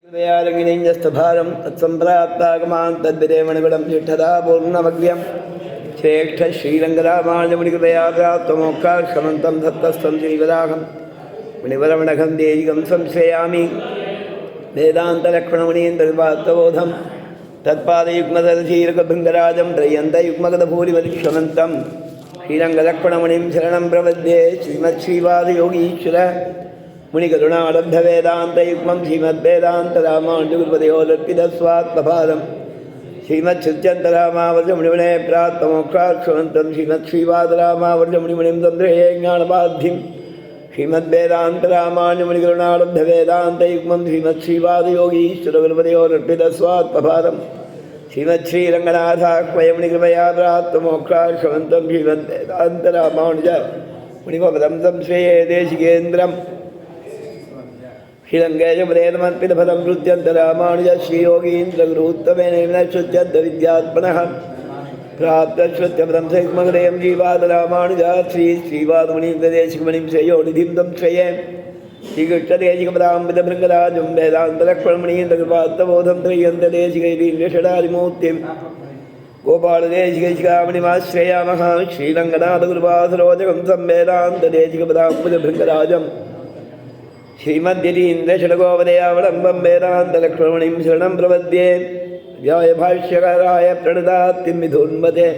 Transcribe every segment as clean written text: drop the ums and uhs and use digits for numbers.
स्तभारं तत्सम्प्राप्तागमान् तद्विदेवणगुणं चिष्ठदा पूर्णमग्र्यं श्रेष्ठ श्रीरङ्गरामानुजमुनिकृपया प्राप्तमोक्षाक्षमन्तं दत्तस्थं श्रीवराहं मुनिवरमणघं देहिकं संश्रयामि वेदान्तलक्ष्मणमुनीन्द्रपात्रबोधं तत्पादयुग्मदलशीरकभृङ्गराजं त्रय्यन्तयुग्मगदभूरिवलिक्षमन्तं श्रीरङ्गलक्ष्मणमुनिं शरणं प्रपद्ये श्रीमच्छ्रीवादयोगीश्वर मुनिकरुणालब्धवेदान्तयुग्मं श्रीमद्वेदान्तरामानुजगुरुपदयोदर्पितस्वात्मभारं श्रीमच्छ्रुत्यन्तरामावर्जमुनिमुने प्राप्तमोक्षाक्षमन्तं श्रीमच्छ्रीवादरामावर्जमुनिमुनिं तन्द्रये ज्ञानपाद्धिं श्रीमद्वेदान्तरामानुजमुनिकरुणालब्धवेदान्तयुग्मं श्रीमच्छ्रीवादयोगीश्वरगुरुपदयोदर्पितस्वात्मभारं श्रीमच्छ्रीरङ्गनाथाह्वयमुनिकृपया प्राप्तमोक्षाक्षमन्तं श्रीमद्वेदान्तरामानुज मुनिपदं संश्रये देशिकेन्द्रम् श्रीरङ्गेशपदेतमर्पितफलं श्रुत्यन्तरामानुज श्रीयोगीन्द्रगुरुत्तमेन श्रुत्यन्तविद्यात्मनः प्राप्तश्रुत्यपदं सैक्मगदयं श्रीवादरामानुज श्रीवादमुनीन्द्रदेशिकमणिं श्रेयोनिधिं तं श्रये श्रीकृष्णदेशिकपदाम्बितभृङ्गराजं वेदान्तलक्ष्मणमुनीन्द्रकृपात्तबोधं त्रय्यन्तदेशिकैरीन्द्रषडादिमूर्तिं गोपालदेशिकैशिकामणिमाश्रयामः श्रीरङ्गनाथगुरुपासरोजकं संवेदान्तदेशिकपदाम्बितभृङ्गराजम् श्रीमद्यतीन्द्रषडगोपदयावलम्बं वेदान्तलक्ष्मणमुनिं शरणं प्रपद्ये व्यायभाष्यकाराय प्रणितात्तिमिधुन्मते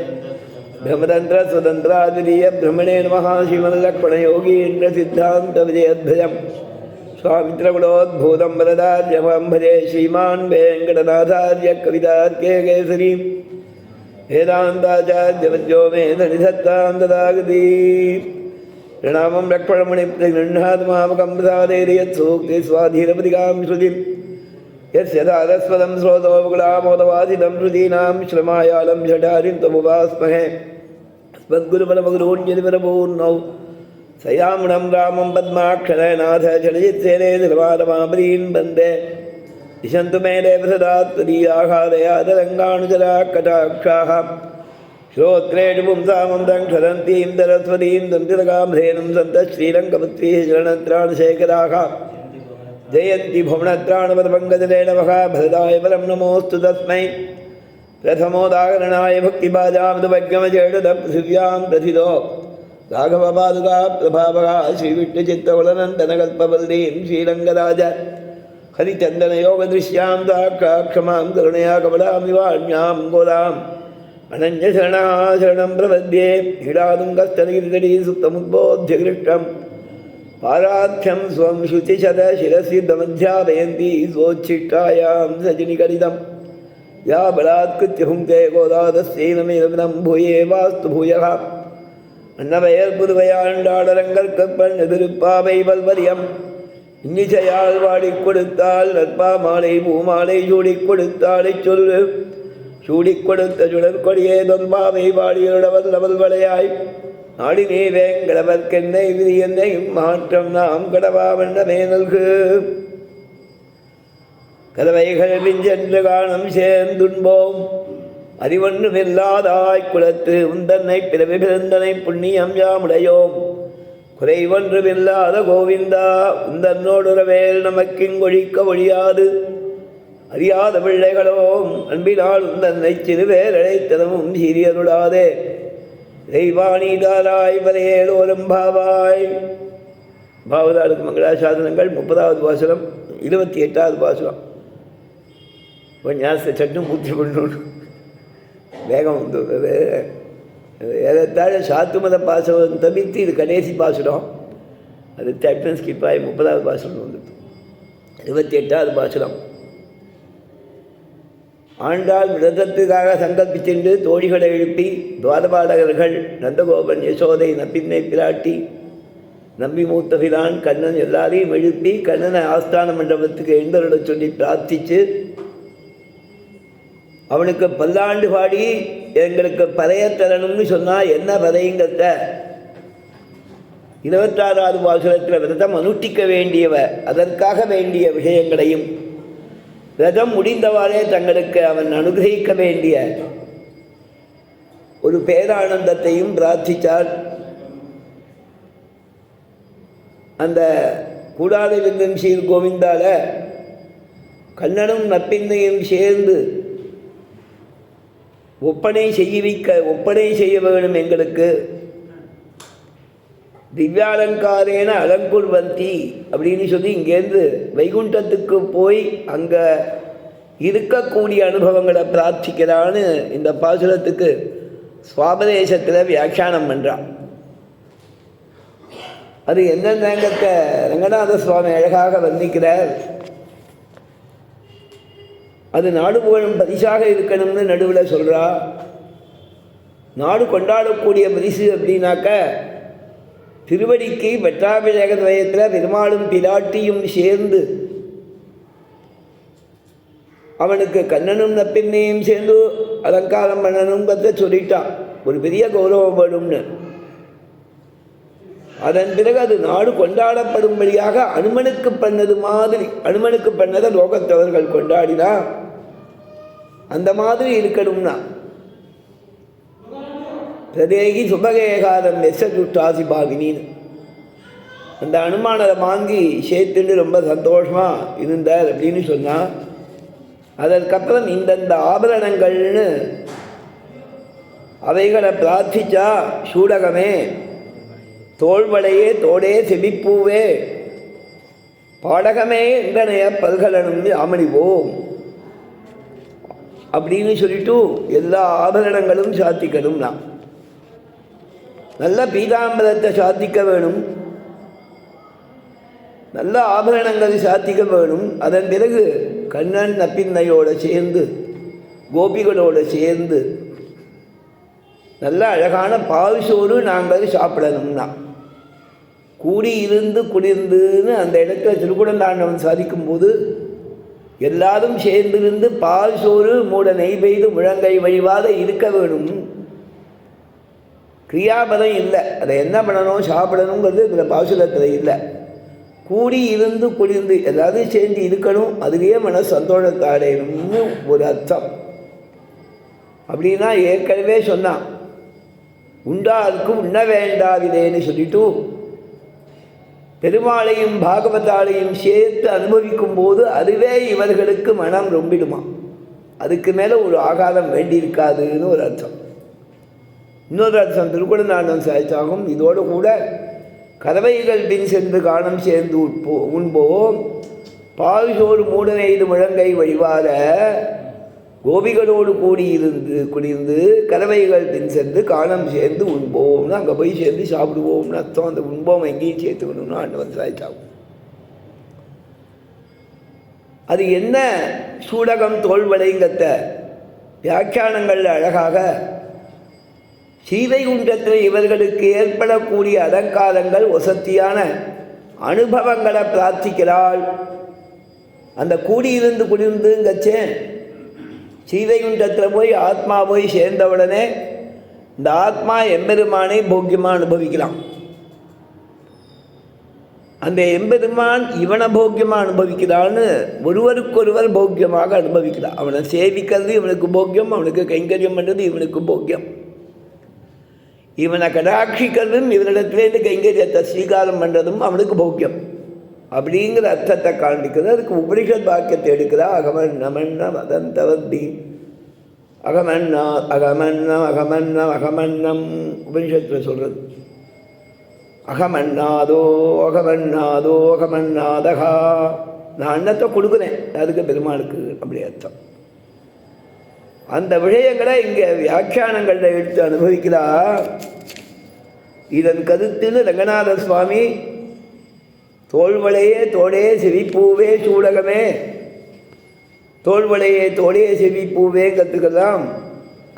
ब्रह्मतन्त्रस्वतन्त्राद्वितीयब्रह्मणे नमः श्रीमल्लक्ष्मणयोगीन्द्रसिद्धान्तविजयध्वजं स्वामित्रगुणोद्भूतं वरदार्यमं भजे श्रीमान् वेङ्कटनाथार्य कवितार्केकेसरी वेदान्ताचार्यवद्यो मे धनिधत्तां तदागति प्रणामं लक्ष्मणमुनिप्रगृह्णात्मामकं प्रसादेर्यत्सूक्ति स्वाधीनपदिकां श्रुतिं यस्य दारस्वदं श्रोतोपकुलामोदवासितं श्रुतीनां श्रमायालं झटारिं तमुपास्महे अस्मद्गुरुपरमगुरूण्यतिपरपूर्णौ सयामुणं रामं पद्माक्षरनाथ चलचित्सेने निर्वाणमामरीन् वन्दे दिशन्तु मे देवसदात्तदीयाः दयादरङ्गाणुचराः कटाक्षाः श्रोत्रेषु पुंसामं दङ्क्षरन्तीं सरस्वतीं दन्तिलकाम्भेनुं सन्तः श्रीरङ्गपत्रीः शरणत्राणशेखराः जयन्ति भुवनत्राणपदपङ्कजले नमः भरदाय परं नमोऽस्तु तस्मै प्रथमोदाहरणाय भक्तिभाजामृतभग्यमजेडपृथिव्यां प्रथितो राघवपादुका प्रभावः श्रीविष्णुचित्तवलनन्दनकल्पवल्लीं श्रीरङ्गराज हरिचन्दनयोगदृश्यां दाक्षाक्षमां करुणया कमलामिवाण्यां गोदाम् अनन्यशरणः शरणं प्रपद्ये हिडादुङ्गस्तनगिरितटी सुप्तमुद्बोध्य कृष्णं पारार्थ्यं स्वं शुचिशतशिरसिद्धमध्यापयन्ती स्वोच्छिष्टायां सजनिकलितं या बलात्कृत्य भुङ्क्ते गोदादस्यैनमेदमिदं भूये वास्तु भूयः अन्नवयर्पुதுவையாண்டாளரங்கற்பண்ணெதிருப்பாவை வல்வரியம் இன்னிசையால் வாடிக் கொடுத்தால் நற்பாமாலை பூமாலை சூடிக் கொடுத்தாலை சொல்லு சூடிக் கொடுத்த சுடற்கொடியே தொன்பாவை வாடியுள்ளவல் நவல் வளையாய் நாடினே வேங்கடவர்க்கென்னை விதி என்னையும் மாற்றம் நாம் கடவாவண்ணமே நல்கு கதவைகள் பிஞ்சென்று காணும் சேர்ந்துண்போம் அறிவொன்றுமில்லாதாய் குலத்து உந்தன்னை பிறவி பிறந்தனை புண்ணியம் யாமுடையோம் குறைவொன்றுமில்லாத கோவிந்தா உந்தன்னோடுறவேல் நமக்கிங்கொழிக்க ஒழியாது அறியாத பிள்ளைகளோம் அன்பினால் உந்தன்னை சிறுவேரழைத்தனமும் சீரியருளாதே தெய்வானீதாராய் பரையேலோரும் பாவாய். பாவதாளுக்கு மங்களாசாசனங்கள் 30வது பாசுரம் 28வது பாசுரம். ஞாச சட்டும் பூர்த்தி பண்ணணும் வேகம் வந்து ஏறத்தாழ சாத்துமத பாசுரம் தவிர்த்து இது கடைசி பாசுரம். அது சட்டம் ஸ்கிப்பாய் 30வது பாசுரம் வந்துட்டு 28வது பாசுரம். ஆண்டாள் விரதத்துக்காக சங்கல்பிச்சென்று தோழிகளை எழுப்பி துவாரபாலகர்கள் நந்தகோபன் யசோதை நப்பின்னை பிராட்டி நம்பி மூத்தபிரான் கண்ணன் எல்லாரையும் எழுப்பி கண்ணனை ஆஸ்தான மண்டபத்துக்கு எழுந்தருட சொல்லி பிரார்த்தித்து அவனுக்கு பல்லாண்டு பாடி எங்களுக்கு பறைய தரணும்னு சொன்னால் என்ன பறையுங்கிறத 26வது பாசுரத்தில் விரதம் அனுஷ்டிக்க வேண்டியவ அதற்காக வேண்டிய விஷயங்களையும் விரதம் முடிந்தவாறே தங்களுக்கு அவன் அனுகிரகிக்க வேண்டிய ஒரு பேரானந்தத்தையும் பிரார்த்தித்தார். அந்த கூடாத விந்தன் ஸ்ரீ கோவிந்தால கண்ணனும் நப்பின்னையும் சேர்ந்து ஒப்பனை செய்ய வேணும் எங்களுக்கு. திவ்யாலங்காரேன அலங்குர்வந்தி அப்படின்னு சொல்லி இங்கேருந்து வைகுண்டத்துக்கு போய் அங்கே இருக்கக்கூடிய அனுபவங்களை பிரார்த்திக்கிறான்னு இந்த பாசுரத்துக்கு சுவாபதேசத்தில் வியாக்கியானம் பண்ணுறான். அது என்னென்னங்கத்தை ரங்கநாத சுவாமி அழகாக வர்ணிக்கிறார். அது நாடு புகழும் பரிசாக இருக்கணும்னு நடுவில் சொல்கிறா. நாடு கொண்டாடக்கூடிய பரிசு அப்படின்னாக்க திருவடிக்கு பட்டாபிஷேக துவயத்தில் பெருமாளும் பிராட்டியும் சேர்ந்து அவனுக்கு கண்ணனும் நப்பின்னையும் சேர்ந்து அலங்காரம் பண்ணணுங்கிறத சொல்லிட்டான். ஒரு பெரிய கௌரவம் வேணும்னு. அதன் பிறகு அது நாடு கொண்டாடப்படும்படியாக அனுமனுக்கு பண்ணது மாதிரி, அனுமனுக்கு பண்ணதை லோகத்தவர்கள் கொண்டாடினா அந்த மாதிரி இருக்கணும்னா பிரதேகி சுபகேகாரம் எஸ்ஸுட்டாசி பாவினின்னு அந்த அனுமானத்தை வாங்கி சேர்த்துட்டு ரொம்ப சந்தோஷமாக இருந்தார் அப்படின்னு சொன்னால், அதற்கப்புறம் இந்தந்த ஆபரணங்கள்னு அவைகளை பிரார்த்திச்சா சூடகமே, தோள்வளையே, தோடே, செவிப்பூவே, பாடகமே என்றனைய பல்கலனும் ஆமணிவோம் அப்படின்னு சொல்லிட்டு எல்லா ஆபரணங்களும் சாத்திக்கணும்னா நல்ல பீதாம்பரத்தை சாத்திக்க வேணும், நல்ல ஆபரணங்கள் சாத்திக்க வேணும். அதன் பிறகு கண்ணன் நப்பின்னையோடு சேர்ந்து கோபிகளோடு சேர்ந்து நல்ல அழகான பால் சோறு நாங்கள் சாப்பிடணும்னா கூடி இருந்து குளிர்ந்துன்னு அந்த இடத்துல திருக்குடந்தாண்டவன் சாதிக்கும்போது எல்லாரும் சேர்ந்திருந்து பால் சோறு மூட நெய் பெய்து முழங்கை வழிவாத இருக்க வேணும். கிரியாபதம் இல்லை, அதை என்ன பண்ணணும் சாப்பிடணுங்கிறது இதில் பாசுரத்தில் இல்லை. கூடி இருந்து குளிர்ந்து எல்லாரும் சேர்ந்து இருக்கணும், அதுலேயே மன சந்தோஷத்தை அடையணும்னு ஒரு அர்த்தம். அப்படின்னா ஏற்கனவே சொன்னான், உண்டாருக்கு உண்ண வேண்டாவில்லைன்னு சொல்லிட்டு பெருமாளையும் பாகவதாலையும் சேர்த்து அனுபவிக்கும் போது அதுவே இவர்களுக்கு மனம் ரொம்பிடுமா. அதுக்கு மேலே ஒரு ஆகாரம் வேண்டியிருக்காதுன்னு ஒரு அர்த்தம். இன்னொரு அர்த்தம் திருக்குடந்தாண்டம் சாய்ச்சாகும். இதோடு கூட கதவைகள் பின் சென்று காணம் சேர்ந்து உண்போம், பால் சோறு மூட நெய்து முழங்கை வழிவார கோபிகளோடு குடிந்து கதவைகள் பின் சென்று காணம் சேர்ந்து உண்போம்னு அங்கே போய் சேர்ந்து சாப்பிடுவோம்னு அர்த்தம். அந்த உண்போம் எங்கேயும் சேர்த்துக்கணும்னு ஆண்டவன் சாய்ச்சாகும். அது என்ன சூடகம் தோல்வளைங்கத்த வியாக்கியானங்கள் அழகாக ஸ்ரீவைகுண்டத்தில் இவர்களுக்கு ஏற்படக்கூடிய அலங்காரங்கள் வசத்தியான அனுபவங்களை பிரார்த்திக்கிறாள். அந்த கூடியிருந்து குளிர்ந்துங்கச்சேன் ஸ்ரீவைகுண்டத்தில் போய் ஆத்மா போய் சேர்ந்தவுடனே இந்த ஆத்மா எம்பெருமானை போக்கியமாக அனுபவிக்கலாம். அந்த எம்பெருமான் இவனை போக்கியமாக அனுபவிக்கிறான்னு ஒருவருக்கொருவர் போக்கியமாக அனுபவிக்கிறான். அவனை சேவிக்கிறது இவனுக்கு போக்கியம், அவனுக்கு கைங்கரியம் பண்ணுறது இவனுக்கு போக்கியம். இவனை கடாட்சிக்கிறதும் இவனிடத்துலேருந்து கைங்கரியத்தை ஸ்வீகாரம் பண்ணுறதும் அவனுக்கு போக்கியம் அப்படிங்கிற அர்த்தத்தை காண்பிக்கிறது. அதுக்கு உபனிஷத் வாக்கியத்தை எடுக்கிறா. அகமன்ன வதந்தவந்தி அகமன்னம் உபனிஷத்தில் சொல்கிறது. அகமன்னாதோ அகமன்னாதகா, நான் அன்னத்தை கொடுக்குறேன் அதுக்கு பெருமாளுக்கு அப்படி அர்த்தம். அந்த விஷயங்களை இங்கே வியாக்கியானங்களில் எடுத்து அனுபவிக்கிறா. இதன் கருத்துன்னு ரங்கநாத சுவாமி தோள்வளையே தோடே செவிப்பூவே சூடகமே, தோள்வளையே தோடே செவிப்பூவே கற்றுக்கலாம்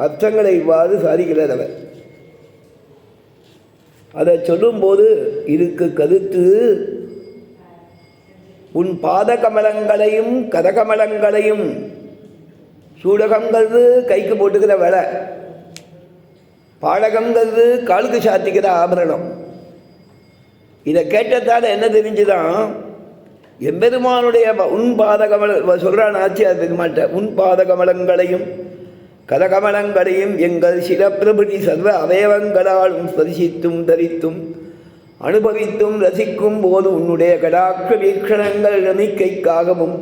அர்த்தங்களை இவ்வாறு சாதிக்கிறார் அவர். அதை சொல்லும்போது இதுக்கு கருத்து உன் பாத கமலங்களையும் கதகமலங்களையும், சூடகங்கிறது கைக்கு போட்டுக்கிற வேலை, பாடகங்கிறது காலுக்கு சாத்திக்கிற ஆபரணம். இதை கேட்டதால் என்ன தெரிஞ்சுதான், எம்பெருமானுடைய உன் பாதகமல சொல்கிறான் ஆச்சியார் பெருமாட்ட, உன் பாதகமலங்களையும் கதகமலங்களையும் எங்கள் சில பிரபுதி சர்வ அவயவங்களாலும் ஸ்பரிசித்தும் தரித்தும் அனுபவித்தும் ரசிக்கும் போது உன்னுடைய கடாக்க வீக்ஷணங்கள் நம்பிக்கைக்காகவும்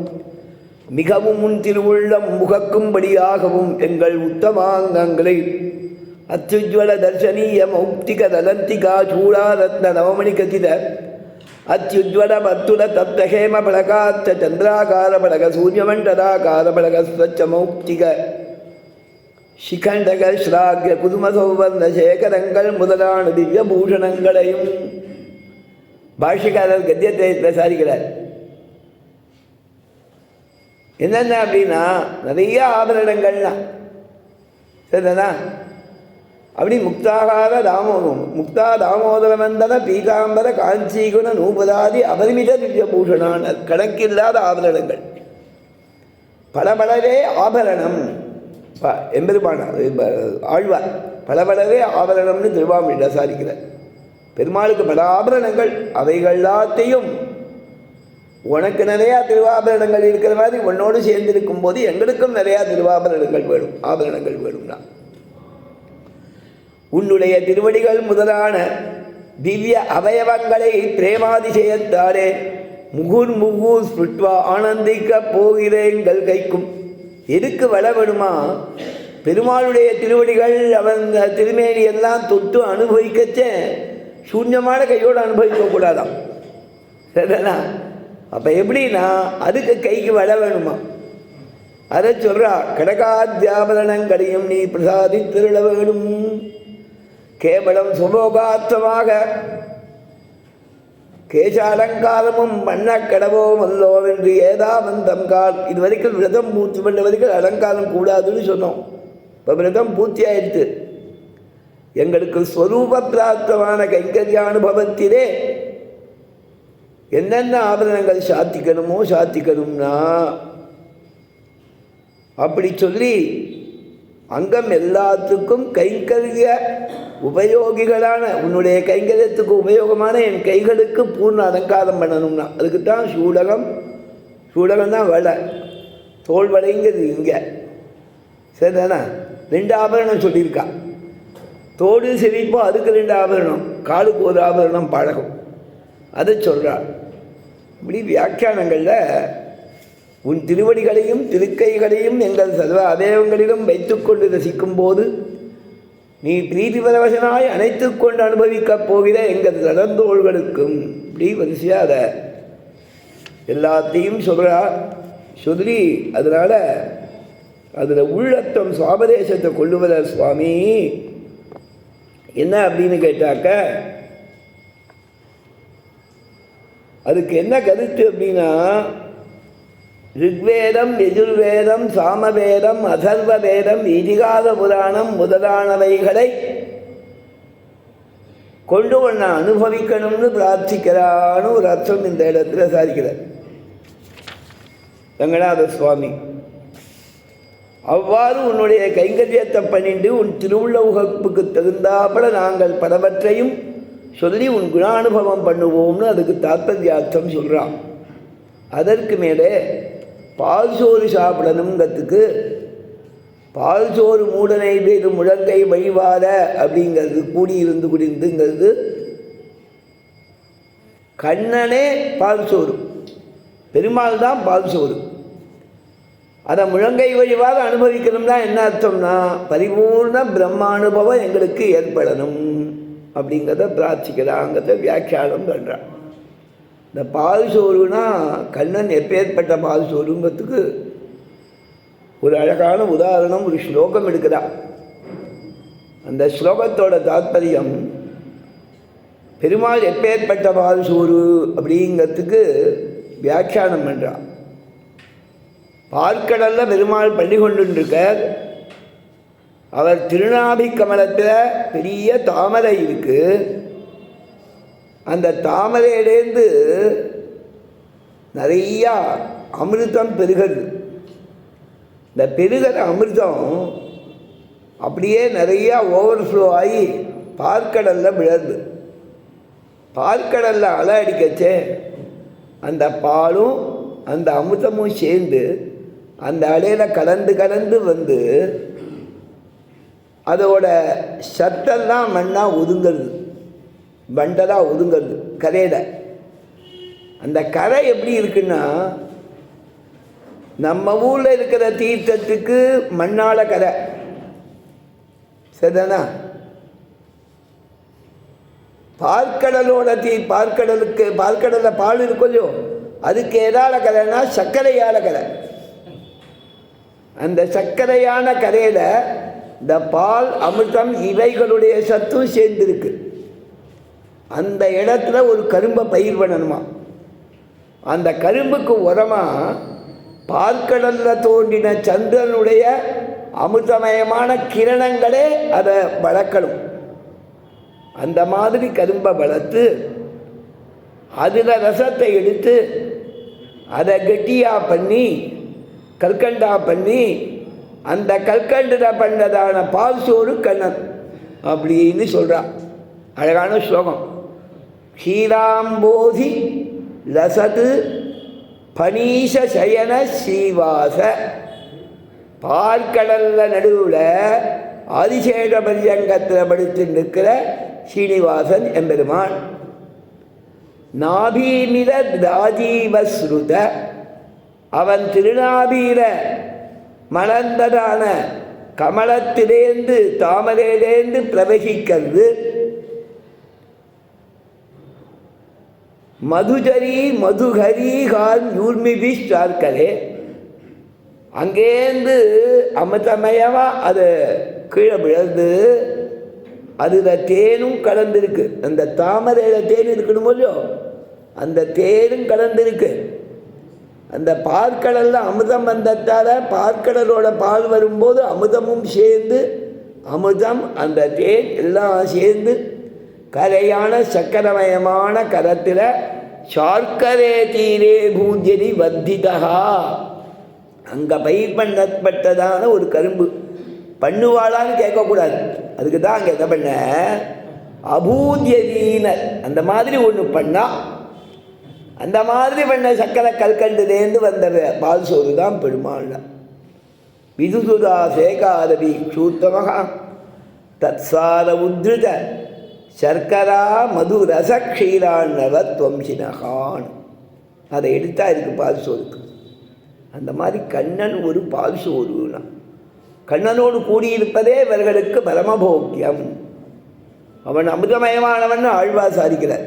மிகவும் முன் திருவுள்ளம் முகக்கும்படியாகவும் எங்கள் உத்தமாங்கங்களை அத்யுஜ்வல தர்சனீய மௌக்திக தலந்திகா சூடாரத்ன நவமணிகசித அத்யுஜ்வல மத்துல தப்தஹேம பலகாத்த சந்திராகார பலக சூரியமண்டலாகார பலக ஸ்வச்ச மௌக்திக சிகண்டக ஸ்ராக்ய குதும சௌவர்ண சேகரங்கள் முதலான திவ்ய பூஷணங்களையும் பாஷ்யக்காரர் கத்தியத்தை சாதிக்கிறார். என்னென்ன அப்படின்னா நிறைய ஆபரணங்கள்னா சரிதானா. அப்படி முக்தாகார முக்தா தாமோதரமந்தன பீதாம்பர காஞ்சீகுண நூபதாதி அபரிமித திவ்ய பூஷணான கணக்கில்லாத ஆபரணங்கள். பலபலவே ஆபரணம் எம்பெருமான ஆழ்வார் பலபலவே ஆபரணம்னு திருவாமிழ சாதிக்கிறார். பெருமாளுக்கு பல ஆபரணங்கள், அவைகள் எல்லாத்தையும் உனக்கு நிறையா திருவாபரணங்கள் இருக்கிற மாதிரி உன்னோடு சேர்ந்திருக்கும் போது எங்களுக்கும் நிறையா திருவாபரணங்கள் வேணும், ஆபரணங்கள் வேணும்னா உன்னுடைய திருவடிகள் முதலான திவ்ய அவயவங்களை பிரேமாதிசயத்தாலே முகுர் ஸ்பிருட்வா ஆனந்திக்க போகிறேங்கள் கைக்கும். எதுக்கு வள வேணுமா? பெருமாளுடைய திருவடிகள் அவன் திருமேனி எல்லாம் தொட்டு அனுபவிக்கச்சே சூன்யமான கையோடு அனுபவிக்கக்கூடாதான் சரிதானா. அப்போ எப்படின்னா அதுக்கு கைக்கு வள வேணுமா? அதை சொல்கிறா. கடகாத்தியாபரணங்களையும் நீ பிரசாதி திருள வேணும். கேவலம் சுபோகாத்தமாக கேச அலங்காரமும் பண்ண கடவோம் அல்லோ என்று ஏதாவந்தம் கால். இது வரைக்கும் விரதம் பூர்த்தி பண்ண வரைக்கும் அலங்காரம் கூடாதுன்னு சொன்னோம். இப்போ விரதம் பூர்த்தி ஆயிடுத்து. எங்களுக்கு ஸ்வரூப பிராப்தமான கைங்கரியானுபவத்திலே என்னென்ன ஆபரணங்கள் சாத்திக்கணுமோ சாத்திக்கணும்னா அப்படி சொல்லி அங்கம் எல்லாத்துக்கும் கைங்கரிய உபயோகிகளான உன்னுடைய கைங்கரியத்துக்கு உபயோகமான என் கைகளுக்கு பூர்ண அலங்காரம் பண்ணணும்னா அதுக்குத்தான் சூடகம் தான் வலை. தோல் வலைங்கிறது இங்கே சரிதானா. 2 ஆபரணம் சொல்லியிருக்கா. தோடு செவிப்போ அதுக்கு 2 ஆபரணம், காலுக்கு ஒரு ஆபரணம் பழகும். அதை சொல்கிறாள். இப்படி வியாக்கியானங்களில் உன் திருவடிகளையும் திருக்கைகளையும் எங்கள் சர்வ அவயவங்களிலும் வைத்துக்கொண்டு ரசிக்கும் போது நீ பிரீதி பரவசனாய் அணைத்து கொண்டு அனுபவிக்கப் போகிற எங்கள் நடந்தோள்களுக்கும் இப்படி வரிசையாக அதை எல்லாத்தையும் சொல்கிறா. சொல்லி அதனால் அதில் உள்ளத்தம் சுவாபதேசத்தை கொண்டு வர சுவாமி என்ன அப்படின்னு கேட்டாக்க அதுக்கு என்ன கருத்து அப்படின்னா ரிக்வேதம் யஜுர்வேதம் சாமவேதம் அதர்வ வேதம் இதிகாத புராணம் முதலானவைகளை கொண்டு ஒன்று அனுபவிக்கணும்னு பிரார்த்திக்கிறான்னு ஒரு அர்த்தம் இந்த இடத்துல சாதிக்கிறார் ரங்கநாத சுவாமி. அவ்வாறு உன்னுடைய கைங்கரியத்தை பண்ணிட்டு உன் திருவுள்ள உகப்புக்கு தகுந்தாப்பட நாங்கள் பலவற்றையும் சொல்லி உன் குணானுபவம் பண்ணுவோம்னு அதுக்கு தாத்பர்யார்த்தம் சொல்கிறான். அதற்கு மேலே பால் சோறு சாப்பிடணுங்கிறதுக்கு பால் சோறு மூடனை பேரு முழங்கை வழிவார அப்படிங்கிறது கூடியிருந்து குடிந்துங்கிறது கண்ணனே பால் சோறு, பெருமாள் தான் பால் சோறு. அதை முழங்கை வழிவாக அனுபவிக்கணும்னா என்ன அர்த்தம்னா பரிபூர்ண பிரம்மானுபவம் எங்களுக்கு ஏற்படணும் அப்படிங்கிறத பிரார்த்திக்கிறாங்கிறத வியாக்கியானம் பண்ணுறான். இந்த பால் சோறுனா கண்ணன் எப்பேற்பட்ட பால் சோறுங்கிறதுக்கு ஒரு அழகான உதாரணம், ஒரு ஸ்லோகம் எடுக்கிறா. அந்த ஸ்லோகத்தோட தாத்பரியம் பெருமாள் எப்பேற்பட்ட பால் சோறு அப்படிங்கிறதுக்கு வியாக்கியானம் பண்ணுறான். பார்க்கடலில் பெருமாள் பள்ளி கொண்டுருக்கார். அவர் திருநாபி கமலத்தில் பெரிய தாமரை இருக்குது. அந்த தாமரையிலேருந்து நிறையா அமிர்தம் பெருகிறது. இந்த பெருகிற அமிர்தம் அப்படியே நிறையா ஓவர்ஃப்ளோ ஆகி பார்க்கடலில் விழுது. பார்க்கடலில் அலை அடிக்கச்சே அந்த பாலும் அந்த அமிர்தமும் சேர்ந்து அந்த அலையில் கலந்து கலந்து வந்து அதோட சத்தெல்லாம் மண்ணாக ஒதுங்கிறது, பண்டலாக நம்ம ஊரில் இருக்கிற தீர்த்தத்துக்கு மண்ணால கரை, சரிதானா? பார்க்கடலோட பார்க்கடலில் பால் இருக்கோ, அதுக்கு எதால கரைனா சர்க்கரையால கரை. அந்த சர்க்கரையான கரையில் இந்த பால், அமிர்தம் இவைகளுடைய சத்தும் சேர்ந்துருக்கு. அந்த இடத்துல ஒரு கரும்பை பயிர் பண்ணணுமா. அந்த கரும்புக்கு உரமாக பார்க்கடலில் தோன்றின சந்திரனுடைய அமிர்தமயமான கிரணங்களே அதை வளர்க்கணும். அந்த மாதிரி கரும்பை வளர்த்து அதில் ரசத்தை எடுத்து அதை கெட்டியாக பண்ணி கற்கண்டா பண்ணி அந்த கற்கண்டில் பண்ணதான பால் சோறு கண்ணன் அப்படின்னு சொல்கிறான். அழகான ஸ்லோகம். க்ஷீராம்போதி லசது பனீஷ சயன ஸ்ரீவாச. பார்க்கடலில் நடுவில் ஆதிசேஷ பரியங்கத்தில் படுத்து நிற்கிற ஸ்ரீனிவாசன் எம்பெருமான். நாபீமித ராஜீவஸ்ருத, அவன் திருநாபீர மலர்ந்ததான கமலத்திலேந்து தாமரையிலேந்து பிரவகிக்கிறது. மதுஜரி மதுகரி கான் யூர்மிபி சார்க்கலே, அங்கேருந்து அமிர்தமயமாக அது கீழே விழுந்து அதில் தேனும் கலந்துருக்கு. அந்த தாமரையில் தேன் இருக்கணும் போதோ அந்த தேனும் கலந்துருக்கு. அந்த பார்க்கடலில் அமிர்தம் வந்ததால் பார்க்கடலோட பால் வரும்போது அமிர்தமும் சேர்ந்து, அமிர்தம் அந்த தேன் எல்லாம் சேர்ந்து கரையான சக்கரமயமான கரத்தில் சார்க்கரே தீரே பூஜ்யதி வர்த்திதா, அங்கே பயிர் பண்ணப்பட்டதான ஒரு கரும்பு. பண்ணுவாளான்னு கேட்கக்கூடாது, அதுக்கு தான் அங்கே என்ன பண்ண அபூஜ்யதீனர் அந்த மாதிரி ஒன்று பண்ணால், அந்த மாதிரி பண்ண சக்கரை கல்கண்டுலேருந்து வந்த பால் சோறு தான் பெருமாள். விதுசுதா சேகாரவி க்ஷூத்தமகா தத்சார உத்ருத சர்க்கரா மது ரசக்ஷீராணவத்வம்சினகான். அதை எடுத்தா இருக்கு பால் சோறுக்கு. அந்த மாதிரி கண்ணன் ஒரு பால் சோறுனா, கண்ணனோடு கூடியிருப்பதே இவர்களுக்கு பரமபோக்கியம். அவன் அமிர்தமயமானவன் ஆழ்வா சாதிக்கிறார்.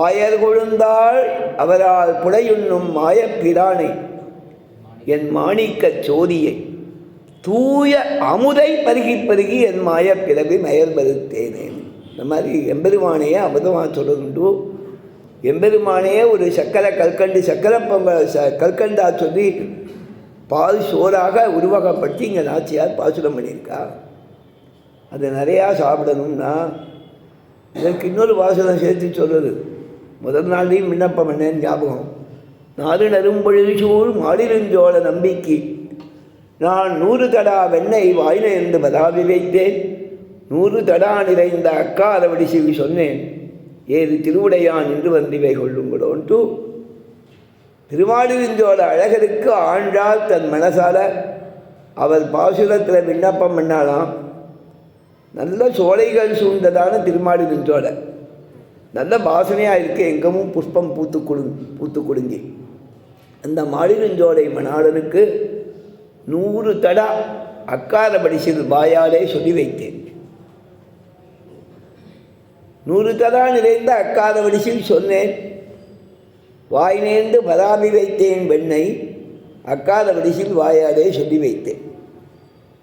ஆயர் கொழுந்தாள் அவரால் புடையுண்ணும் மாயப்பிரானை என் மாணிக்க சோதியை தூய அமுதை பருகி பருகி என் மாயப்பிறவி மயர் மறுத்தேனே. இந்த மாதிரி எம்பெருமானையே அமிர்தமாக சொல்லுண்டு, எம்பெருமானையே ஒரு சக்கரை கல்கண்டு சக்கரை பொங்கல் கல்கண்டா சொல்லி பால் சோறாக உருவகப்படுத்தி இங்கே நாச்சியார் பாசுரம் பண்ணியிருக்கா. அது நிறையா சாப்பிடணும்னா இதற்கு இன்னொரு வாசகம் சேர்த்து சொல்கிறது. முதல் நாளையும் விண்ணப்பம் பண்ணேன்னு ஞாபகம். நாடு நரும்பொழுது சூழ் மாடிருஞ்சோழ நம்பிக்கை நான் 100 தடா வெண்ணெய் வாயில இருந்து பதாவி வைத்தேன், 100 தடா நிறைந்த அக்காரவடி சிவி சொன்னேன், ஏது திருவுடையான் என்று வந்திவை கொள்ளுங்களோன்ட்டு திருமாலிருஞ்சோழ அழகருக்கு ஆண்டாள் தன் மனசால அவர் பாசுரத்தில் விண்ணப்பம் பண்ணாலாம். நல்ல சோலைகள் சூழ்ந்ததான திருமாலிருஞ்சோழ நல்ல வாசனையாக இருக்கு, எங்கமும் புஷ்பம் பூத்து கொடுங்கி. அந்த மாலிருஞ்சோலை மணாளனுக்கு 100 தடா அக்காரபடி சிறு வாயாலே சொல்லி வைத்தேன். 100 தடா நிறைந்த அக்காரவடிசில் சொன்னேன், வாய் நேர்ந்து பராமி வைத்தேன் வெண்ணெய் அக்காரவடிசில் வாயாலே சொல்லி வைத்தேன்.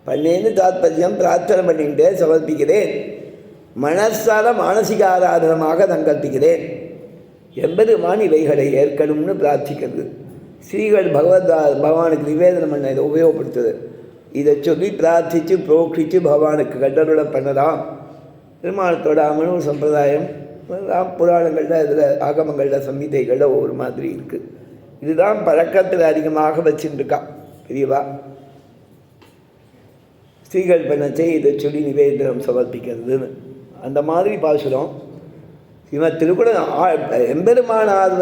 பண்ணேன்னு தாத்பரியம் பிரார்த்தனை பண்ணிட்டு சமர்ப்பிக்கிறேன். மனசால மானசிக ஆராதனமாக சங்கல்பிக்கிறேன். எம்பெருமான் இவைகளை ஏற்கணும்னு பிரார்த்திக்கிறது. ஸ்ரீகள் பகவானுக்கு நிவேதனம் பண்ண இதை உபயோகப்படுத்துது. இதை சொல்லி பிரார்த்தித்து புரோக்ஷித்து பகவானுக்கு கண்டருளை பண்ணலாம். திருமாலத்தோட அமனு சம்பிரதாயம் புராணங்களில் இதில் ஆகமங்களில் சம்ஹிதைகளில் ஒவ்வொரு மாதிரி இருக்குது. இதுதான் பழக்கத்தில் அதிகமாக வச்சுருக்கா பெரியவா. ஸ்ரீகள் பண்ணச்சே இதை சொல்லி நிவேதனம் சமர்ப்பிக்கிறதுன்னு அந்த மாதிரி பாசுரம். இவன் திருக்குறள் எம்பெருமானார்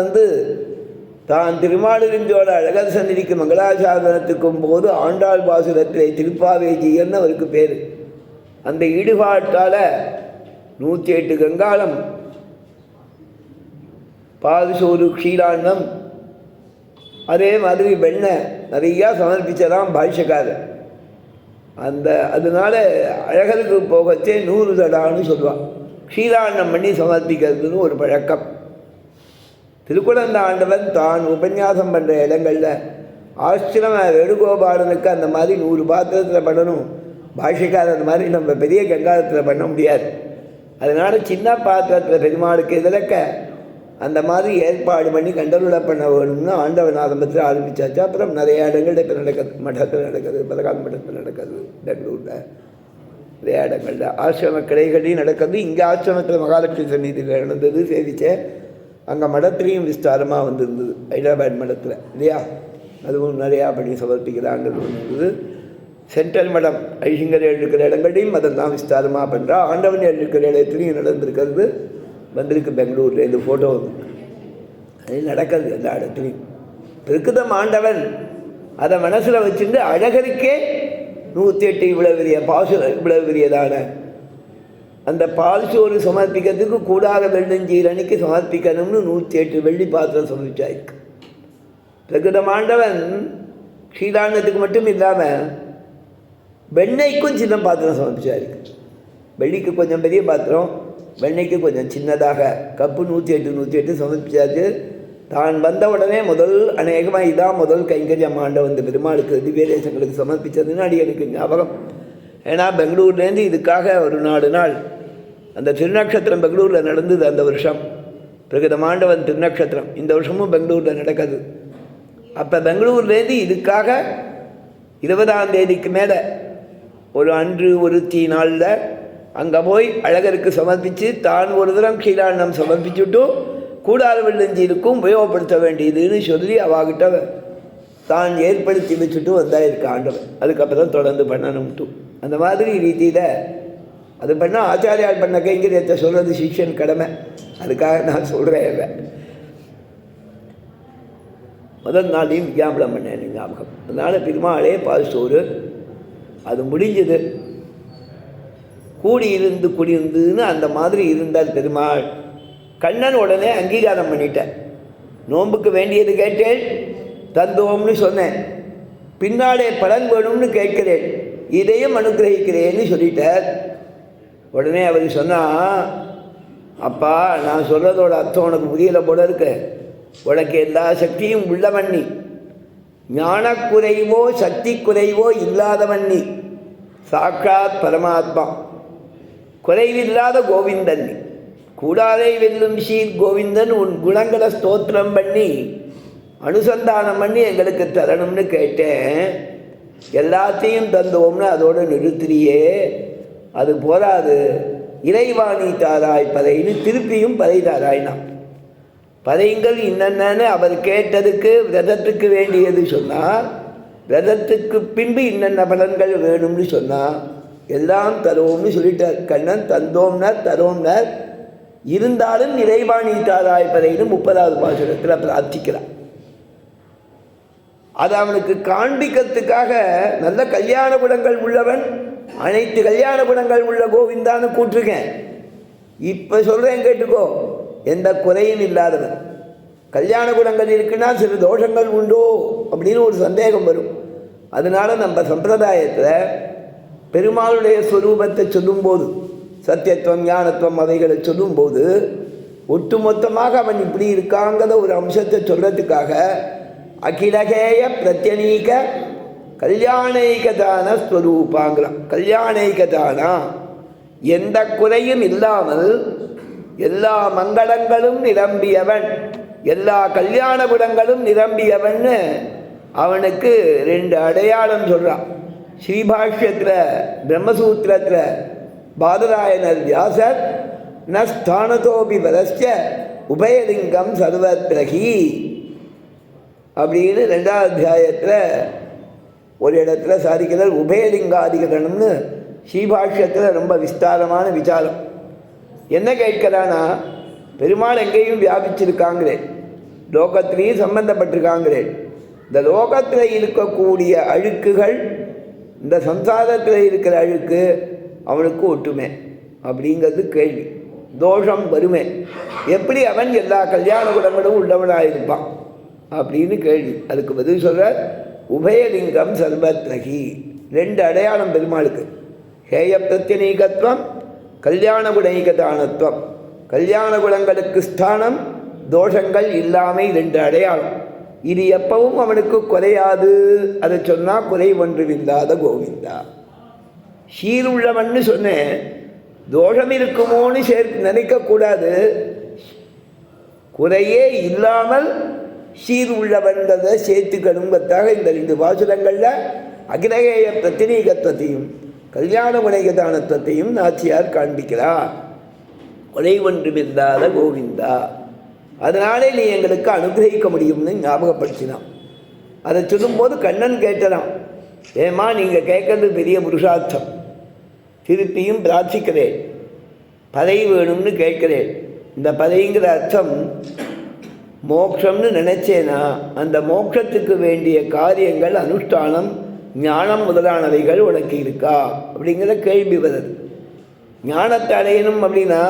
தான் திருமாலிருஞ்சோட அழகர் சந்நிதிக்கு மங்களாசாதனத்துக்கும் போது ஆண்டாள் பாசுரத்திலே திருப்பாவேஜியன்னு அவருக்கு பேர். அந்த ஈடுபாட்டால் 108 கங்காளம் பாதுசோறு க்ஷீராண்டம் அதே மாதிரி வெண்ணெய் நிறையா சமர்ப்பிச்சதான் பாஷ்யக்காரர். அதனால அழகருக்கு போகச்சே 100 தடான்னு சொல்லுவாள். க்ஷீராண்ணம் பண்ணி சமர்ப்பிக்கிறதுன்னு ஒரு பழக்கம். திருக்குழந்த ஆண்டவன் தான் உபன்யாசம் பண்ணுற இடங்களில் ஆசிரம வேணுகோபாலனுக்கு அந்த மாதிரி 100 பாத்திரத்தில் பண்ணணும். பாஷ்யக்காரர் மாதிரி நம்ம பெரிய கங்காரத்தில் பண்ண முடியாது. அதனால் சின்ன பாத்திரத்தில் பெருமாளுக்கு எதிர்க்க அந்த மாதிரி ஏற்பாடு பண்ணி கண்டருளை பண்ண வேணும்னு ஆண்டவன் ஆரம்பத்தில் ஆரம்பித்தாச்சு. அப்புறம் நிறைய இடங்கள்ல இப்போ நடக்குது. மடத்தில் நடக்குது, பதகால் மடத்தில் நடக்குது, பெங்களூரில் நிறைய இடங்களில் ஆசிரம கிளைகளையும் நடக்குது. இங்கே ஆசிரமத்தில் மகாலட்சுமி சந்நிதியில் நடந்தது சேவிச்சேன். அங்கே மடத்துலேயும் விஸ்தாரமாக வந்துருந்தது, ஹைதராபாத் மடத்தில் இல்லையா. அதுவும் நிறையா பண்ணி சமர்ப்பிக்கிறாங்கிறது ஒன்று இருந்தது. சென்ட்ரல் மடம் ஐசிங்கர் இருக்கிற இடங்களையும் அதெல்லாம் விஸ்தாரமாக பண்ணுறா. ஆண்டவன் இருக்கிற இடத்துலையும் நடந்திருக்கிறது வந்திருக்கு. பெங்களூரில் இந்த ஃபோட்டோ வந்து அது நடக்கிறது எல்லா இடத்துலையும். பிரகிருதம் ஆண்டவன் அதை மனசில் வச்சுட்டு அழகருக்கே 108 இவ்வளோ பெரிய பாசு, இவ்வளோ பெரியதான அந்த பால் சோறு சமர்ப்பிக்கிறதுக்கு கூடாத வெள்ளஞ்சீரணிக்கு சமர்ப்பிக்கணும்னு 108 வெள்ளி பாத்திரம் சமர்ப்பிச்சாயிருக்கு. பிரகிருதமாண்டவன் க்ஷீராண்ணத்துக்கு மட்டும் இல்லாமல் வெண்ணெய்க்கும் சின்ன பாத்திரம் சமர்ப்பிச்சாயிருக்கு. வெள்ளிக்கு கொஞ்சம் பெரிய பாத்திரம், வெண்ணெய்க்கு கொஞ்சம் சின்னதாக கப்பு 108 சமர்ப்பிச்சாச்சு. தான் வந்த உடனே முதல் அநேகமாக இதான் முதல் கைங்கரியம் ஆண்டவன் இந்த பெருமாளுக்கு திவ்யதேசங்களுக்கு சமர்ப்பித்ததுன்னு எனக்கு ஞாபகம். ஏன்னா பெங்களூர்லேருந்து இதுக்காக ஒரு 4 நாள் அந்த திருநக்ஷத்திரம் பெங்களூரில் நடந்தது அந்த வருஷம். பிரகிருதமாண்டவன் திருநக்ஷத்திரம் இந்த வருஷமும் பெங்களூரில் நடக்குது. அப்போ பெங்களூர்லேருந்து இதுக்காக 20ஆம் தேதிக்கு மேலே ஒரு அன்று ஒருத்தி நாளில் அங்கே போய் அழகருக்கு சமர்ப்பித்து தான் ஒரு தரம் க்ஷீராண்ணம் சமர்ப்பிச்சுட்டும் கூடார வெள்ளஞ்சிருக்கும் உபயோகப்படுத்த வேண்டியதுன்னு சொல்லி அவாகிட்ட தான் ஏற்படுத்தி வச்சுட்டு வந்தாயிருக்க ஆண்டவன். அதுக்கப்புறம் தொடர்ந்து பண்ணணும்ட்டு அந்த மாதிரி ரீதியில் அது பண்ணால் ஆச்சாரியால் பண்ண கைங்கரியத்தை சொல்கிறது சிஷ்யன் கடமை. அதுக்காக நான் சொல்கிறேன். முதல் நாளையும் விஜாபலம் பண்ணேன் ஞாபகம். அதனால் பெருமாளே பால் சோறு அது முடிஞ்சது. கூடியிருந்து குடியிருந்துன்னு அந்த மாதிரி இருந்தால் பெருமாள். கண்ணன் உடனே அங்கீகாரம் பண்ணிட்டேன். நோன்புக்கு வேண்டியது கேட்டேன், தந்தோம்னு சொன்னேன். பின்னாலே பலன் வேணும்னு கேட்கிறேன், இதையும் அனுகிரகிக்கிறேன்னு சொல்லிட்டார். உடனே அவர் சொன்னால், அப்பா நான் சொல்கிறதோட அர்த்தம் உனக்கு புரியலை போல இருக்கு. உனக்கு எல்லா சக்தியும் உள்ளவன் நீ, ஞானக்குறைவோ சக்தி குறைவோ இல்லாதவன் நீ, சாட்சாத் பரமாத்மா, குறைவில்லாத கோவிந்தன் நீ. கூடாதை வெல்லும் ஸ்ரீர் கோவிந்தன் உன் குணங்களை ஸ்தோத்திரம் பண்ணி அனுசந்தானம் பண்ணி எங்களுக்கு தரணும்னு கேட்டேன். எல்லாத்தையும் தந்தோம்னு அதோடு நிறுத்திரியே, அது போராது. இறைவாணி தாராய் பதைன்னு திருப்பியும் பதை தாராய்னா. பதைங்கள் இன்னென்னு அவர் கேட்டதுக்கு விரதத்துக்கு வேண்டியது சொன்னால், விரதத்துக்கு பின்பு இன்னென்ன பலன்கள் வேணும்னு சொன்னால் எல்லாம் தருவோம்னு சொல்லிட்டார். கண்ணன் தந்தோம்னார், தரோம்னார். இருந்தாலும் இறைவாணி தாராய் பதைன்னு 30ஆவது பாசுரத்தில் பிரார்த்திக்கிறார். அது அவனுக்கு காண்பிக்கிறதுக்காக நல்ல கல்யாண குணங்கள் உள்ளவன், அனைத்து கல்யாண குணங்கள் உள்ள கோவிந்தான்னு கூட்டிருக்கேன். இப்போ சொல்கிறேன் கேட்டுக்கோ, எந்த குறையும் இல்லாதவன். கல்யாண குணங்கள் இருக்குன்னா சில தோஷங்கள் உண்டோ அப்படின்னு ஒரு சந்தேகம் வரும். அதனால நம்ம சம்பிரதாயத்தில் பெருமாளுடைய ஸ்வரூபத்தை சொல்லும்போது, சத்தியத்துவம் ஞானத்துவம் அவைகளை சொல்லும்போது ஒட்டுமொத்தமாக அவன் இப்படி இருக்காங்கிற ஒரு அம்சத்தை சொல்கிறதுக்காக அகிலகேய பிரத்யநீக கல்யாணைகதான ஸ்வரூபாங்கிறான். கல்யாணைகதானா எந்த குறையும் இல்லாமல் எல்லா மங்களங்களும் நிரம்பியவன், எல்லா கல்யாண குணங்களும் நிரம்பியவன்னு அவனுக்கு 2 அடையாளம் சொல்கிறான். ஸ்ரீபாஷ்யத்தில் பிரம்மசூத்திரத்தில் பாதராயணர் வியாசர் ந ஸ்தானதோபி பரஸ்ய உபயலிங்கம் சர்வத்ரஹி அப்படின்னு 2ஆம் அத்தியாயத்தில் ஒரு இடத்துல சாதிக்கிறார். உபயலிங்காதிகரணம்னு ஸ்ரீபாஷ்யத்தில் ரொம்ப விஸ்தாரமான விசாரம். என்ன கேட்கிறானா, பெருமாள் எங்கேயும் வியாபிச்சிருக்காங்களே, லோகத்திலையும் சம்பந்தப்பட்டிருக்காங்களே, இந்த லோகத்தில் இருக்கக்கூடிய அழுக்குகள் இந்த சம்சாரத்தில் இருக்கிற அழுக்கு அவனுக்கு ஒட்டுமே அப்படிங்கிறது கேள்வி. தோஷம் வருமே. எப்படி அவன் எல்லா கல்யாண குணங்களும் உள்ளவனாக இருப்பான்? அப்படின்னு கேள்வி. அதுக்கு பதில் சொல்ற, உபயலிங்கம் சர்வத்ரகி. 2 அடையாளம் பெருமாளுக்கு. ஹேய பிரத்யநீகத்துவம், கல்யாண குணைகதானத்துவம். கல்யாண குணங்களுக்கு ஸ்தானம், தோஷங்கள் இல்லாமை 2 அடையாளம். இது எப்பவும் அவனுக்கு குறையாது. அதை சொன்னால் குறை ஒன்றுமில்லாத கோவிந்தா. சீருள்ளவன்னு சொன்னேன், தோஷம் இருக்குமோன்னு நினைக்கக்கூடாது. குறையே இல்லாமல் சீர் உள்ளவன்றதை சேர்த்துக்கணுங்கிறதாக இந்த 2 வாசுரங்களில் அகிலகேய பிரத்தினீகத்துவத்தையும் கல்யாண குணைகதானத்துவத்தையும் நாச்சியார் காண்பிக்கிறார். குறை ஒன்றுமில்லாத கோவிந்தா, அதனாலே நீ எங்களுக்கு அனுகிரகிக்க முடியும்னு ஞாபகப்படுத்தினான். அதை சொல்லும்போது கண்ணன் கேட்டனான், ஏமா நீங்கள் கேட்கறது பெரிய புருஷார்த்தம், திருப்பியும் பிரார்த்திக்கிறேன், பதவி வேணும்னு கேட்கிறேன். இந்த பதவிங்கிற அர்த்தம் மோட்சம்னு நினைச்சேனா அந்த மோட்சத்துக்கு வேண்டிய காரியங்கள், அனுஷ்டானம், ஞானம் முதலானவைகள் உனக்கு இருக்கா அப்படிங்கிற கேள்வி வருது. ஞானத்தை அடையணும் அப்படின்னா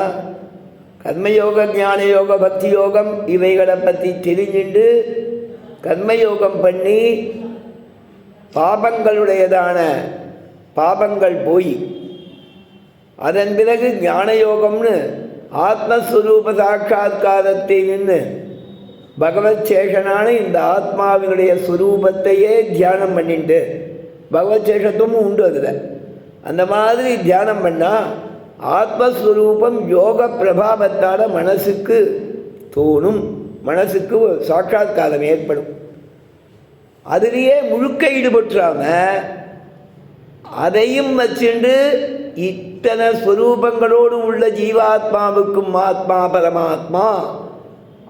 கர்மயோக, ஞான யோக, பக்தி யோகம் இவைகளை பற்றி தெரிஞ்சுண்டு கர்மயோகம் பண்ணி பாபங்களுடையதான பாபங்கள் போய் அதன் பிறகு ஞான யோகம்னு ஆத்மஸ்வரூப சாட்சா்காரத்தை நின்று பகவத் சேஷனான இந்த ஆத்மாவினுடைய ஸ்வரூபத்தையே தியானம் பண்ணிட்டு, பகவத் சேஷத்துவமும் உண்டு அதில், அந்த மாதிரி தியானம் பண்ணால் ஆத்மஸ்வரூபம் யோக பிரபாவத்தால் மனசுக்கு தோணும், மனசுக்கு சாட்சா்காரம் ஏற்படும். அதிலேயே முழுக்க ஈடுபட்டுறாம அதையும் வச்சுண்டு இத்தனை ஸ்வரூபங்களோடு உள்ள ஜீவாத்மாவுக்கும் ஆத்மா பரமாத்மா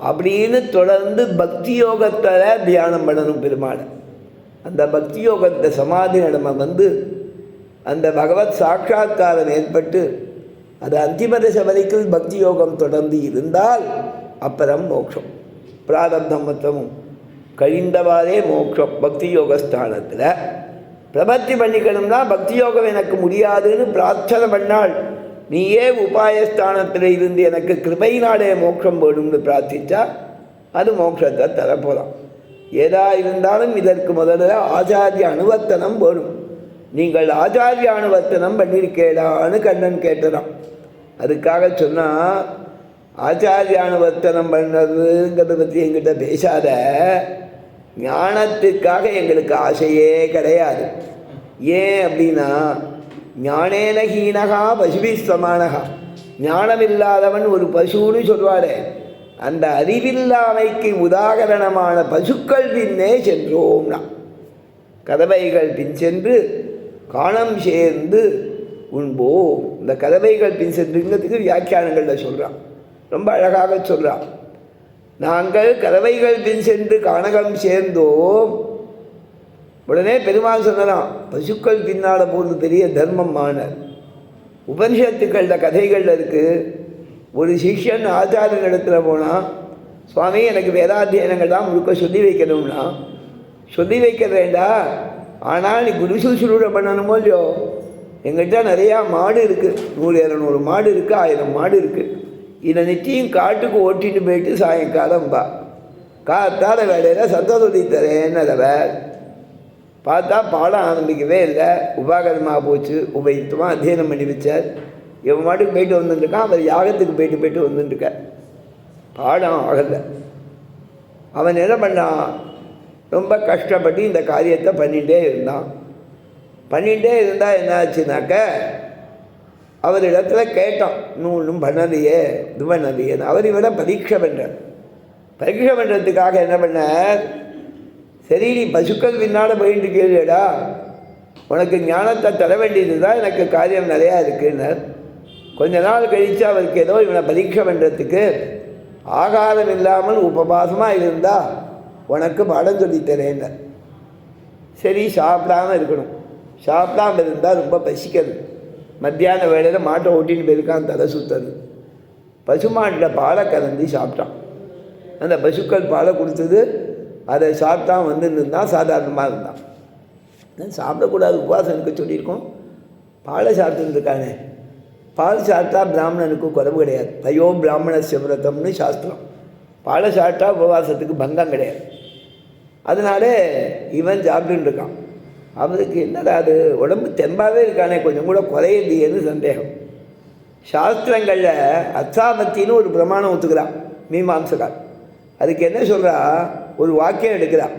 அப்படின்னு தொடர்ந்து பக்தி யோகத்தில் தியானம் பண்ணணும் பெருமாள். அந்த பக்தி யோகத்தை சமாதி நம்ம வந்து அந்த பகவத் சாட்சா்காரம் ஏற்பட்டு அது அந்திம தசை வரைக்கும் பக்தி யோகம் தொடர்ந்து இருந்தால் அப்புறம் மோட்சம். பிராரப்தம் மொத்தமும் கழிந்தவாறே மோட்சம். பக்தி யோகஸ்தானத்தில் பிரபத்தி பண்ணிக்கணும்னா பக்தி யோகம் எனக்கு முடியாதுன்னு பிரார்த்தனை பண்ணால், நீயே உபாயஸ்தானத்தில் இருந்து எனக்கு கிருபையினாலே மோட்சம் வேணும்னு பிரார்த்தித்தா அது மோட்சத்தை தரப்போலாம். ஏதா இருந்தாலும் இதற்கு முதல்ல ஆச்சாரிய அனுவர்த்தனம் வேணும். நீங்கள் ஆச்சாரிய அனுவர்த்தனம் பண்ணியிருக்கேடான்னு கண்ணன் கேட்டதான். அதுக்காக சொன்னால் ஆச்சாரிய அனுவர்த்தனம் பண்ணுறதுங்கிறத பற்றி எங்கிட்ட பேசாத, ஞானத்துக்காக எங்களுக்கு ஆசையே கிடையாது. ஏன் அப்படின்னா ஞானேன ஹீனகா பசுபி சமானகா, ஞானமில்லாதவன் ஒரு பசுன்னு சொல்வாரே, அந்த அறிவில்லாமைக்கு உதாகரணமான பசுக்கள் பின்னே சென்றோம்னா, கதவைகள் பின் சென்று காணம் சேர்ந்து உண்போம். இந்த கதவைகள் பின் சென்றுங்கிறதுக்கு வியாக்கியானங்களில் சொல்கிறான், ரொம்ப அழகாக சொல்கிறான். நாங்கள் கதவைகள் பின் சென்று கானகம் சேர்ந்தோம். உடனே பெருமாள் சொன்னான், பசுக்கள் பின்னால் போகிறது பெரிய தர்மமான. உபனிஷத்துக்களில் கதைகளில் இருக்குது. ஒரு சிஷ்யன் ஆச்சாரியன் இடத்துல போனால், சுவாமி எனக்கு வேதாத்தியனங்கள் தான் முழுக்க சொல்லி வைக்கணும்னா, சொல்லி வைக்கிறேன்டா, ஆனால் நீ குரு சுசுரூட பண்ணணுமோ இல்லையோ, எங்கிட்ட நிறையா மாடு இருக்குது, 100-200 மாடு இருக்குது, 1000 மாடு இருக்குது. இதை நிச்சயம் காட்டுக்கு ஓட்டிட்டு போயிட்டு சாயங்காலம் பா, காத்தால வேலையில் சத்தம் சொல்லி தரேன்னு அதை பார்த்தா பாடம் ஆரம்பிக்கவே இல்லை. உபாகரமாக போச்சு. உபயுக்தமாக அத்தியனம் பண்ணி வச்சார். இவன் மாட்டுக்கு போயிட்டு வந்துட்டுருக்கான், அவர் யாகத்துக்கு போயிட்டு வந்துட்டுருக்கார். பாடம் ஆகலை. அவன் என்ன பண்ணான், ரொம்ப கஷ்டப்பட்டு இந்த காரியத்தை பண்ணிகிட்டே இருந்தான். பண்ணிகிட்டே இருந்தால் என்ன ஆச்சுனாக்க, அவர் இடத்துல கேட்டான், இன்னும் ஒன்றும் பண்ணலையே, இது பண்ணலையேன்னு. அவர் இவரை பரீட்சை பண்ணுறார். பரீட்சை பண்ணுறதுக்காக என்ன பண்ணார், சரி நீ பசுக்கள் பின்னால் போயிட்டு கேளுடா, உனக்கு ஞானத்தை தர வேண்டியது தான், எனக்கு காரியம் நிறையா இருக்குன்னார். கொஞ்ச நாள் கழித்து அவருக்கு ஏதோ இவனை பரீட்சை பண்ணுறதுக்கு, ஆகாரம் இல்லாமல் உபவாசமாக இருந்தால் உனக்கு பாடம் சொல்லித்தரேன்னார். சரி சாப்பிடாமல் இருக்கணும், சாப்பிடாமல் இருந்தால் ரொம்ப பசிக்கிறது. மத்தியான வேளையில் மாட்டை ஓட்டின்னு போயிருக்கான், தலை சுத்தது. பசுமாட்டில் பாலை கலந்து சாப்பிட்டான். அந்த பசுக்கள் பாலை கொடுத்தது, அதை சாப்பிட்டான். வந்துருந்தான், சாதாரணமாக இருந்தான். சாப்பிடக்கூடாது, உபவாசனுக்கு சொல்லியிருக்கோம். பாலை சாப்பிட்டுருக்கானே, பால் சாப்பிட்டா பிராமணனுக்கு குறைவு கிடையாது. தயோ பிராமண சிவரத்தம்னு சாஸ்திரம். பாலை சாப்பிட்டா உபவாசத்துக்கு பங்கம் கிடையாது. அதனால இவன் சாப்பிட்டுன்னு இருக்கான். அவருக்கு என்னடா அது உடம்பு தெம்பாகவே இருக்கானே, கொஞ்சம் கூட குறையலையேன்னு சந்தேகம். சாஸ்திரங்களில் அச்சாமத்தின்னு ஒரு பிரமாணம் ஒத்துக்கிறான் மீமாம்சகார். அதுக்கு என்ன சொல்கிறா, ஒரு வாக்கியம் எடுக்கிறான்.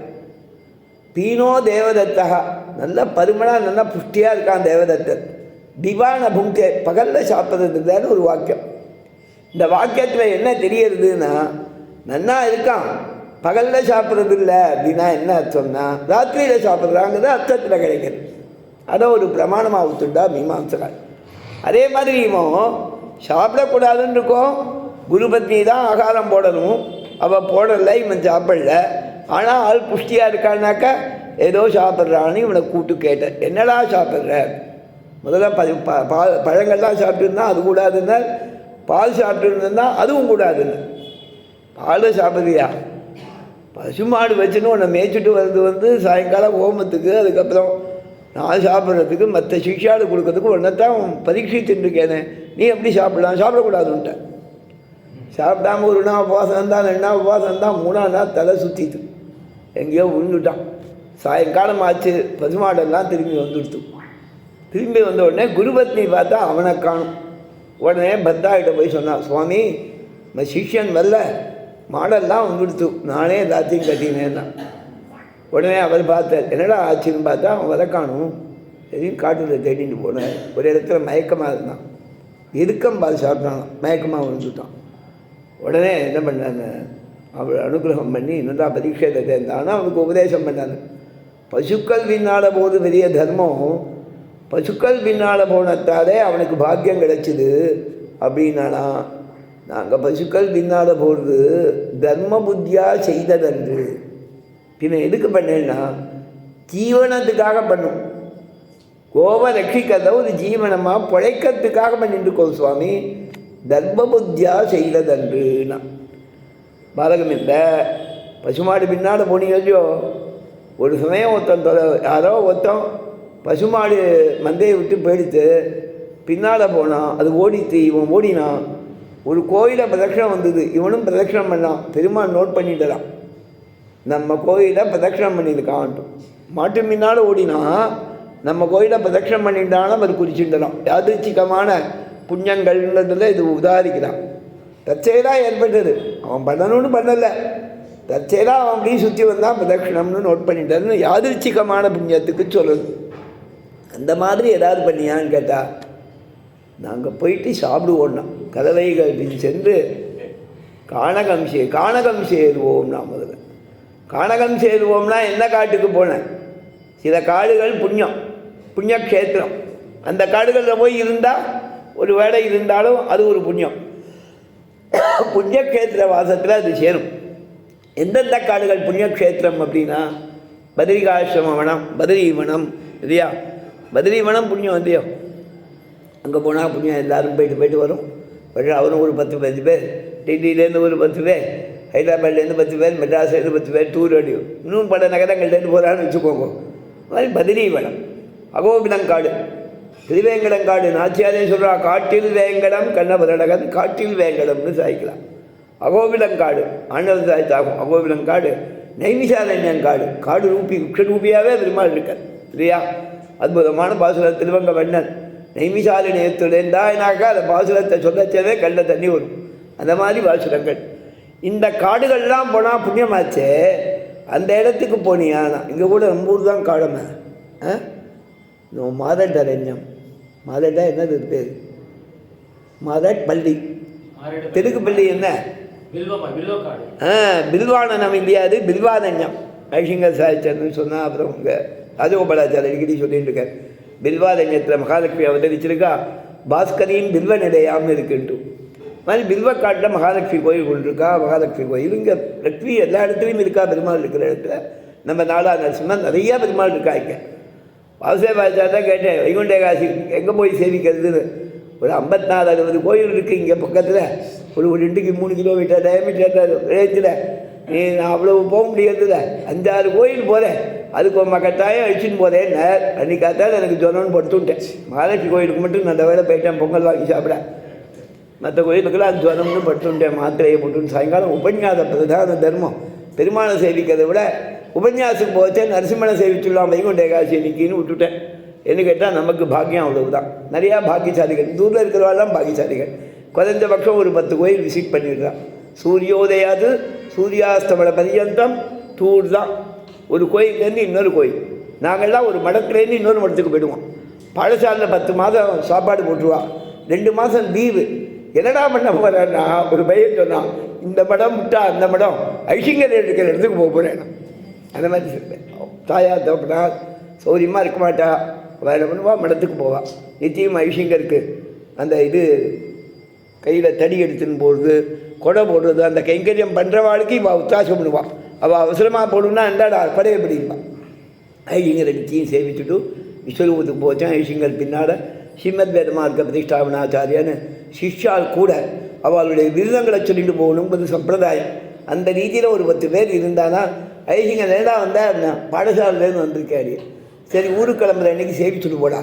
பீனோ தேவதத்தகா, நல்ல பருமனாக நல்லா புஷ்டியாக இருக்கான் தேவதத்தன். திவான புங்கே, பகலில் சாப்பிட்றது இல்லைன்னு ஒரு வாக்கியம். இந்த வாக்கியத்தில் என்ன தெரியறதுன்னா, நன்னா இருக்கான் பகலில் சாப்பிட்றது இல்லை அப்படின்னா என்ன அர்த்தம்னா ராத்திரியில் சாப்பிட்றாங்கிறது அர்த்தத்தில் கிடைக்கிறது. அதை ஒரு பிரமாணமாக ஒத்துண்டா மீமாம்சகார். அதே மாதிரி இவன் சாப்பிடக்கூடாதுன்னு இருக்கோம், குருபத்னி தான் ஆகாரம் போடணும், அவள் போடலை, இவன் சாப்பிடல. ஆனால் ஆள் புஷ்டியாக இருக்கான்னாக்கா ஏதோ சாப்பிட்றான்னு இவனை கூப்பிட்டு கேட்டேன், என்னடா சாப்பிட்ற? முதல்ல பழங்கள்லாம் சாப்பிட்டுருந்தா அது கூடாதுன்னா, பால் சாப்பிட்டுருந்தா அதுவும் கூடாதுன்னு. பால் சாப்பிட்றியா? பசுமாடு வச்சுன்னு உன்னை மேய்ச்சிட்டு வர்றது சாயங்காலம் ஹோமத்துக்கு, அதுக்கப்புறம் நான் சாப்பிட்றதுக்கு, மற்ற சிக்ஷாடு கொடுக்கறதுக்கு ஒன்றைத்தான் பரீட்சித்துருக்கேனே, நீ எப்படி சாப்பிடலாம்? சாப்பிடக்கூடாதுன்ட்ட. சாப்பிடாம ஒரு நாள் உபவாசம் தான், 2 நாள் உபவாசம் தான், 3ஆம் நாள் தலை சுற்றிட்டு எங்கேயோ விழுந்துட்டான். சாயங்காலம் ஆச்சு, பசுமாடெல்லாம் திரும்பி வந்துடுத்து. திரும்பி வந்த உடனே குருபத்னி பார்த்தா அவனை காணும். உடனே பத்தாகிட்ட போய் சொன்னான், சுவாமி நம்ம சிஷ்யன் வரல, மாடெல்லாம் வந்துடுத்து, நானே எல்லாத்தையும் கட்டினேன்னா. உடனே அவர் பார்த்தார், என்னடா ஆச்சுன்னு பார்த்தா அவன் வர காணும். எதையும் காட்டில் தேடிட்டு போனேன். ஒரு இடத்துல மயக்கமாக இருந்தான், பால் சாப்பிட்டான், மயக்கமாக விழுந்துட்டான். உடனே என்ன பண்ணாங்க, அவள் அனுகிரகம் பண்ணி நல்லா பரீட்சையில் தேர்ந்தான்னா அவனுக்கு உபதேசம் பண்ணாங்க. பசுக்கள் பின்னால் போது பெரிய தர்மம், பசுக்கள் பின்னால் போனத்தாலே அவனுக்கு பாக்கியம் கிடைச்சிது அப்படின்னானா. நாங்கள் பசுக்கள் பின்னால் போகிறது தர்ம புத்தியாக செய்ததன்று. பின்ன எதுக்கு பண்ணேன்னா ஜீவனத்துக்காக பண்ணும். கோவை ரட்சிக்கிறத ஒரு ஜீவனமாக பிழைக்கிறதுக்காக பண்ணிட்டு இருக்கோம் சுவாமி, தர்ம புத்தியாக செய்ததன்றுனா. பாதகம் இல்லை, பசுமாடு பின்னால் போனீங்கோ. ஒரு சமயம் யாரோ ஒருத்தன் பசுமாடு மந்தையை விட்டு போயிடுத்து, பின்னால் போனான், அது ஓடித்து, இவன் ஓடினான். ஒரு கோயிலை பிரதட்சணம் வந்தது, இவனும் பிரதட்சணம் பண்ணான். பெருமாள் நோட் பண்ணிட்டுறான், நம்ம கோயிலை பிரதட்சணம் பண்ணியிருக்கான்ட்டு. மாட்டு பின்னால் ஓடினா நம்ம கோயிலை பிரதட்சணம் பண்ணிட்டாலும் அவர் குறிச்சுட்டலாம். யாதிருச்சிகமான புண்ணியங்கள்ன்றதுல இது உதாரிக்கிறான். தற்செயலாக ஏற்பட்டது, அவன் பண்ணணும்னு பண்ணலை, தற்செயலாக அவன் அப்படியே சுற்றி வந்தான், பிரதட்சணம்னு நோட் பண்ணிட்டாருன்னு யாதிருச்சிகமான புண்ணியத்துக்கு சொல்லுது. அந்த மாதிரி ஏதாவது பண்ணியான்னு கேட்டால், நாங்கள் போயிட்டு சாப்பிடுவோம்னா கதவைகள் பின் சென்று காணகம் சேருவோம்னா. முதல்ல காணகம் சேருவோம்னா என்ன காட்டுக்கு போனேன், சில காடுகள் புண்ணியக்ஷேத்திரம், அந்த காடுகளில் போய் இருந்தால் ஒரு வேளை இருந்தாலும் அது ஒரு புண்ணியம். புண்ணியக்ஷேத்திர வாசத்தில் அது சேரும். எந்தெந்த காடுகள் புண்ணியக்ஷேத்திரம் அப்படின்னா, பத்ரிகாசிரம வனம், பத்ரிவனம் இல்லையா, பத்ரிவனம் புண்ணியம் இல்லையோ, அங்கே போனால் புண்ணியம். எல்லோரும் போயிட்டு வரும். அவரும் ஒரு 10-15 பேர், டெல்லியிலேருந்து ஒரு 10 பேர், ஹைதராபாத்லேருந்து 10 பேர், மெட்ராஸ்லேருந்து 10 பேர் டூர் அடி, இன்னும் பல நகரங்கள்லேருந்து போகிறான்னு வச்சுக்கோங்க. அது மாதிரி பத்ரிவனம். அகோபிலங்காடு, திருவேங்கடங்காடு, நாச்சியாரே சொல்கிறா, காட்டில் வேங்கடம் கண்ணபுரடகன் காட்டில் வேங்கடம்னு சாய்க்கலாம். அகோபிலங்காடு ஆண்டவன் சாய்த்தாகும். அகோபிலங்காடு, நைமிசாரண்யங்காடு, காடு ரூபி உக்ஷரூபியாகவே பெருமாள் இருக்கார் இல்லையா. அற்புதமான பாசுரம் திருவங்க வண்ணன். நைமிசாரண்யத்துலேருந்தாயினாக்கா அந்த பாசுரத்தை சொல்லச்சவே கண்ட தண்ணி வரும். அந்த மாதிரி பாசுரங்கள். இந்த காடுகள்லாம் போனால் புண்ணியமாச்சே, அந்த இடத்துக்கு போனியானா. இங்கே கூட நம்ம ஊர் தான் காடமை. மாதண்டரண்யம், மாதண்டா என்னது பேர், மாதப்பள்ளி, தெலுங்கு பள்ளி என்ன, பில்வானனம் இல்லையாது, பில்வாதன்யம். ஐஷிங்கர் சாய்ச்சர்னு சொன்னால் அப்புறம் உங்கள் ராஜகோபாலாச்சார் அடிக்கடி சொல்லிட்டு இருக்கார். பில்வாதன்யத்தில் மகாலட்சுமி அவதரிச்சிருக்கா, பாஸ்கரியின் பில்வ நிலையாமல் இருக்குன்ட்டு. மாதிரி பில்வக்காட்டில் மகாலட்சுமி கோயில் கொண்டிருக்கா. மகாலட்சுமி கோயில் இங்கே லட்சுமி எல்லா இடத்துலையும் இருக்கா. பெருமாள் இருக்கிற இடத்துல நம்ம நாடா நரசிம்மன் நிறையா பெருமாள் இருக்கா. இங்கே வாசுதேவாச்சார் தான் கேட்டேன், வைகுண்ட ஏகாதசி எங்கே போய் சேவிக்கிறதுன்னு. ஒரு 54-60 கோயில் இருக்குது இங்கே பக்கத்தில். ஒரு 2-3 கிலோமீட்டர் டயமீட்டர் ரேஞ்சில். நான் அவ்வளோ போக முடியறதில்ல, 5-6 கோயில் போகிறேன். அதுக்கு ஒரு கட்டாயம் அழிச்சின்னு போதேன். அன்றைக்காத்தான் எனக்கு ஜொனம்னு படுத்துட்டேன். மகாலட்சுமி கோயிலுக்கு மட்டும் நான் அந்த வேலை போயிட்டேன், பொங்கல் வாங்கி சாப்பிட. மற்ற கோயிலுக்கெல்லாம் ஜுவனம்னு படுத்துட்டேன், மாத்திரையை போட்டுன்னு. சாயங்காலம் உபன்யாத பிரதான தர்மம். பெருமாளை சேவிக்கிறதை விட உபன்யாசத்துக்கு போச்சேன் நரசிம்மனை சேவிச்சுடலாம் வைகுண்ட ஏகாதசி அன்னைக்குன்னு விட்டுட்டேன். என்ன கேட்டால் நமக்கு பாக்கியம் அவ்வளவுதான். நிறையா பாக்கியசாலிகள் தூரில் இருக்கிறவாள்லாம் பாக்கியசாலிகள். குறைஞ்ச பட்சம் ஒரு 10 கோயில் விசிட் பண்ணிடுறான். சூரியோதயாது சூரியாஸ்தமன பரியந்தம் டூர் தான். ஒரு கோயிலேருந்து இன்னொரு கோயில். நாங்கள்லாம் ஒரு மடத்துலேருந்து இன்னொரு மடத்துக்கு போயிடுவோம். பாடசாலையில் 10 மாதம் சாப்பாடு போட்டுருவா, 2 மாதம் லீவு. என்னடா பண்ண போகிறேன்னா ஒரு பையன் சொன்னான், இந்த மடம் விட்டா அந்த மடம் ஐசிங்கர் இருக்கிற இடத்துக்கு போக போகிறேன். அந்த மாதிரி சொல்லுவேன். தாயா தோப்பினா சௌரியமாக இருக்க மாட்டா, வேலை பண்ணுவா, மடத்துக்கு போவாள். நிச்சயம் ஐசிங்கருக்கு அந்த இது கையில் தடி எடுத்துன்னு போடுறது, கொடை போடுறது, அந்த கைங்கரியம் பண்ணுறவாளுக்கு இவள் உத்தாசம் பண்ணுவாள். அவள் அவசரமாக போடணுன்னா அண்டாடா படைய பிடிப்பான். ஐசிங்கர் அடிச்சியும் சேவிச்சுட்டு விஸ்வரூபத்துக்கு போச்சேன். ஐசிங்கர் பின்னால் ஸ்ரீமத் வேதமார்க்க பிரதிஷ்டாபனாச்சாரியான்னு சிஷ்யால் கூட அவளுடைய விருதங்களை சொல்லிட்டு போகணுங்கிறது சம்பிரதாயம். அந்த ரீதியில் ஒரு 10 பேர் இருந்தானா ஐசிங்கர் நேராக வந்தால் பாடசாலையிலேருந்து வந்திருக்காரு. சரி ஊருக்கு கிளம்புற அன்றைக்கி சேவிச்சுட்டு போடா,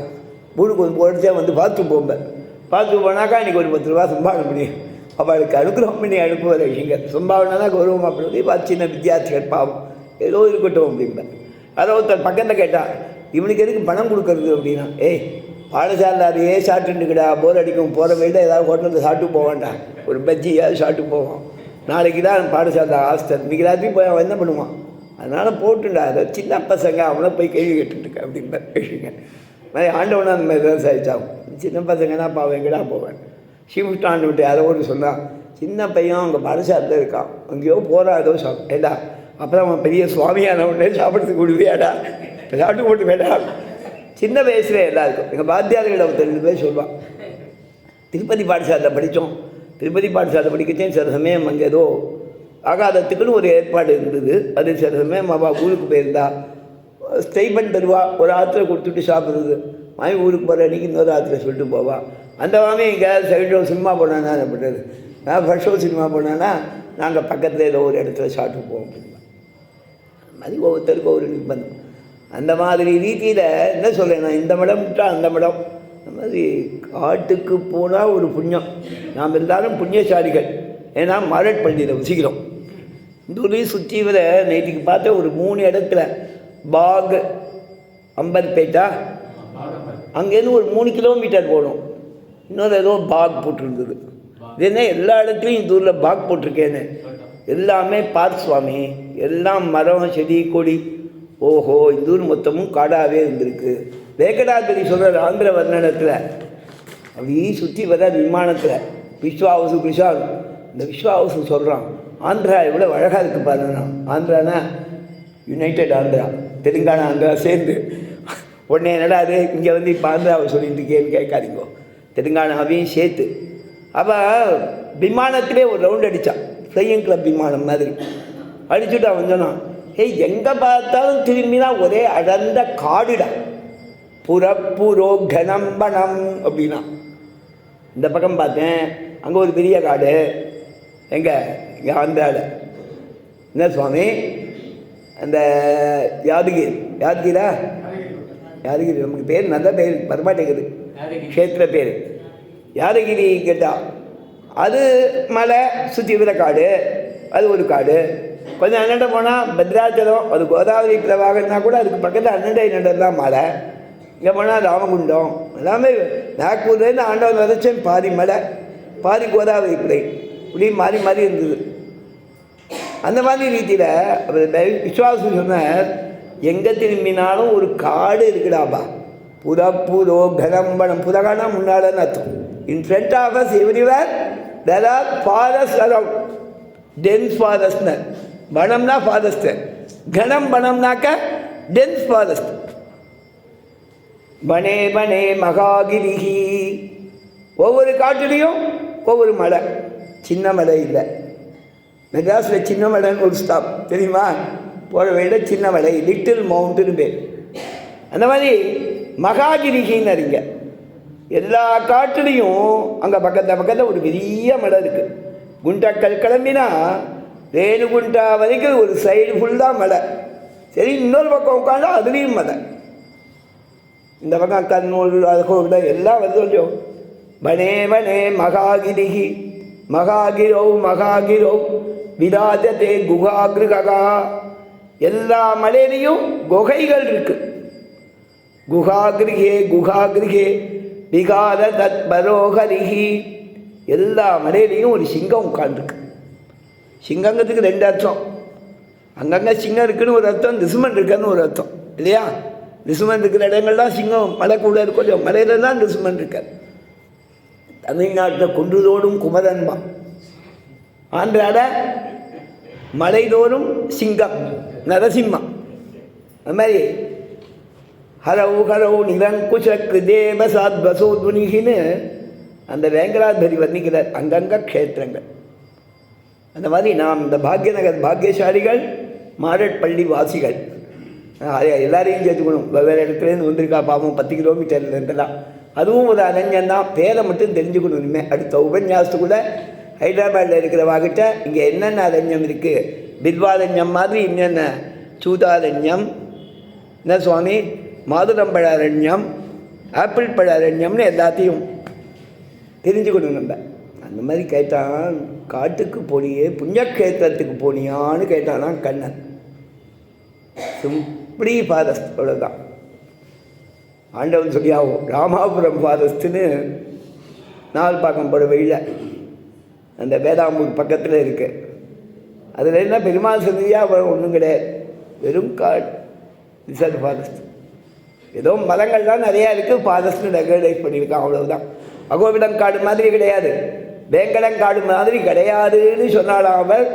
ஊருக்கு வந்து போடுச்சா வந்து பார்த்துட்டு போம்பேன். பார்த்துட்டு போனாக்கா இன்றைக்கி ஒரு 10 ரூபா சம்பாவனை பண்ணி அவளுக்கு அனுகிரகம் பண்ணி அனுப்புவார் ஐசிங்கர். சம்பாவனை கௌரவமாக பண்ணுறது. பார்த்து சின்ன வித்தியார்த்திகள் பாவம் ஏதோ இருக்கட்டும் அப்படின்பேன். அதை ஒருத்தர் பக்கத்தில் கேட்டால் இவனுக்கு எதுக்கு பணம் கொடுக்கறது அப்படின்னா, ஏய் பாடசாலையே சாப்பிட்டுக்கிடா, போர் அடிக்கும், போகிற வீட்டில் ஏதாவது ஹோட்டலில் சாப்பிட்டு போவான்டா, ஒரு பஜ்ஜியாவது சாப்பிட்டு போவோம், நாளைக்கு தான் பாடசாலை ஹாஸ்டல், இன்றைக்கி ராத்திரி போய் அவன் என்ன பண்ணுவான், அதனால் போட்டுண்டா, அதை சின்ன பசங்க அவனை போய் கேள்வி கேட்டுருக்க அப்படின்பேன் ஐசிங்கர். மாதிரி ஆண்டவனா அந்த மாதிரி தான் சாய்ச்சாகும். சின்ன பசங்கன்னா பாவம் எங்கடா போவேன். ஷிஃப்ட் ஆண்டு விட்டு யாரோ ஒரு சொன்னான், சின்ன பையன் அங்கே பாடசாலையில் இருக்கான், அங்கேயோ போகிறா ஏதோ ஏடா, அப்புறம் அவன் பெரிய சுவாமியான உடனே சாப்பிட்றதுக்கு விடுவியாடா, சாப்பிட்டு போட்டு வேடா. சின்ன வயசுல எல்லாருக்கும் எங்கள் பாத்தியார்களை 2 பேர் சொல்லுவான், திருப்பதி பாடசாலையில் படித்தோம், திருப்பதி பாடசாலை படிக்கச்சேன் சில சமயம் அங்கே ஏதோ ஆகாதத்துக்குன்னு ஒரு ஏற்பாடு இருந்தது. அது சில சமயம் அவள் ஊருக்கு போயிருந்தா ஸ்டைபன் தருவா, ஒரு ஆற்றுல கொடுத்துட்டு சாப்பிட்றது. மாமி ஊருக்கு போகிற அன்றைக்கி இன்னொரு ஆற்றுல சொல்லிட்டு போவாள். அந்த மாமி எங்கேயாவது செகண்ட் ஷோ சினிமா போனான்னா என்ன பண்ணுறது, நான் ஃபர்ஸ்ட் ஷோ சினிமா போனான்னா நாங்கள் பக்கத்தில் ஏதோ ஒரு இடத்துல சாப்பிட்டு போவோம் அப்படின்னா. அது மாதிரி ஒவ்வொருத்தருக்கும் ஒரு நிர்பந்தம். அந்த மாதிரி ரீதியில் என்ன சொல்கிறேன், இந்த மடம் விட்டால் அந்த மடம். அந்த மாதிரி காட்டுக்கு போனால் ஒரு புண்ணியம். நாம் எல்லாரும் புண்ணியசாலிகள். ஏன்னா மாரட் பள்ளியில் வசிக்கிறோம். இந்த ஊரையும் சுற்றி வர நேற்றுக்கு பார்த்த ஒரு 3 இடத்துல பாக் அம்பர்பேட்டா, அங்கேருந்து ஒரு 3 கிலோமீட்டர் போகணும். இன்னொரு ஏதோ பாக் போட்டிருந்தது. இது என்ன எல்லா இடத்துலையும் இந்த ஊரில் பாக் போட்டிருக்கேன்னு, எல்லாமே பார்க் சுவாமி, எல்லாம் மரம் செடி கொடி. ஓஹோ, இந்த ஊர் மொத்தமும் காடாகவே இருந்திருக்கு. வேங்கடாதிரி சொல்கிற ஆந்திர வர்ணனத்தில் அப்படி சுற்றி வர விமானத்தில் விஸ்வாவசு கிருஷால், இந்த விஸ்வாவசு சொல்கிறான், ஆந்திரா எவ்வளோ அழகாக இருக்குது பாருங்க. ஆந்திரானா யுனைடெட் ஆந்திரா, தெலுங்கானா ஆந்திரா சேர்ந்து. உடனே என்னடா அது இங்கே வந்து இப்போ ஆந்திராவை சொல்லிட்டு இருக்கேன்னு கேட்காதீங்கோ, தெலுங்கானாவையும் சேர்த்து. அவள் விமானத்திலே ஒரு ரவுண்ட் அடித்தான், ஃப்ளையிங் கிளப் விமானம் மாதிரி அடிச்சுட்டு அவன் சொன்னான், ஏய் எங்கே பார்த்தாலும் திரும்பினா ஒரே அடர்ந்த காடுடா, புறப்புரோ கனம்பனம் அப்படின்னா. இந்த பக்கம் பார்த்தேன், அங்கே ஒரு பெரிய காடு. எங்கே இங்கே ஆந்திராவில் என்ன சுவாமி, அந்த யாதகிரி, யாதகிரா யாதகிரி நமக்கு பேர் நல்ல பேர் வரமாட்டேங்குது, க்ஷேத்திர பேர் யாதகிரி கேட்டால் அது மலை சுற்றி விட காடு, அது ஒரு காடு. கொஞ்சம் அண்ணண்டை போனால் பத்ராச்சலம், அது கோதாவரி பிரவாகன்னா கூட அதுக்கு பக்கத்தில் அண்ணண்டை தான் மலை. இங்கே போனால் ராமகுண்டம், எல்லாமே நாக்பூர்லேருந்து ஆண்டவன் வதச்சேன், பாதி மலை பாதி கோதாவரி பிள்ளை, இப்படி மாறி மாறி இருந்தது. அந்த மாதிரி ரீதியில் அவர் விஸ்வாசம் சொன்னார், எங்கே திரும்பினாலும் ஒரு காடு இருக்குடாப்பா, புறப்புரோ கனம்பனம், புறகானா முன்னாலன்னு அர்த்தம். In front of us everywhere there are forest around, dense ஃபாரஸ்ட்னு. வனம்னா ஃபாரஸ்ட்டு, கனம் வனம்னாக்க டென்ஸ் ஃபாரஸ்ட். வனே வனே மகாகிரிஹி, ஒவ்வொரு காட்டிலையும் ஒவ்வொரு மலை, சின்ன மலை இல்லை. மெட்ராஸில் சின்ன மலைன்னு ஒரு ஸ்டாப் தெரியுமா, போகிற வழியில் சின்ன மலை, லிட்டில் மவுண்ட்டுன்னு பேர். அந்த மாதிரி மகாகிரிகின்னு அறிங்க, எல்லா காட்டுலேயும் அங்கே பக்கத்தில் ஒரு பெரிய மலை இருக்குது. குண்டாக்கள் கிளம்பினா ரேணுகுண்டா வரைக்கும் ஒரு சைடு ஃபுல்லாக மலை. சரி, இன்னொரு பக்கம் உட்காந்தா அதுலேயும் மலை. இந்த பக்கம் கண்ணூர் அதுக்கு எல்லாம் வந்து கொஞ்சம் வனே வனே மகாகிரிஹி மகாகிரௌ மகாகிரௌ விராஜதே குகாகிருகா. எல்லா மலையிலையும் குகைகள் இருக்கு. குஹாகிருகே குஹாகிருகே விகார தத்பரோகரிகி. எல்லா மலையிலையும் ஒரு சிங்கம் உட்காந்துருக்கு. சிங்கங்கிறதுக்கு ரெண்டு அர்த்தம். அங்கங்கே சிங்கம் இருக்குன்னு ஒரு அர்த்தம், நிசுமன் இருக்குன்னு ஒரு அர்த்தம் இல்லையா? நிசுமன் இருக்கிற இடங்கள்லாம் சிங்கம் மலை கூட இருக்கும், மலையில தான் நிசுமன் இருக்கார். தமிழ்நாட்டில் குன்றுதோறும் குமரன்பா, ஆந்திராட மலைதோறும் சிங்கம் நரசிம்மம். அது மாதிரி ஹரவு ஹரவு நிரங்குஷக்கு தேவ சாத்வசோத்வனிகின்னு அந்த வேங்கடாதரி வர்ணிக்கிறார். அங்கங்க க்ஷேத்திரங்கள். அந்த மாதிரி நாம் இந்த பாக்யநகர் பாக்யசாலிகள், மாரட்பள்ளி வாசிகள் எல்லாரையும் சேர்த்துக்கணும். வெவ்வேறு இடத்துலேருந்து வந்திருக்கா பாவம் 10 கிலோமீட்டர்லேருந்துலாம். அதுவும் ஒரு அரண்யம் தான், பேரை மட்டும் தெரிஞ்சுக்கணும். இனிமேல் அடுத்த உபன்யாசத்துக்குள்ளே ஹைதராபாத்தில் இருக்கிறவாகிட்ட இங்கே என்னென்ன அரண்யம் இருக்குது, பில்வாரண்யம் மாதிரி என்னென்ன, சூதாரண்யம் என்ன சுவாமி, மாதுளம்பழ அரண்யம், ஆப்பிள் பழ அரண்யம்னு எல்லாத்தையும் தெரிஞ்சுக்கணும் நம்ம. அந்த மாதிரி கேட்டான், காட்டுக்கு போனியே புண்ணியக்ஷேத்திரத்துக்கு போனியான்னு கேட்டானா கண்ணன். சிம்பிளி ஃபாரஸ்ட், அவ்வளோதான். ஆண்டவன் சொல்லியாகும் ராமாபுரம் ஃபாரஸ்ட்டுன்னு நாவல்பாக்கம் போகிற வழியில் அந்த வேதாம்பூர் பக்கத்தில் இருக்குது. அதில் என்ன பெருமாள் சந்தியாக ஒன்றும் கிடையாது, வெறும் காடு, ரிசர்வ் ஃபாரஸ்ட். ஏதோ மரங்கள்லாம் நிறையா இருக்குது, ஃபாரஸ்ட்னு ரெகனைஸ் பண்ணியிருக்கான், அவ்வளவுதான். அகோபிடம் காடு மாதிரி கிடையாது, வேங்கடங்காடு மாதிரி கிடையாதுன்னு சொன்னாலும் அவர்.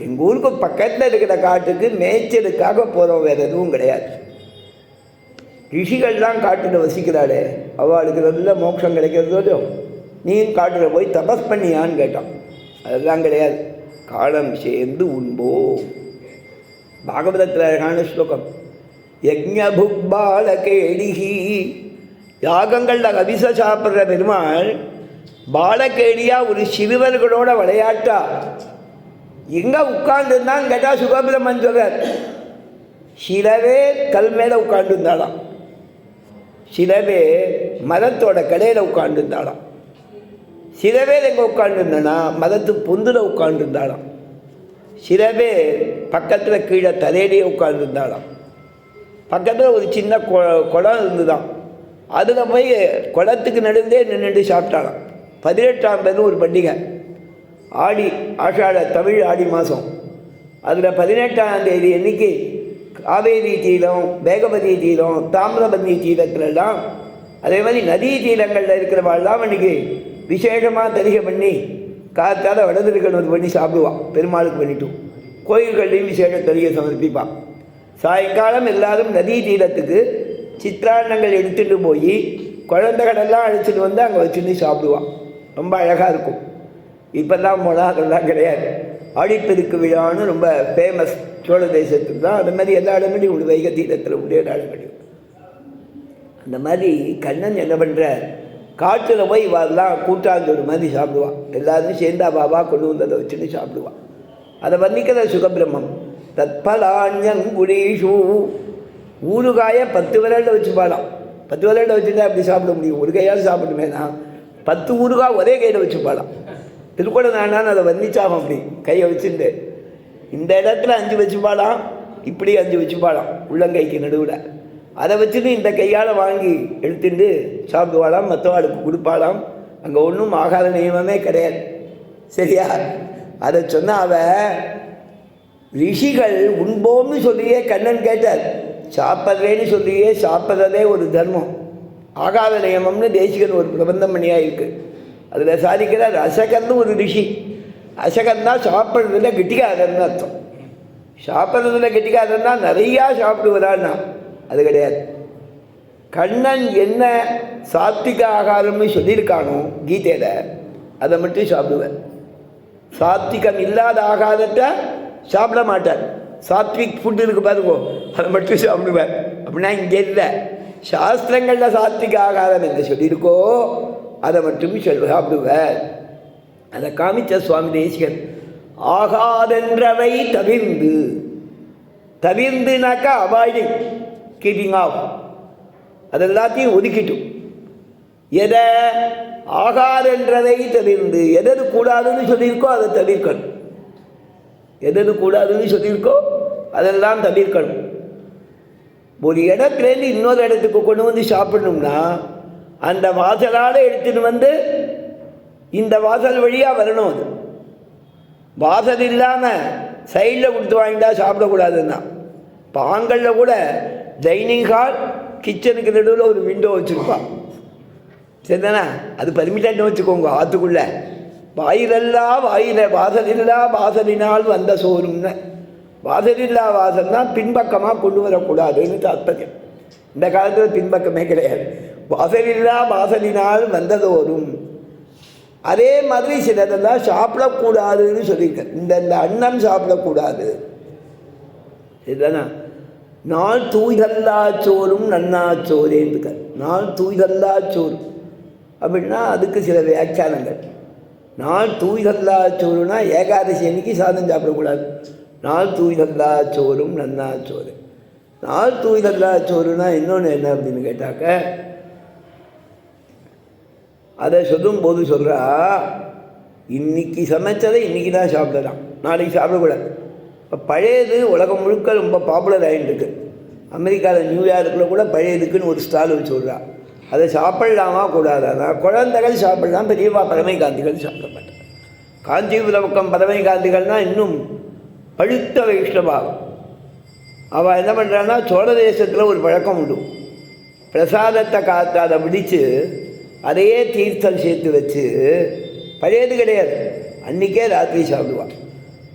எங்கள் ஊருக்கு பக்கத்தில் இருக்கிற காட்டுக்கு மேய்ச்சலுக்காக போகிறோம், வேறு எதுவும் கிடையாது. ரிஷிகள்லாம் காட்டில் வசிக்கிறாளே, அவளுக்கு நல்ல மோட்சம் கிடைக்கிறதோ, நீ காட்டில் போய் தபஸ் பண்ணியான்னு கேட்டான். அதெல்லாம் கிடையாது, காலம் சேர்ந்து உண்போ. பாகவதத்தில் அழகான ஸ்லோகம், யஜ்ஞபுக்பாலகேடிஹி. யாகங்களில் அபிச சாப்பிட்ற பெருமாள் பாலகேடியாக ஒரு சிறுவர்களோட விளையாட்டா எங்கே உட்கார்ந்துருந்தான்னு கேட்டால் சுகபிரமன் சொல்கிறார். சிலவே கல் மேலே உட்காந்துருந்தாளாம், சிலவே மரத்தோட கடையில் உட்காந்துருந்தாளாம், சில பேர் எங்கே உட்காந்துருந்தனா மதத்து பொந்தில் உட்காந்துருந்தாளாம், சில பேர் பக்கத்தில் கீழே தலையிலேயே உட்காந்துருந்தாளாம். பக்கத்தில் ஒரு சின்ன குளம் இருந்துதான், அதில் போய் குளத்துக்கு நடுந்தே நின்றுட்டு சாப்பிட்டாளாம். 18ஆம் தேதி ஒரு பண்டிகை, ஆடி ஆஷாட தமிழ் ஆடி மாதம். அதில் 18ஆம் தேதி அன்னைக்கு காவேரி தீரம், வேகவதி தீரம், தாமிரபரணி தீரத்துலலாம், அதே மாதிரி நதி தீரங்களில் இருக்கிறவாள்லாம் அன்றைக்கி விசேஷமாக தரிகை பண்ணி காத்தால் வடதிருக்கணும் பண்ணி சாப்பிடுவான். பெருமாளுக்கு பண்ணிட்டு கோயில்கள்லையும் விசேஷ தரிகை சமர்ப்பிப்பான். சாயங்காலம் எல்லாரும் நதி தீரத்துக்கு சித்திராண்ணங்கள் எடுத்துகிட்டு போய் குழந்தைகளெல்லாம் அழைச்சிட்டு வந்து அங்கே வச்சுன்னு சாப்பிடுவான். ரொம்ப அழகாக இருக்கும். இப்போல்லாம் அதெல்லாம் கிடையாது. ஆடிப்பெருக்கு விழான்னு ரொம்ப ஃபேமஸ் சோழ தேசத்துக்கு தான். அது மாதிரி எல்லா இடங்களையும் உண்டு, வைகை தீரத்தில் உண்டு எல்லா இடங்களையும். அந்த மாதிரி கண்ணன் என்ன பண்ணுற, காட்டில் போய் வரலாம் கூட்டாஞ்சோறு மாதிரி சாப்பிடுவான். எல்லாரும் சேர்ந்தா பாபா கொண்டு வந்ததை வச்சுன்னு சாப்பிடுவான். அதை வர்ணிக்கிற சுகபிரம்மம். தத்பலாஞ்சங்குடீஷு. ஊறுகாயை 10 விரலில் வச்சு பாடாம். 10 விரலில் வச்சுட்டா அப்படி சாப்பிட முடியும், ஒரு கையால் சாப்பிடுமேனா 10 ஊறுகாய் ஒரே கையில் வச்சு பாடாம். திருக்கூட நானான்னு அதை வர்ணிச்சாகும். அப்படி கையை வச்சுட்டு இந்த இடத்துல 5 வச்சு பாடாம், இப்படி 5 வச்சு பாடாம் உள்ளங்கைக்கு நடுவில். அதை வச்சுட்டு இந்த கையால் வாங்கி எடுத்துட்டு சாப்பிடுவாளாம், மற்றவாளுக்கு கொடுப்பாளாம். அங்கே ஒன்றும் ஆகாத நியமமே கிடையாது, சரியா? அதை சொன்ன அவ ரிஷிகள் உண்போம்னு சொல்லியே கண்ணன் கேட்டார், சாப்பிட்றேன்னு சொல்லியே சாப்பிட்றதே ஒரு தர்மம், ஆகாத நியமம்னு தேசிகன் ஒரு பிரபந்தம் பண்ணியாக இருக்குது. அதில் சாதிக்கிறார், அசகர்னு ஒரு ரிஷி. அசகர்னா சாப்பிட்றதுல கெட்டிக்காதன்னு அர்த்தம். சாப்பிட்றதுல கெட்டிக்காதன்னா நிறையா சாப்பிடுவதான்னா அது கிடையாது. கண்ணன் என்ன சாத்விக ஆகாரம்னு சொல்லியிருக்கானோ கீதையில் அதை மட்டும் சாப்பிடுவார். சாத்விகம் இல்லாத ஆகாரத்தை சாப்பிட மாட்டார். சாத்விக் ஃபுட்டு இருக்கு பாருங்கோ, அதை மட்டும் சாப்பிடுவார். அப்படின்னா இங்கே இல்லை, சாஸ்திரங்களில் சாத்விக ஆகாரம் என்ன சொல்லியிருக்கோ அதை மட்டும் சாப்பிடுவார். அதை காமிச்ச சுவாமி தேசிகன். ஆகாதென்றவை தவிர்ந்து, தவிர்ந்துனாக்கா அவாய்டிங், கீப்பிங் ஆஃப், அது எல்லாத்தையும் ஒதுக்கிட்டும். எதை ஆகாதென்றதை தவிர்ந்து, எது கூடாதுன்னு சொல்லியிருக்கோ அதை தவிர்க்கணும். எது கூடாதுன்னு சொல்லியிருக்கோ அதெல்லாம் தவிர்க்கணும். ஒரு இடத்துலேருந்து இன்னொரு இடத்துக்கு கொண்டு வந்து சாப்பிடணும்னா அந்த வாசலால் எடுத்துகிட்டு வந்து இந்த வாசல் வழியாக வரணும். அது வாசல் இல்லாமல் சைடில் கொடுத்து வாங்கிட்டா சாப்பிடக்கூடாதுன்னா. இப்போ ஆண்களில் கூட டைனிங் ஹால் கிச்சனுக்கு நடுவில் ஒரு விண்டோ வச்சுருப்பான், சரிதானே? அது பர்மிட்டன்ட் வச்சுக்கோங்க. ஆற்றுக்குள்ளே வாசலில்லா வாசலினால் வந்த சோறும்னு. வாசலில்லா வாசல்னா பின்பக்கமாக கொண்டு வரக்கூடாதுன்னு தாற்பயம். இந்த காலத்தில் பின்பக்கமே கிடையாது. வாசலில்லா வாசலினால் வந்ததோறும். அதே மாதிரி சிலதெல்லாம் சாப்பிடக்கூடாதுன்னு சொல்லியிருக்கேன். இந்த அன்னம் சாப்பிடக்கூடாது, சரிதானா? நாள் தூய்கல்லா சோறும் நன்னா சோறேன்னு. நாள் தூய்கல்லா சோறு அப்படின்னா அதுக்கு சில வியாக்கியானங்கள். நாள் தூய்கல்லா சோறுனா ஏகாதசி அன்னைக்கு சாதம் சாப்பிடக்கூடாது. நாள் தூய்கல்லா சோறும் நன்னா சோறு. நாள் தூய்கல்லா சோறுனா இன்னொன்று என்ன அப்படின்னு கேட்டாக்க, அதை சொல்லும்போது சொல்கிறா, இன்றைக்கி சமைச்சதை இன்றைக்கி தான் சாப்பிடலாம், நாளைக்கு சாப்பிடக்கூடாது. இப்போ பழையது உலகம் முழுக்க ரொம்ப பாப்புலர் ஆகிட்டுருக்கு. அமெரிக்காவில் நியூயார்க்கில் கூட பழையதுக்குன்னு ஒரு ஸ்டால் வச்சு விட்றா. அதை சாப்பிடலாமா கூடாதா? குழந்தைகள் சாப்பிடலாம், பெரியவா பரமை காந்திகள் சாப்பிட மாட்டாங்க. காஞ்சிபுரம் பக்கம் பரமை காந்திகள்னால் இன்னும் பழுத்த வைஷ்ணவாகும். அவள் என்ன பண்ணுறான்னா, சோழ தேசத்தில் ஒரு பழக்கம் உண்டு. பிரசாதத்தை காத்தாத பிடிச்சு அதையே தீர்த்தம் சேர்த்து வச்சு, பழையது கிடையாது, அன்றைக்கே ராத்திரி சாப்பிடுவாள்.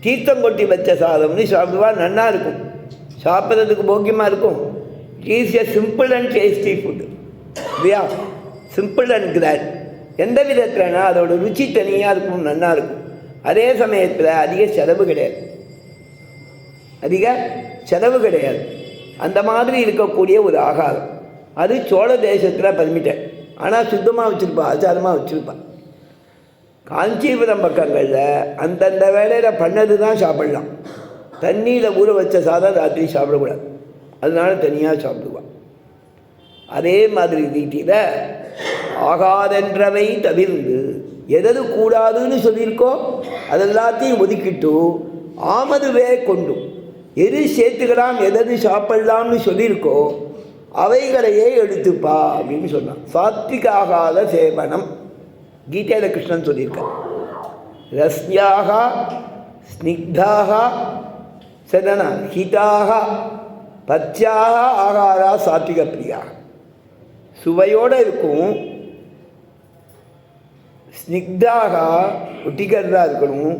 தீர்த்தம் கொட்டி வச்ச சாதம்னு சாப்பிடுவாள். நல்லா இருக்கும், சாப்பிட்றதுக்கு போக்கியமாக இருக்கும். It is a simple and tasty food இல்லையா? Simple and grand. எந்த விதத்தில்னா அதோட ருச்சி தனியாக இருக்கும், நல்லா இருக்கும். அதே சமயத்தில் அதிக செலவு கிடையாது, அந்த மாதிரி இருக்கக்கூடிய ஒரு ஆகாரம். அது சோழ தேசத்தில் பர்மிட்டட். ஆனால் சுத்தமாக வச்சுருப்பா, ஆச்சாரமாக வச்சுருப்பா. காஞ்சிபுரம் பக்கங்களில் அந்தந்த வேலையில் பண்ணது தான் சாப்பிடலாம். தண்ணியில் ஊற வச்ச சாதம் ராத்திரி சாப்பிடக்கூடாது, அதனால தனியாக சாப்பிடுவாள். அதே மாதிரி ரீதியில் ஆகாதென்றவை தவிர்ந்து எதது கூடாதுன்னு சொல்லியிருக்கோ அதெல்லாத்தையும் ஒதுக்கிட்டு ஆமதுவே கொண்டு எது சேர்த்துக்கலாம், எதது சாப்பிடலாம்னு சொல்லியிருக்கோ அவைகளையே எடுத்துப்பா அப்படின்னு சொன்னான். சாத்விக ஆகாத சேவனம் கீதையில் கிருஷ்ணன் சொல்லியிருக்கார். ரஸ்யாக ஸ்னிக்தாக சதனா ஹிதாக பத்யாக ஆகாரா சாத்விக பிரியா. சுவையோடு இருக்கும், ஸ்னிக்தாக ஒட்டிக்கிறதா இருக்கணும்,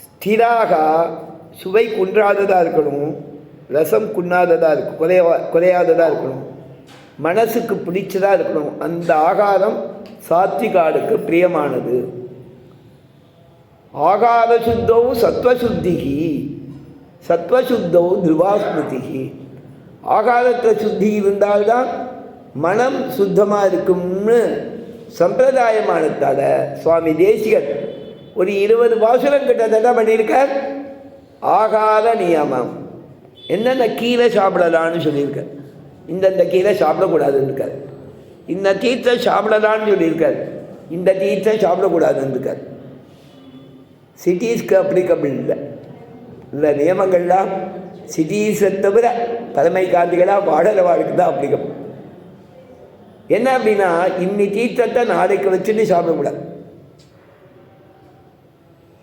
ஸ்திராக சுவை குன்றாததாக இருக்கணும், ரசம் குன்னாததாக இருக்கும், குறையாததாக இருக்கணும், மனசுக்கு பிடிச்சதாக இருக்கணும். அந்த ஆகாரம் சாத்விகாடுக்கு பிரியமானது. ஆகார சுத்தௌ சத்வசுத்திகி சத்வசுத்தௌ திருவாஸ்மிருதிகி. ஆகாரத்தில் சுத்தி இருந்தால்தான் மனம் சுத்தமாக இருக்கும்னு சம்பிரதாயமானதால் சுவாமி தேசிகர் ஒரு 20 பாசுரம் கிட்டத்தட்ட பண்ணியிருக்கார். ஆகார நியமம் என்னென்ன கீரை சாப்பிடலான்னு சொல்லியிருக்கார், இந்தந்த கீரை சாப்பிடக்கூடாதுன்னு இருக்கார். இந்த தீர்த்தம் சாப்பிடலான்னு சொல்லியிருக்கார், இந்த தீர்த்தம் சாப்பிடக்கூடாதுன்னு இருக்கார். சிட்டிஸ்க்கு அப்ளிகபிள் இல்லை. இந்த நியமங்கள்லாம் சிட்டிஸை தவிர பரமை காந்திகளாக வாழற வாழ்க்கை தான் அப்ளிகபிள். என்ன அப்படின்னா, இன்னி தீர்த்தத்தை நாளைக்கு வச்சுட்டு சாப்பிடக்கூடாது.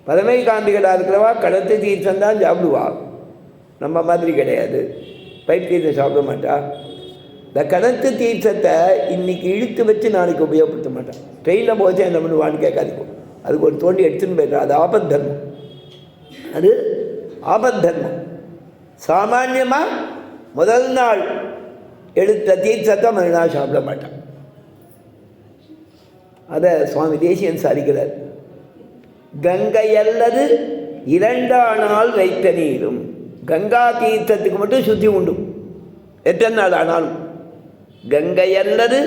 பரமை காந்திகளாக இருக்கிறவா கடத்து தீர்த்தம் தான் சாப்பிடுவா, நம்ம மாதிரி கிடையாது. பைப் தீர்த்தம் சாப்பிட மாட்டா. இந்த கடத்து தீர்த்தத்தை இன்றைக்கி இழுத்து வச்சு நாளைக்கு உபயோகப்படுத்த மாட்டான். ட்ரெயினில் போச்சு என்ன பண்ணுவான்னு கேட்காதுக்கும், அதுக்கு ஒரு தோண்டி எடுத்துன்னு போய்ட்றான். அது ஆபத் தர்மம், அது ஆபத் தர்மம். சாமான்யமாக முதல் நாள் எடுத்த தீர்த்தத்தை மறுநாள் சாப்பிட மாட்டான். அதை சுவாமி தேசியன் சாதிக்கிறார். கங்கை அல்லது 2 நாள் வைத்த நீரும். கங்கா தீர்த்தத்துக்கு மட்டும் சுத்தி உண்டு, எத்தனை நாள் ஆனாலும். கங்கை அல்லது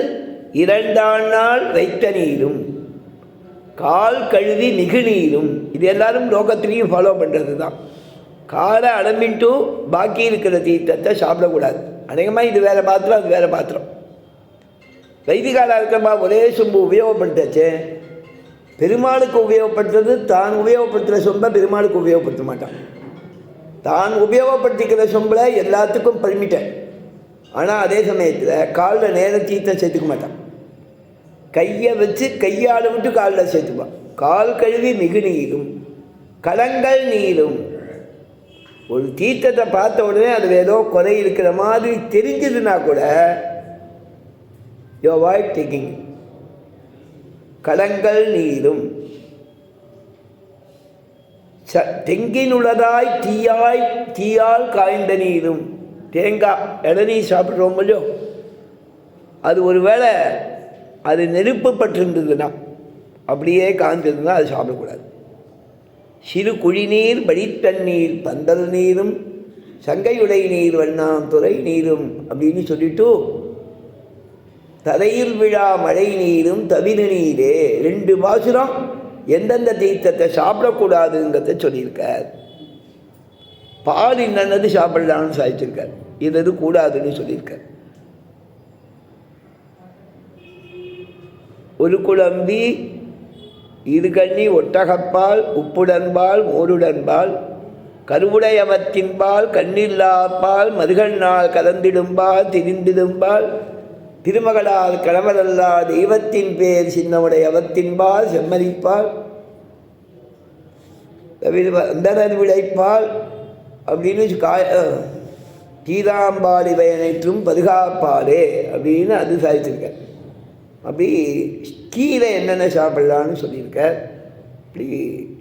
2 நாள் வைத்த நீரும் கால் கழுவி நிகுநீரும். இது எல்லாரும் லோகத்திலையும் ஃபாலோ பண்ணுறது தான். காலை அடம்பின்ட்டு பாக்கி இருக்கிற தீர்த்தத்தை சாப்பிடக்கூடாது. அநேகமாக இது வேறு பாத்திரம், அது வேறு பாத்திரம். வைதிகாலாக இருக்கிறமா ஒரே சொம்பு உபயோகப்படுத்தாச்சு. பெருமாளுக்கு உபயோகப்படுத்துறது, தான் உபயோகப்படுத்துகிற சொம்பை பெருமாளுக்கு உபயோகப்படுத்த மாட்டான். தான் உபயோகப்படுத்திக்கிற சொம்பில் எல்லாத்துக்கும் பரிமிட்டேன். ஆனால் அதே சமயத்தில் காலில் நேரம் தீர்த்த சேர்த்துக்க மாட்டான். கையை வச்சு கையால் விட்டு காலில் சேர்த்துப்பான். கால் கழுவி மிகு நீரும் கலங்கள் நீரும். ஒரு தீர்த்தத்தை பார்த்த உடனே அது ஏதோ குறை இருக்கிற மாதிரி தெரிஞ்சதுன்னா கூட யூ அவாய்ட் டேக்கிங். கலங்கள் நீரும் தெங்கினுள்ளதாய் தீயால் காய்ந்த நீரும். தேங்காய் இளநீர் சாப்பிட்றோம் இல்லையோ, அது ஒரு வேளை அது நெருப்பு பட்டிருந்ததுன்னா அப்படியே காய்ந்ததுன்னா அது சாப்பிடக்கூடாது. சிறு குழிநீர் வடித்தண்ணீர் பந்தல் நீரும் சங்கையுடை நீர் வண்ணாம் துறை நீரும் அப்படின்னு சொல்லிட்டு தரையில் விழா மழை நீரும் தவிர நீரே 2 பாசுரம் எந்தெந்த தீர்த்தத்தை சாப்பிடக்கூடாதுங்கிறத சொல்லியிருக்கார். பால் என்னென்னது சாப்பிடலான்னு சாதிச்சிருக்கார், இது கூடாதுன்னு சொல்லியிருக்கார். ஒரு குழம்பி இரு கண்ணி ஒட்டகப்பால் உப்புடன்பால் மோருடன்பால் கருவுடையவத்தின்பால் கண்ணில்லாப்பால் மதுகண்ணால் கலந்திடும்பால் திரிந்திடும்பால் திருமகளால் கணவரல்லா தெய்வத்தின் பேர் சின்னமுடையவத்தின்பால் செம்மதிப்பால் அந்தனர் விளைப்பால் அப்படின்னு தீதாம்பால் இவை அனைத்தும் பதுகாப்பாலே அப்படின்னு அது சாதிச்சிருக்க. அப்படி கீரை என்னென்ன சாப்பிடலான்னு சொல்லியிருக்க. இப்படி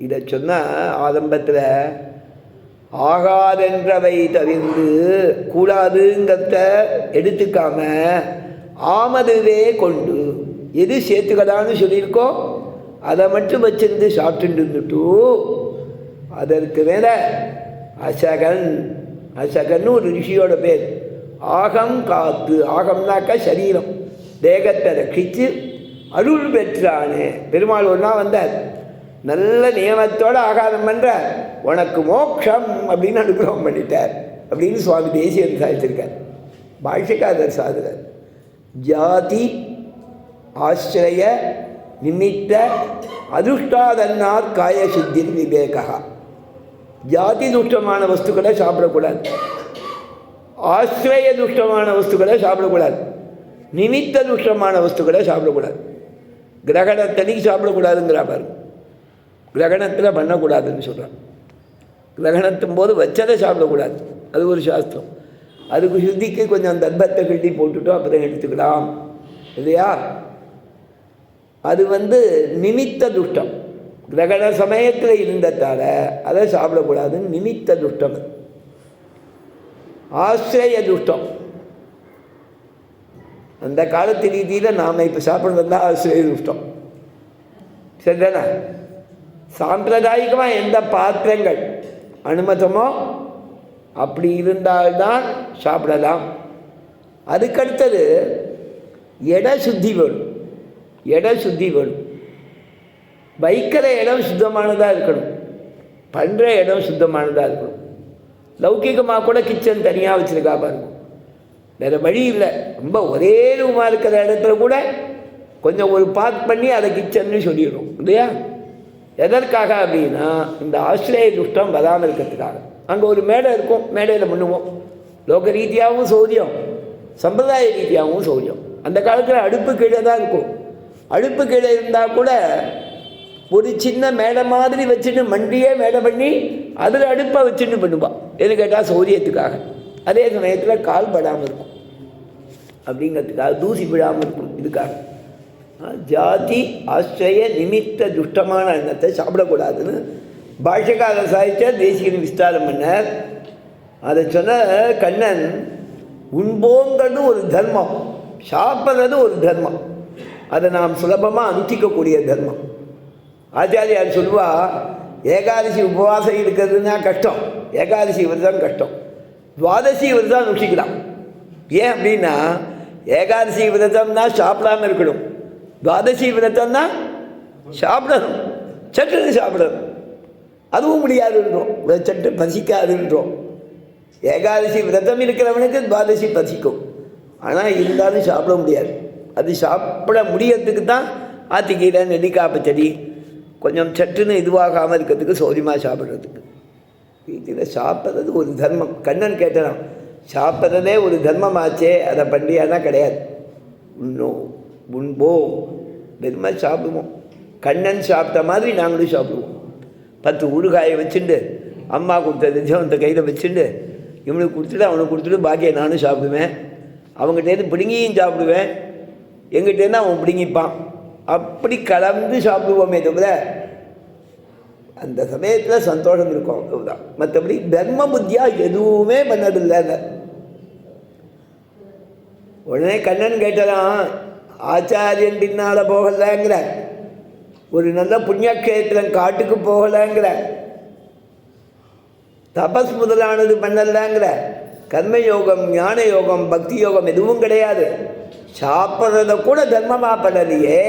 இதை சொன்னால் ஆரம்பத்தில் ஆகாதென்றவை தவிர்த்து கூடாதுங்கிறத எடுத்துக்காம ஆமதுவே கொண்டு எது சேர்த்துக்கலான்னு சொல்லியிருக்கோ அதை மட்டும் வச்சிருந்து சாப்பிட்டு இருந்துட்டு அதற்கு மேலே அசகன்னு ஒரு ரிஷியோட பேர். ஆகம் காத்து, ஆகம்னாக்கா சரீரம், தேகத்தை ரட்சித்து அருள் பெற்றானே பெருமாள் ஒன்றா வந்தார். நல்ல நியமத்தோடு ஆகாதம் பண்ணுற உனக்கு மோட்சம் அப்படின்னு அனுகிரகம் பண்ணிட்டார் அப்படின்னு சுவாமி தேசியன் சாதிச்சிருக்கார். பாஷ்யக்காரர் சாதுரர் ஜாதி ஆசிரிய நிமித்த அதிருஷ்டாதன்னார் காய சித்தின் விவேகா. ஜாதி துஷ்டமான வஸ்துக்களை சாப்பிடக்கூடாது, ஆசிரிய துஷ்டமான வஸ்துக்களை சாப்பிடக்கூடாது, நிமித்த துஷ்டமான வஸ்துக்களை சாப்பிடக்கூடாது. கிரகணத்தன்னைக்கு சாப்பிடக்கூடாதுங்கிறா பாருங்க. கிரகணத்தில் பண்ணக்கூடாதுன்னு சொல்கிறான். கிரகணத்தும் போது வச்சதை சாப்பிடக்கூடாது, அது ஒரு சாஸ்திரம். அதுக்கு சுத்திக்கு கொஞ்சம் தர்பத்தை கட்டி போட்டுட்டோம் அப்புறம் எடுத்துக்கலாம் இல்லையா. அது நிமித்த துஷ்டம். கிரகண சமயத்தில் இருந்ததால அதை சாப்பிடக்கூடாதுன்னு நிமித்த துஷ்டம். ஆசிரிய துஷ்டம் அந்த காலத்து ரீதியில் நாம் இப்போ சாப்பிட்றது தான் ஆசிரிய துஷ்டம். சரிதானே? சாம்பிரதாயிகமாக எந்த பாத்திரங்கள் அனுமதமோ அப்படி இருந்தால்தான் சாப்பிடலாம். அதுக்கடுத்தது இட சுத்தி வேணும். இட சுத்தி வேணும். வைக்கிற இடம் சுத்தமானதாக இருக்கணும், பண்ணுற இடம் சுத்தமானதாக இருக்கணும். லௌகிகமாக கூட கிச்சன் தனியாக வச்சுருக்கா பாருங்க, வேறு வழி இல்லை. ரொம்ப ஒரே ரூமாக இருக்கிற இடத்துல கூட கொஞ்சம் ஒரு பார்க் பண்ணி அதை கிச்சன்னு சொல்லிடணும் இல்லையா. எதற்காக அப்படின்னா இந்த ஆசிரிய துஷ்டம் வராமல் இருக்கிறதுக்காக. அங்கே ஒரு மேடை இருக்கும், மேடையில் பண்ணுவோம். லோக ரீதியாகவும் சௌரியம், சம்பிரதாய ரீதியாகவும் சௌரியம். அந்த காலத்தில் அடுப்பு கீழே தான் இருக்கும். அடுப்பு கீழே இருந்தால் கூட ஒரு சின்ன மேடை மாதிரி வச்சுட்டு மண்டியே மேடை பண்ணி அதில் அடுப்பை வச்சுன்னு பண்ணுவாள். எது கேட்டால் சௌரியத்துக்காக. அதே சமயத்தில் கால் படாமல் இருக்கும் அப்படிங்கிறதுக்காக, தூசி விழாமல் இருக்கும். இதுக்காக ஜாதி ஆசிரிய நிமித்த துஷ்டமான எண்ணத்தை சாப்பிடக்கூடாதுன்னு பாஷ்யக்காரர் சாதிச்ச தேசிகன் விஸ்தாரம் பண்ணார். அதை சொன்ன கண்ணன் உண்போங்கிறது ஒரு தர்மம், சாப்பிட்றது ஒரு தர்மம். அதை நாம் சுலபமாக அனுஷ்டிக்கக்கூடிய தர்மம். ஆச்சாரியார் சொல்லுவா, ஏகாதசி உபவாசம் இருக்கிறதுனா கஷ்டம், ஏகாதசி விரதம் கஷ்டம், துவாதசி விரதம் அனுஷ்டிக்கலாம். ஏன் அப்படின்னா ஏகாதசி விரதம்னா சாப்பிடாம இருக்கணும், துவாதசி விரதம்னா சாப்பிடணும், சட்டுன்னு சாப்பிடணும். அதுவும் முடியாதுன்றோம், சட்டு பசிக்காதுன்றோம். ஏகாதசி விரதம் இருக்கிறவனுக்கு துவாதசி பசிக்கும், ஆனால் இருந்தாலும் சாப்பிட முடியாது. அது சாப்பிட முடியறதுக்கு தான் ஆத்திக்கீரை நெல்லிக்காய் பச்சடி கொஞ்சம் சட்டுன்னு இதுவாகாமல் இருக்கிறதுக்கு சௌரியமாக சாப்பிட்றதுக்கு. வீட்டில் சாப்பிட்றது ஒரு தர்மம். கண்ணன் கேட்டான், சாப்பிட்றதே ஒரு தர்மமாச்சே, அதை பண்டிகைன்னா கிடையாது. உண்போம், வெறுமை சாப்பிடுவோம். கண்ணன் சாப்பிட்ட மாதிரி நாங்களும் சாப்பிடுவோம். 10 ஊறுகாயை வச்சுட்டு, அம்மா கொடுத்த திஜவத்தை கையில் வச்சுட்டு, இவனுக்கு கொடுத்துட்டு அவனுக்கு கொடுத்துட்டு பாக்கியை நானும் சாப்பிடுவேன். அவங்ககிட்டேருந்து பிடுங்கியும் சாப்பிடுவேன், எங்கிட்டேருந்து அவன் பிடுங்கிப்பான். அப்படி கலந்து சாப்பிடுவோமே தவிர அந்த சமயத்தில் சந்தோஷம் இருக்கும், அவ்வளோதான். மற்றபடி தர்ம புத்தியாக எதுவுமே பண்ணதில்லை. உடனே கண்ணன் கேட்டதான், ஆச்சாரியன் பின்னால் போகலைங்கிற, ஒரு நல்ல புண்ணியக்ஷேத்திரம் காட்டுக்கு போகலைங்கிற, தபஸ் முதலானது பண்ணலைங்கிற, கர்மயோகம் ஞான யோகம் பக்தி யோகம் எதுவும் கிடையாது. சாப்பிட்றத கூட தர்மமாக பண்ணலையே.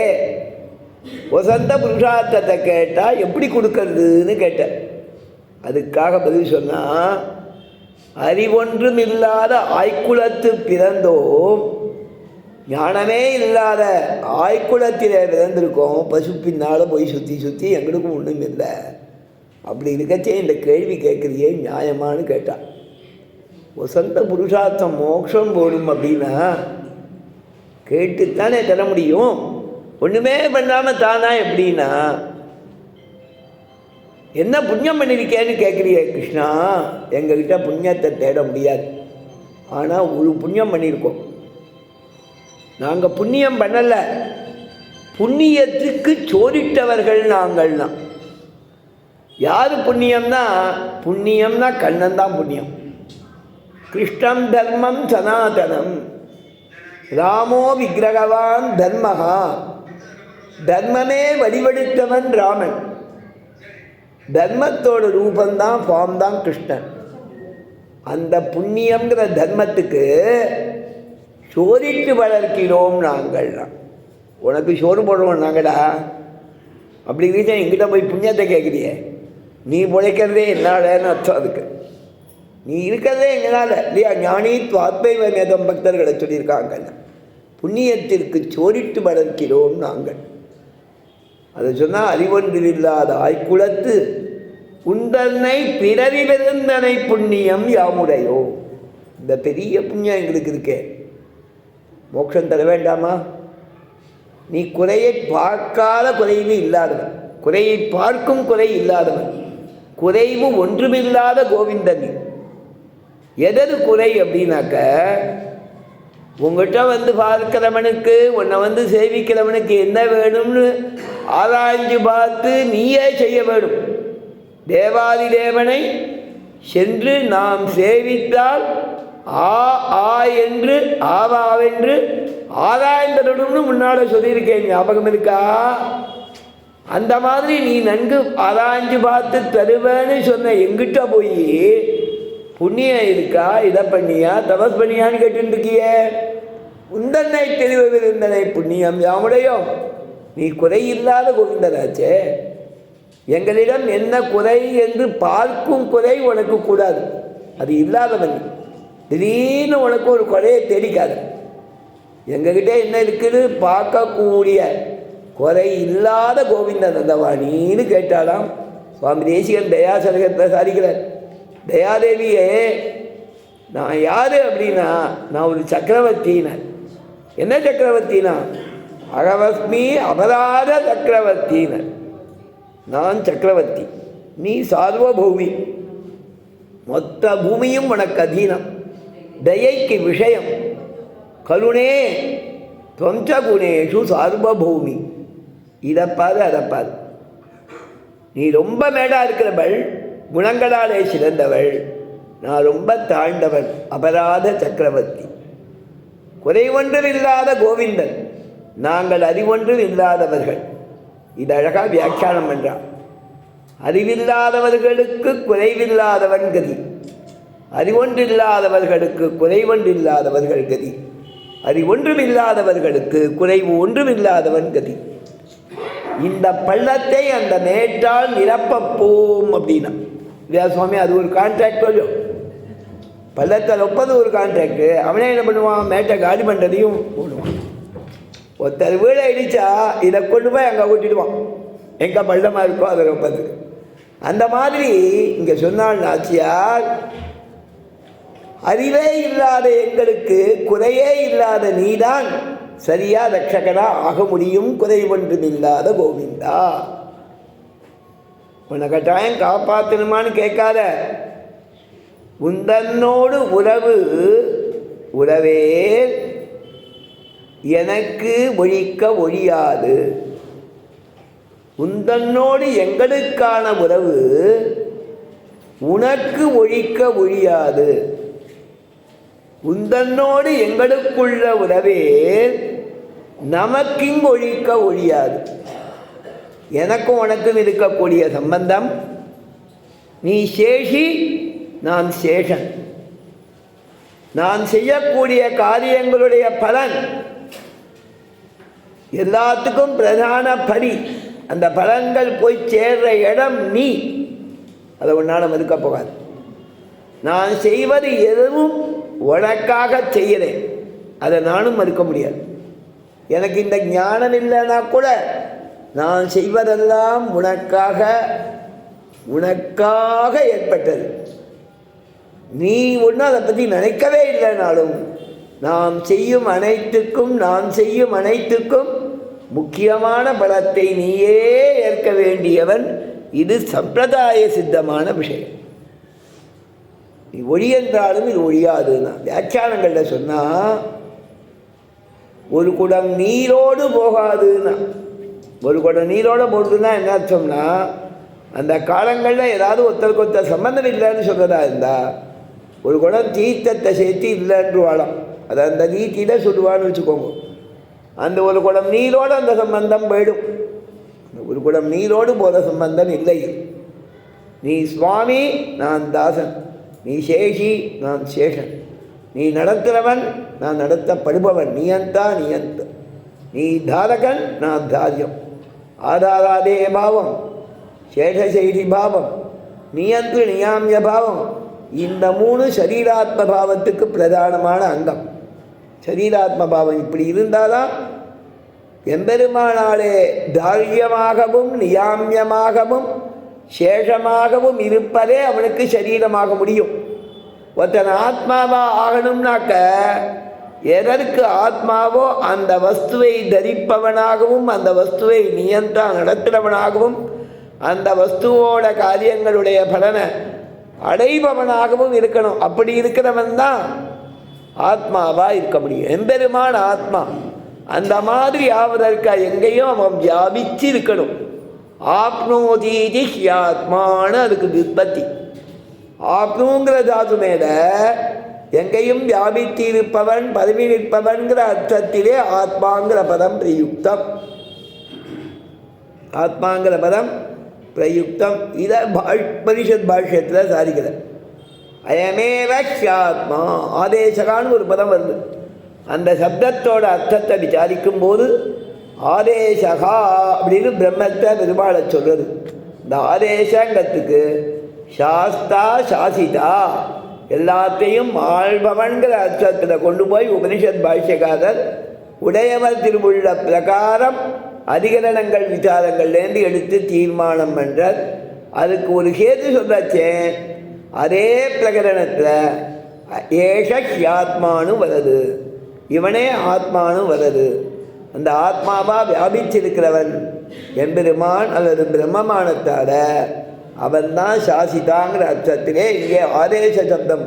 வசந்த புருஷார்த்தத்தை கேட்டால் எப்படி கொடுக்கறதுன்னு கேட்டேன். அதுக்காக பதில் சொன்னால், அறிவொன்றும் இல்லாத ஆய்க்குளத்து பிறந்தோம், ஞானமே இல்லாத ஆய்க்குளத்திலே பிறந்திருக்கோம், பசு பின்னால் போய் சுற்றி சுற்றி எங்களுக்கும் ஒன்றும் இல்லை. அப்படி இருக்கச்சே இந்த கேள்வி கேட்குறியே நியாயமானு கேட்டான். வசந்த புருஷார்த்தம் மோட்சம் போடும் அப்படின்னா கேட்டுத்தானே தர முடியும். ஒன்றுமே பண்ணாமல் தானா எப்படின்னா, என்ன புண்ணியம் பண்ணியிருக்கேன்னு கேட்குறியே கிருஷ்ணா. எங்ககிட்ட புண்ணியத்தை தேட முடியாது, ஆனால் ஒரு புண்ணியம் பண்ணியிருக்கோம். நாங்கள் புண்ணியம் பண்ணலை, புண்ணியத்துக்கு சோரிட்டவர்கள் நாங்கள்னா. யார் புண்ணியம்னா, புண்ணியம்னா கண்ணன் தான் புண்ணியம். கிருஷ்ணம் தர்மம் சனாதனம், ராமோ விக்கிரகவான் தர்மஹா, தர்மமே வடிவெடுத்தவன் ராமன். தர்மத்தோட ரூபந்தான், ஃபார்ம் தான் கிருஷ்ணன். அந்த புண்ணியங்கிற தர்மத்துக்கு சோரிட்டு வளர்க்கிறோம் நாங்கள்லாம். உனக்கு சோறு போடுவோம் நாங்கடா. அப்படி இருந்துச்சா எங்கிட்ட போய் புண்ணியத்தை கேட்குறியே. நீ பிழைக்கிறதே என்னாலன்னு அர்த்தம். அதுக்கு நீ இருக்கிறதே எங்களால் இல்லையா. ஞானி துவாத்மைவ மேதம் பக்தர்களை சொல்லியிருக்காங்க. புண்ணியத்திற்கு சோரிட்டு வளர்க்கிறோம் நாங்கள். அதை சொன்னால், அறிவொன்றில் இல்லாத ஆய்க்குளத்து உண்டனை பிறவி பெருந்தனை புண்ணியம் யாமுடையோ. இந்த பெரிய புண்ணியம் எங்களுக்கு இருக்கே, மோட்சம் தர வேண்டாமா? நீ குறையை பார்க்காத குறைவு இல்லாதவன், குறையை பார்க்கும் குறை இல்லாதவன், குறைவு ஒன்றுமில்லாத கோவிந்தன். எதது குறை அப்படின்னாக்க, உங்கள்கிட்ட வந்து பார்க்கிறவனுக்கு, உன்னை வந்து சேவிக்கிறவனுக்கு என்ன வேணும்னு ஆராய்ஞ்சு பார்த்து நீயே செய்ய வேணும். தேவாதி தேவனை சென்று நாம் சேவித்தால் ஆ ஆ என்று ஆவாவென்று ஆராய்ந்தருடும்னு முன்னால் சொல்லியிருக்கேன், ஞாபகம் இருக்கா? அந்த மாதிரி நீ நன்கு ஆராய்ஞ்சு பார்த்து தருவேன்னு சொன்ன எங்கிட்ட போய் புண்ணியம் இருக்கா, இதை பண்ணியா தபஸ் பண்ணியான்னு கேட்டுருக்கியே. உந்தன்னை தெரிவிருந்தனை புண்ணியம் யாமுடையோ. நீ குறையில்லாத கோவிந்தராச்சே. எங்களிடம் என்ன குறை என்று பார்க்கும் குறை உனக்கு கூடாது, அது இல்லாதவன். திடீர்னு உனக்கு ஒரு குறையை தேடிக்காது. எங்ககிட்ட என்ன இருக்குது பார்க்கக்கூடிய குறை இல்லாத கோவிந்தன் நந்தவாணின்னு கேட்டாலாம். சுவாமி தேசிகன் தயாசரகத்தை சாதிக்கிறார். தயாதேவியே, நான் யார் அப்படின்னா, நான் ஒரு சக்கரவர்த்தினார். என்ன சக்கரவர்த்தினா? அகவஸ்மி அபராத சக்கரவர்த்தினர். நான் சக்கரவர்த்தி, நீ சார்வபௌமி, மொத்த பூமியும் உனக்கு அதீனம், தயைக்கு விஷயம், கருணே துவஞ்ச குணேஷு சார்வபௌமி. இதைப்பாரு அதைப்பாரு. நீ ரொம்ப மேடா இருக்கிறவள், குணங்களாலே சிறந்தவள், நான் ரொம்ப தாழ்ந்தவள், அபராத சக்கரவர்த்தி. குறைவொன்றும் இல்லாத கோவிந்தன், நாங்கள் அறிவொன்றும் இல்லாதவர்கள். இது அழகாக வியாக்கியானம் பண்ணுறான். அறிவில்லாதவர்களுக்கு குறைவில்லாதவன் கதி, அறிவொன்றில்லாதவர்களுக்கு குறைவொன்றில்லாதவர்கள் கதி, அறிவொன்றும் இல்லாதவர்களுக்கு குறைவு ஒன்றும் இல்லாதவன் கதி. இந்த பள்ளத்தை அந்த மேட்டால் நிரப்பப்போம் அப்படின்னா சுவாமி, அது ஒரு கான்ட்ராக்ட். கொஞ்சம் பள்ளத்தை ரொப்பது ஒரு கான்ட்ராக்டு. அவனே என்ன பண்ணுவான், மேட்டை காலி பண்ணுறதையும் போடுவான். ஒருத்தர் வீடை இடித்தா இதை கொண்டு போய் அங்கே ஓட்டிடுவான், எங்கே பள்ளமாக இருக்கோ அதை ரொப்பது. அந்த மாதிரி இங்கே சொன்னால் நாச்சியார், அறிவே இல்லாத எங்களுக்கு குறையே இல்லாத நீதான் சரியா ரட்சகனா ஆக முடியும், குறை ஒன்றும் இல்லாத கோவிந்தா. உன்னை கட்டாயம் காப்பாற்றணுமான்னு கேட்காத. உந்தன்னோடு உறவே எனக்கு ஒழிக்க ஒழியாது. உந்தன்னோடு எங்களுக்கான உறவு உனக்கு ஒழிக்க ஒழியாது. உந்தன்னோடு எங்களுக்குள்ள உறவே நமக்கிங்கு ஒழிக்க ஒழியாது. எனக்கும் உனக்கும் இருக்கக்கூடிய சம்பந்தம், நீ சேஷி, நான் சேஷன். நான் செய்யக்கூடிய காரியங்களுடைய பலன் எல்லாத்துக்கும் பிரதான பலி. அந்த பலன்கள் போய் சேர்ற இடம் நீ. அதை ஒன்றால் மறுக்க போகாது. நான் செய்வது எதுவும் உனக்காக செய்கிறேன், அதை நானும் மறுக்க முடியாது. எனக்கு இந்த ஞானம் இல்லைன்னா கூட நான் செய்வதெல்லாம் உனக்காக ஏற்பட்டது. நீ ஒன்றும் அதை பற்றி நினைக்கவே இல்லைனாலும் நான் செய்யும் அனைத்துக்கும் முக்கியமான பலத்தை நீயே ஏற்க வேண்டியவன். இது சம்பிரதாய சித்தமான விஷயம். நீ ஒளி என்றாலும் இது ஒழியாதுன்னா வியாக்கியானங்களில் சொன்னால், ஒரு குடம் நீரோடு போகாதுன்னா, ஒரு குடம் நீரோடு போடுதுன்னா என்ன அர்த்தம்னா, அந்த காலங்களில் ஏதாவது ஒருத்தருக்கு ஒருத்தர் சம்பந்தம் இல்லைன்னு சொல்கிறதா இருந்தால் ஒரு குடம் தீர்த்தத்தை சேர்த்து இல்லைன்று வாழம். அதை அந்த நீட்டியில் சுடுவான்னு வச்சுக்கோங்க. அந்த ஒரு குடம் நீரோடு அந்த சம்பந்தம் போயிடும். ஒரு குடம் நீரோடு போகிற சம்பந்தம் இல்லை. நீ சுவாமி, நான் தாசன். நீ சேஷி, நான் சேஷன். நீ நடத்துகிறவன், நான் நடத்தப்படுபவன். நீயந்தா நீயந்த. நீ தாரகன், நான் தாரியம். ஆதாராதே பாவம், சேஷசைரி பாவம், நியந்து நியாமிய பாவம். இந்த மூணு சரீராத்ம பாவத்துக்கு பிரதானமான அங்கம். சரீராத்ம பாவம் இப்படி இருந்தால்தான் எம்பெருமானாலே தாரியமாகவும் நியாமியமாகவும் சேஷமாகவும் இருப்பதே அவனுக்கு சரீரமாக முடியும். ஒருத்தன் ஆத்மாவா ஆகணும்னாக்க எதற்கு ஆத்மாவோ அந்த வஸ்துவை தரிப்பவனாகவும் அந்த வஸ்துவை நியந்தா நடத்துகிறவனாகவும் அந்த வஸ்துவோட காரியங்களுடைய பலனை அடைபவனாகவும் இருக்கணும். அப்படி இருக்கிறவன் தான் ஆத்மாவா இருக்க முடியும். எம்பெருமான் ஆத்மா. அந்த மாதிரி ஆவதற்கு எங்கேயும் அவன் வியாபிச்சு இருக்கணும். ஆப்னோதீதி ஆத்மான்னு அதுக்கு விற்பத்தி. ஆப்னுங்கிற தாது மேல எங்கேயும் வியாபித்து இருப்பவன், பதவி நிற்பவன்கிற அர்த்தத்திலே ஆத்மாங்கிற பதம் பிரயுக்தம். ஆத்மாங்கிற பதம் பிரயுக்தம். இதை பரிஷத் பாஷ்யத்தில் சாதிக்கிற அயமேவ ஆத்மா ஆதேசகான்னு ஒரு பதம் வருது. அந்த சப்தத்தோட அர்த்தத்தை விசாரிக்கும் போது ஆதேசகா அப்படின்னு பிரம்மத்தை பெருமாளை சொல்றது. இந்த ஆதேசங்கத்துக்கு சாஸ்தா சாசிதா எல்லாத்தையும் ஆள்பவன்கிற அர்த்தத்தில் கொண்டு போய் உபனிஷத் பாஷ்யக்காரர் உடையவர் திருவுள்ள பிரகாரம் அதிகரணங்கள் விசாரங்கள்லேருந்து எடுத்து தீர்மானம் பண்ணுறார். அதுக்கு ஒரு கேது சொல்லச்சேன். அதே பிரகரணத்தில் ஏஷாத்மானு வருது, இவனே ஆத்மானு வருது. அந்த ஆத்மாவா வியாபிச்சிருக்கிறவன் எம்பெருமான் அல்லது பிரம்மமானத்தால அவன்தான் சாசிதாங்கிற அர்த்தத்திலே இங்கே ஆதேச சப்தம்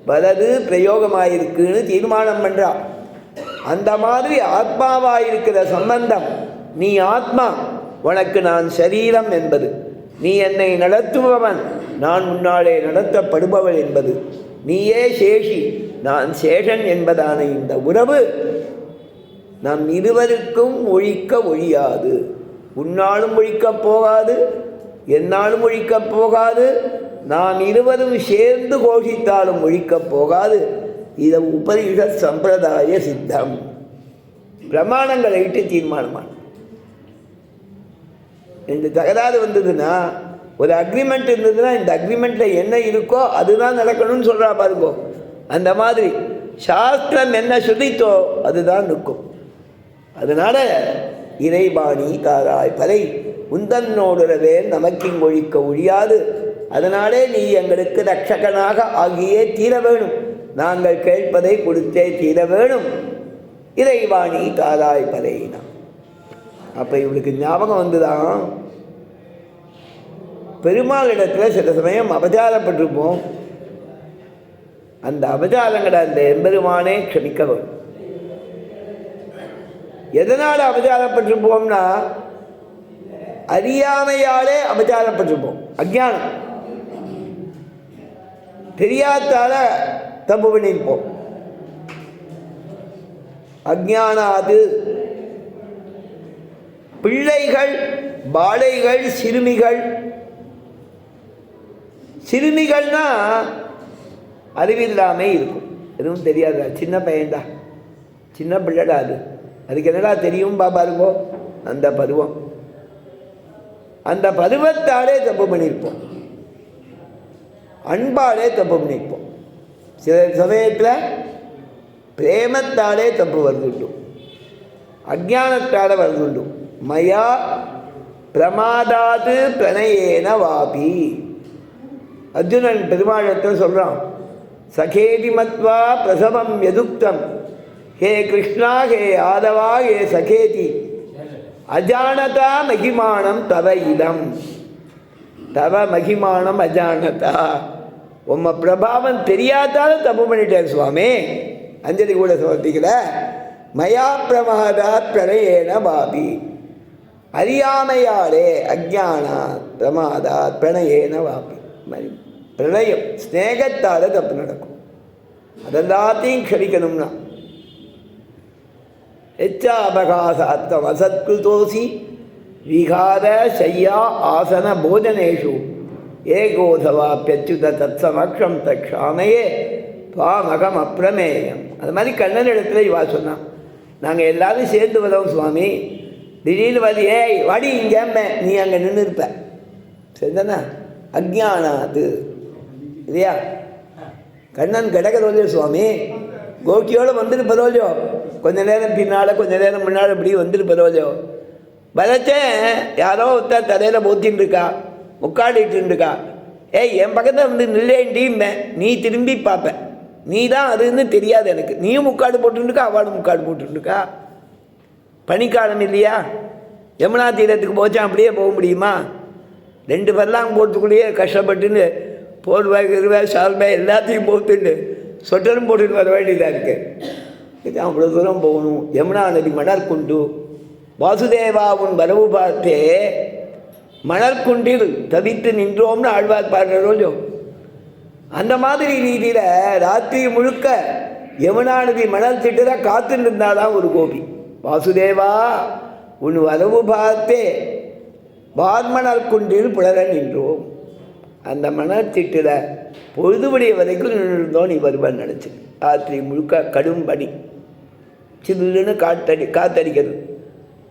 வரது பிரயோகமாயிருக்குன்னு தீர்மானம் பண்ணுறான். அந்த மாதிரி ஆத்மாவாயிருக்கிற சம்பந்தம், நீ ஆத்மா, உனக்கு நான் சரீரம் என்பது, நீ என்னை நடத்துபவன், நான் முன்னாலே நடத்தப்படுபவள் என்பது, நீயே சேஷி, நான் சேஷன் என்பதான இந்த உறவு நம் இருவருக்கும் ஒழிக்க ஒழியாது. உன்னாலும் ஒழிக்கப் போகாது, என்னாலும் ஒழிக்கப் போகாது, நாம் இருவரும் சேர்ந்து கோஷித்தாலும் ஒழிக்கப் போகாது. இதை உபனிஷத் சம்பிரதாய சித்தம். பிரமாணங்களை இட்டு தீர்மானமான இந்த தகராறு வந்ததுன்னா, ஒரு அக்ரிமெண்ட் இருந்ததுன்னா இந்த அக்ரிமெண்ட்டில் என்ன இருக்கோ அதுதான் நடக்கணும்னு சொல்கிறா பாருங்கோ. அந்த மாதிரி சாஸ்திரம் என்ன சொல்லித்தோ அதுதான் நிற்கும். அதனால் இறைபாணி தாராய் பறை உந்தன்னோடுறவே நமக்கிங்கொழிக்க ஒழியாது. அதனாலே நீ எங்களுக்கு ரட்சகனாக ஆகியே தீர வேணும். நாங்கள் கேட்பதை கொடுத்தே தீர வேணும். இறைவாணி தாராய் பறையினா. அப்போ இவளுக்கு ஞாபகம் வந்துதான், பெருமாளிடத்தில் சில சமயம் அபச்சாரப்பட்டிருப்போம். அந்த அபச்சாரங்களை அந்த எம்பெருமானே க்ஷமிக்க வேணும். எதனால் அபச்சாரப்பட்டிருப்போம்னா, அறியாமையாலே அபச்சாரப்பட்டிருப்போம். அஜ்ஞானம் தெரியாதால தப்பு பண்ணியிருப்போம். அஜ்ஞானாது பிள்ளைகள், பாலைகள், சிறுமிகள்னா அறிவில்லாமே இருக்கும், எதுவும் தெரியாதா. சின்ன பையன்டா, சின்ன பிள்ளைடா, அதுக்கு என்னடா தெரியும் பாருங்கோ. அந்த பருவம், அந்த பருவத்தாலே தப்பு பண்ணியிருப்போம். அன்பாலே தப்பு பண்ணியிருப்போம். சில சமயத்தில் பிரேமத்தாலே தப்பு வருதுண்டு, அஜ்ஞானத்தால் வருதுண்டு. மயா பிரமாதாது பிரணயேன வாபி. அர்ஜுனன் பெருமாளத்தில் சொல்கிறான், சகேதி மத்வா பிரசவம் யதுக்தம் ஹே கிருஷ்ணா ஹே யாதவா ஹே சகேதி அஜானதா மகிமானம் தவ இடம். தவ மகிமானம் அஜானதா. உம்ம பிரபாவம் தெரியாதாலும் தப்பு பண்ணிட்டேன் சுவாமி. அஞ்சலி கூட சமர்ப்பிக்கல. மயா பிரமாதா பிரணயேன பாபி. அறியாமையாலே, அஜ்ஞானா பிரமாதா பிரணயேன வாபி. பிரணயம் ஸ்நேகத்தால் தப்பு நடக்கும். அதெல்லாத்தையும் க்ஷமிக்கணும்னா, எச்சாபகாசாத்தம் அசத்கிருதோசி விகார சையா ஆசன போஜனேஷு ஏகோதவாப்பியச்சுத தத் சமக்ஷம் தக்ஷாமையே துவாமகம் அப்பிரமேயம். அது மாதிரி கண்ணன் இடத்துல இவா சொன்னான், நாங்கள் எல்லாரும் சேர்ந்து வரோம் சுவாமி, திடீர்னு வந்து ஏய் வாடி இங்கே, நீ அங்கே நின்று இருப்ப. சரிதானே? அஜ்ஞானாது இல்லையா? கண்ணன் கிடக்கிறோல்லையோ சுவாமி, கோக்கியோடு வந்துருப்பதோல்லையோ, கொஞ்ச நேரம் பின்னால் கொஞ்ச நேரம் முன்னால் இப்படி வந்துருப்பதோல்லையோ. வளச்சேன் யாரோ ஒருத்தர் தலையில் போத்தின்னு இருக்கா, முக்காடிட்டு இருக்கா. ஏய் என் பக்கத்தில் வந்து நில்லேன்டிம்பே, நீ திரும்பி பார்ப்பேன், நீ தான் அதுன்னு தெரியாது எனக்கு. நீயும் முக்காடு போட்டுருக்கா, அவளும் முக்காடு போட்டுருக்கா. பனிக்காலம் இல்லையா? யமுனா தீரத்துக்கு போச்சா அப்படியே போக முடியுமா? 2 பல்லாங்க போட்டுக்குள்ளேயே கஷ்டப்பட்டுன்னு போர்வாய் இருவாய் சால்வாய் எல்லாத்தையும் போட்டுன்னு சொட்டரும் போட்டுட்டு வர வேண்டியதாக இருக்குது. அவ்வளோ தூரம் போகணும். யமுனா நதி மணற்குண்டு வாசுதேவா உன் வரவு பார்த்தே மணற்குண்டில் தவித்து நின்றோம்னு ஆழ்வார் பாடுறோம். அந்த மாதிரி ரீதியில் ராத்திரி முழுக்க யமுனா நதி மணல் திட்டுற காத்துன்னு இருந்தாதான் ஒரு கோபி. வாசுதேவா உன் வரவு பார்த்தே வார்மணல் குண்டில் புலர நின்றோம். அந்த மணல் திட்டுற பொழுதுபடிய வரைக்கும் நின்றுருந்தோம், நீ வருவான்னு நினச்சி. ராத்திரி முழுக்க கடும் பனி, சில்லுன்னு காத்தடிக்கிறது.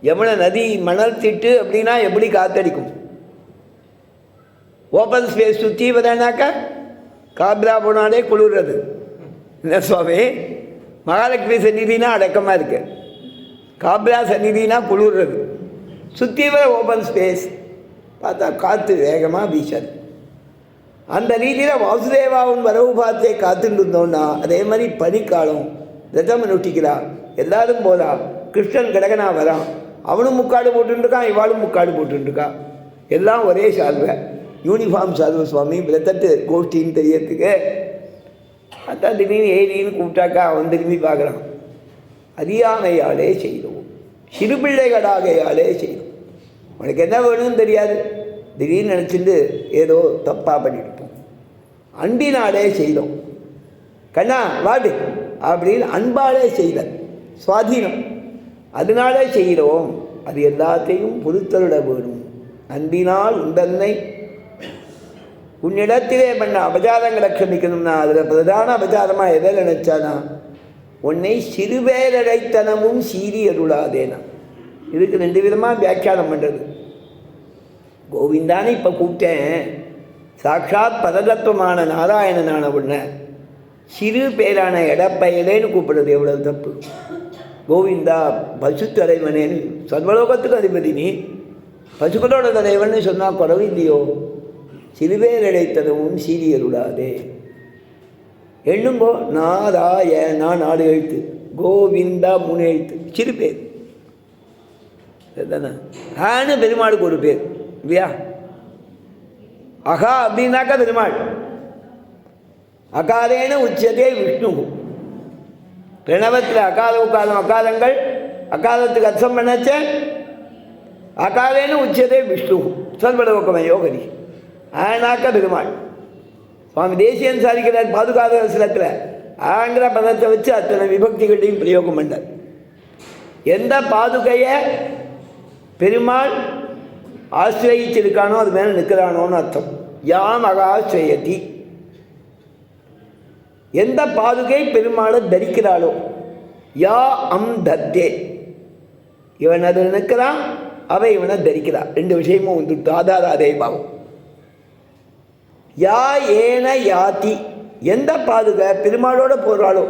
யமுனை நதி மணல் திட்டு அப்படின்னா எப்படி காத்தடிக்கும்? ஓப்பன் ஸ்பேஸ் சுற்றி வரேனாக்கா காப்ரா போனாலே குளிர்றது. என்ன சுவாமி, மகாலட்சுமி சந்நிதினா அடக்கமாக இருக்கு, காப்ரா சந்நிதினா குளிர்றது. சுற்றி வர ஓப்பன் ஸ்பேஸ் பார்த்தா காற்று வேகமாக வீசாது. அந்த ரீதியில் வாசுதேவாவும் வரவு பார்த்தே காத்துட்டு இருந்தோன்னா, அதே மாதிரி பனிக்காலம் ரதம் நொட்டிக்கிறான், எல்லாரும் போதா. கிருஷ்ணன் கடகனா வரான், அவனும் முக்காடு போட்டுருக்கான், இவாளும் முக்காடு போட்டுருக்கா. எல்லாம் ஒரே சால்வை, யூனிஃபார்ம் சால்வை. சுவாமி விரத்தட்டு கோஷ்டின்னு தெரியறதுக்கு அதான் திடீர்னு ஏரின்னு கூப்பிட்டாக்கா அவன் திரும்பி பார்க்குறான். அறியாமையாலே செய்தோம், சிறு பிள்ளைகளாகையாலே செய்தோம். உனக்கு என்ன வேணும்னு தெரியாது, திடீர்னு நினச்சிட்டு ஏதோ தப்பாக பண்ணியிருப்போம். அன்பினாலே செய்தோம். கண்ணா வாடு அப்படின்னு அன்பாலே செய்த சுவாதீனம், அதனாலே செய்கிறோம். அது எல்லாத்தையும் பொறுத்தருட வேணும். அன்பினால் உண்டன்னை உன்னிடத்திலே பண்ண அபச்சாரங்களை க்ஷமிக்கணும்னா, அதில் பிரதான அபச்சாரமாக எதை நினைச்சானா, உன்னை சிறுவேரடைத்தனமும் சீறி அருளாதேனா. இதுக்கு 2 விதமாக வியாக்கியானம் பண்ணுறது. கோவிந்தானே இப்போ கூப்பிட்டேன், சாட்சாத் பரதத்துவமான நாராயணனான உன்னை சிறு பேரான எடப்பயலேன்னு கூப்பிடுறது எவ்வளவு தப்பு. கோவிந்தா பசு தலைவனேன்னு, சர்வலோகத்துக்கு அதிபதி நீ, பசுக்களோட தலைவன் சொன்னால் குறவு இல்லையோ? சிறுவேர் இடைத்தனவும் சீரியருடாதே. எண்ணுங்கோ. நாதாய நான் 4 எழுத்து, கோவிந்தா 3 எழுத்து, சிறு பேர் தானே. ஆனு பெருமாளுக்கு ஒரு பேர் இல்லையா? அகா அப்படின்னாக்கா பெருமாள். அகாரேன உச்சதே விஷ்ணு. பிரணவத்தில் அகால உக்காலம் அகாலங்கள், அகாலத்துக்கு அர்த்தம் பண்ணச்ச அகாலேன உச்சதே விஷ்ணு சர்வலோகம யோகரி. ஆனாக்க பெருமாள். சுவாமி தேசியன் சாதிக்கிறார் பாதுகாத சிலத்தில் ஆங்கிற பதத்தை வச்சு அத்தனை விபக்திகளையும் பிரயோகம் பண்ணார். எந்த பாதுகையை பெருமாள் ஆசிரியிச்சிருக்கானோ அது மேலே நிற்கிறானோன்னு அர்த்தம். யாம் அகாஸ்ரயதி. எந்த பாதுகை பெருமாளை தரிக்கிறாளோ, யா அம் தத்தே, இவன் அதில் நிற்கிறான், அவ இவனை தரிக்கிறான். 2 விஷயமும் வந்துட்டு ஆதாராதே பாவம். யா ஏன யாதி, எந்த பாதுகை பெருமாளோட போகிறாளோ.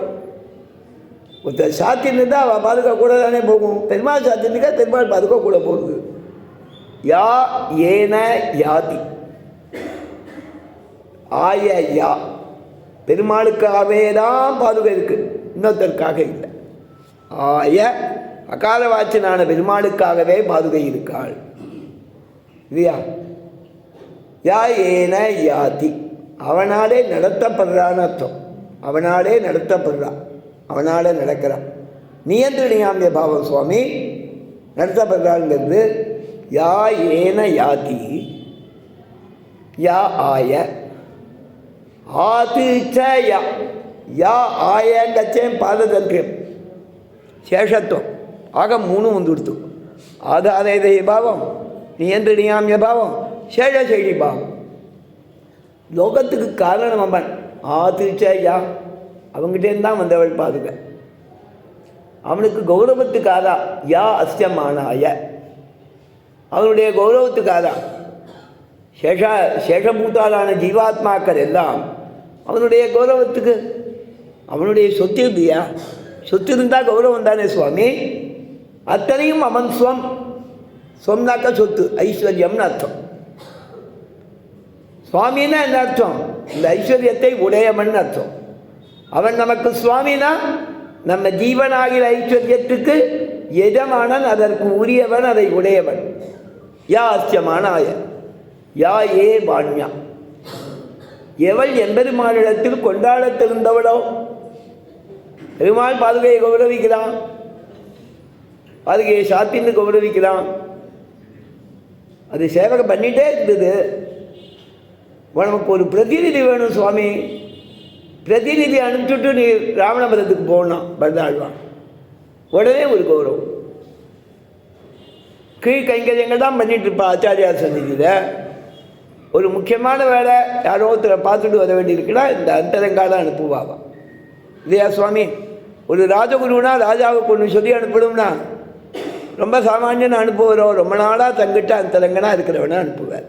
ஒருத்தர் சாத்தின்னு தான் அவள் பாதுகா கூட தானே போகும். பெருமாள் சாத்தினுக்கா பெருமாள் பாதுகா கூட போகுது. யா ஏன யாதி. ஆய யா, பெருமாளுக்காகவே தான் பாதுகை இருக்கு, இன்னொருத்தருக்காக இல்லை. ஆய அகாலவாச்சனான பெருமாளுக்காகவே பாதுகை இருக்காள் இல்லையா? யா ஏன யாதி, அவனாலே நடத்தப்படுறான்னு அர்த்தம். அவனாலே நடத்தப்படுறான், அவனாலே நடக்கிறான். நியந்திரணியாமிய பாவம் சுவாமி நடத்தப்படுறாங்கிறது. யா ஏன யாதி, யா ஆய ஆதி ச யா. யா ஆயங்கச்சேன் பாததந்திரம் சேஷத்துவம் ஆக 3 வந்துடுத்து. ஆதாரேதய பாவம், நியந்திரணியாமிய பாவம், சேஷசைடி பாவம். லோகத்துக்கு காரணம் அவன். ஆதிச்ச யா, அவங்ககிட்டேருந்து தான் வந்தவள் பாதுகை. அவனுக்கு கௌரவத்துக்காதா. யா அஸ்யமானாய, அவனுடைய கௌரவத்துக்காதா. சேஷபூத்தாலான ஜீவாத்மாக்கள் எல்லாம் அவனுடைய கௌரவத்துக்கு. அவனுடைய சொத்து இல்லையா? சொத்து இருந்தால் கௌரவம் தானே சுவாமி. அத்தனையும் அவன் ஸ்வம். ஸ்வம்னாக்க சொத்து, ஐஸ்வர்யம்னு அர்த்தம். சுவாமின்னா என்ன அர்த்தம்? இந்த ஐஸ்வர்யத்தை உடையவன் அர்த்தம். அவன் நமக்கு சுவாமினா நம்ம ஜீவனாகிற ஐஸ்வர்யத்துக்கு எஜமானன், அதற்கு உரியவன், அதை உடையவன். யா அஸ்யமானாய யா ஏ பாண்யா, எவள் எம்பெருமானிடத்தில் கொண்டாடத்திருந்தவளோ. பெருமாள் பாதுகையை கௌரவிக்கிறான், பாதுகையை சாத்தின்னு கௌரவிக்கிறான். அது சேவகம் பண்ணிகிட்டே இருந்தது. நமக்கு ஒரு பிரதிநிதி வேணும் சுவாமி. பிரதிநிதி அனுப்பிச்சுட்டு நீ ராவணபுரத்துக்கு போகணும் பரதாழ்வான். உடனே ஒரு கௌரவம். கீழ் கைங்கரியங்கள் தான் பண்ணிட்டு இருப்பா ஆச்சாரியார் சந்நிதியில். ஒரு முக்கியமான வேலை யாரோ ஒருத்தரை பார்த்துட்டு வர வேண்டியிருக்குன்னா இந்த அந்தரங்கால அனுப்புவாவா இல்லையா சுவாமி? ஒரு ராஜகுருனா ராஜாவுக்கு ஒன்று சொல்லி அனுப்பணும்னா ரொம்ப சாமானியனை அனுப்புகிறோம். ரொம்ப நாளாக தங்கிட்ட அந்தரங்கனாக இருக்கிறவனை அனுப்புவார்.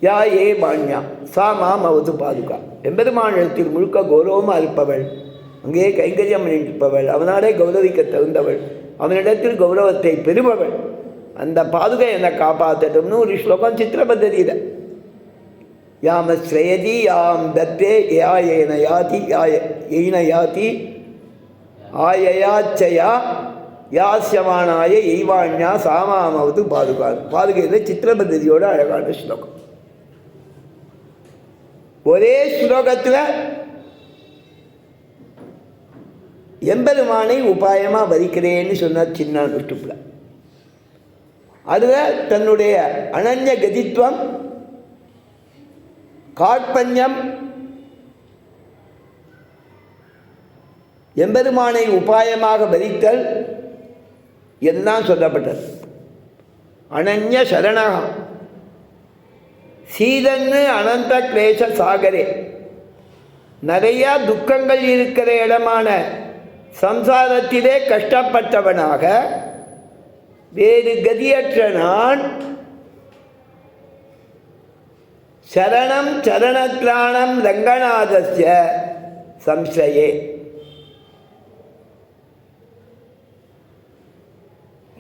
யா ஏ பாண்யா சா மாம் அவது பாதுகா, எம்பெருமானிடத்தில் முழுக்க கௌரவமாக இருப்பவள், அங்கேயே கைங்கரியம் பண்ணியிருப்பவள், அவனாலே கௌரவிக்க தகுந்தவள், அவனிடத்தில் கௌரவத்தை பெறுபவள். அந்த பாதுகை என்னை காப்பாற்றட்டும்னு ஒரு ஸ்லோகம் சித்திரபத்ததியில். யாம ஸ்ரேயதி யாம் தத்தே யா ஏன யாதி ஏன யாதி ஆயயாச்சயா யாசியமானாய எய்வாண்யா சாமாவது பாதுகா. பாதுகையில் சித்திரபத்ததியோட அழகான ஸ்லோகம். ஒரே ஸ்லோகத்தில் எம்பெருமானை உபாயமாக வரிக்கிறேன்னு சொன்னார் சின்ன விஷ்ணுப்புல. அதில் தன்னுடைய அனன்ய கதித்துவம், காட்பண்யம், எம்பெருமானை உபாயமாக வரித்தல் எல்லாம் சொல்லப்பட்டது. அனன்ய சரணகம் சீதன்னு அனந்த கிளேச சாகரே. நிறையா துக்கங்கள் இருக்கிற இடமான சம்சாரத்திலே கஷ்டப்பட்டவனாக வேறு கதியற்ற நான் சரணம் சரணத்ராணம் ரங்கநாதஸ்ய சம்சயே.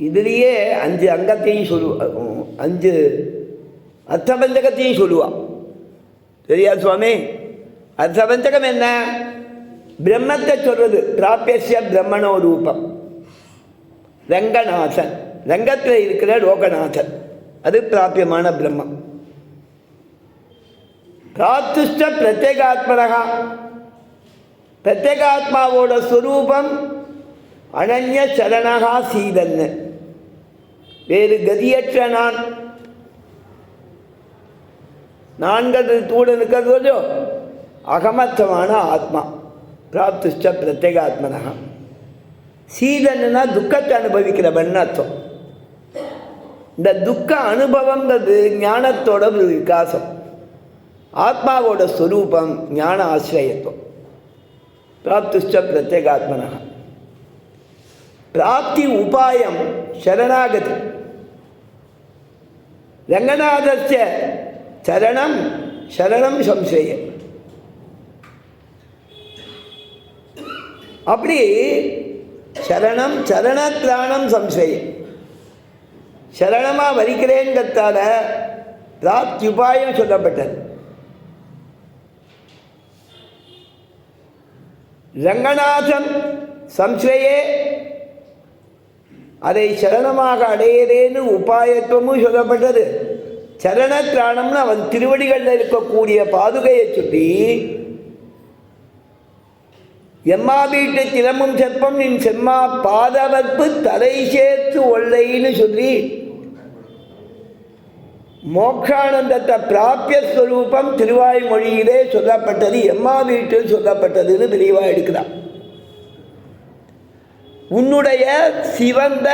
இதுலேயே 5 அங்கத்தையும் சொல்லுவான், 5 அர்த்தபஞ்சகத்தையும் சொல்லுவான். சரியா சுவாமி? அர்த்தபஞ்சகம் என்ன? பிரம்மத்தை சொல்றது. பிராபியஸ்ய பிரம்மணோ ரூபம். ரங்கநாதன், ரங்கத்தில் இருக்கிற லோகநாதன், அது பிராபியமான பிரம்மம். பிராத்துஷ்ட பிரத்யேகாத்மனகா, பிரத்யேகாத்மாவோட ஸ்வரூபம் அனன்ய சரணகா சீதன்னு, வேறு கதியற்ற நான். நான்கள் கூட இருக்கிறது அகமத்தமான ஆத்மா. பிராப்துஷ்ட பிரத்யேகாத்மனகா. சீதன்னா துக்கத்தை அனுபவிக்கிறவன் அர்த்தம். இந்த துக்க அனுபவங்கிறது ஞானத்தோட ஒரு விகாசம். ஆத்மாவோட ஸ்வரூபம் ஞான ஆசிரியத்துவம். பிராப்துஷ்ட பிரத்யேகாத்மனகா. பிராப்தி உபாயம் சரணாகதி. ரங்கநாதஸ்ய சரணம் சரணம் சம்சயம். அப்படி சரணம் சரணத்ராணம் சம்சயம். சரணமாக வரிக்கிறேங்கிறதால பிராப்தி உபாயம் சொல்லப்பட்டது. ரங்கநாதன் சம்சயே, அதை சரணமாக அடையதேன்னு உபாயத்துவமும் சொல்லப்பட்டது. சரணத்ராணம்னு அவன் திருவடிகளில் இருக்கக்கூடிய பாதுகையை சொல்லி, எம்மா வீட்டு திலமும் செப்பம் நின் செம்மா பாதவர்ப்பு தலை சேர்த்து ஒல்லைன்னு சொல்லி மோக்ஷானந்தத்தை பிராபிய ஸ்வரூபம் திருவாய்மொழியிலே சொல்லப்பட்டது, எம்மா வீட்டில் சொல்லப்பட்டதுன்னு தெளிவாக எடுக்கிறான். உன்னுடைய சிவந்த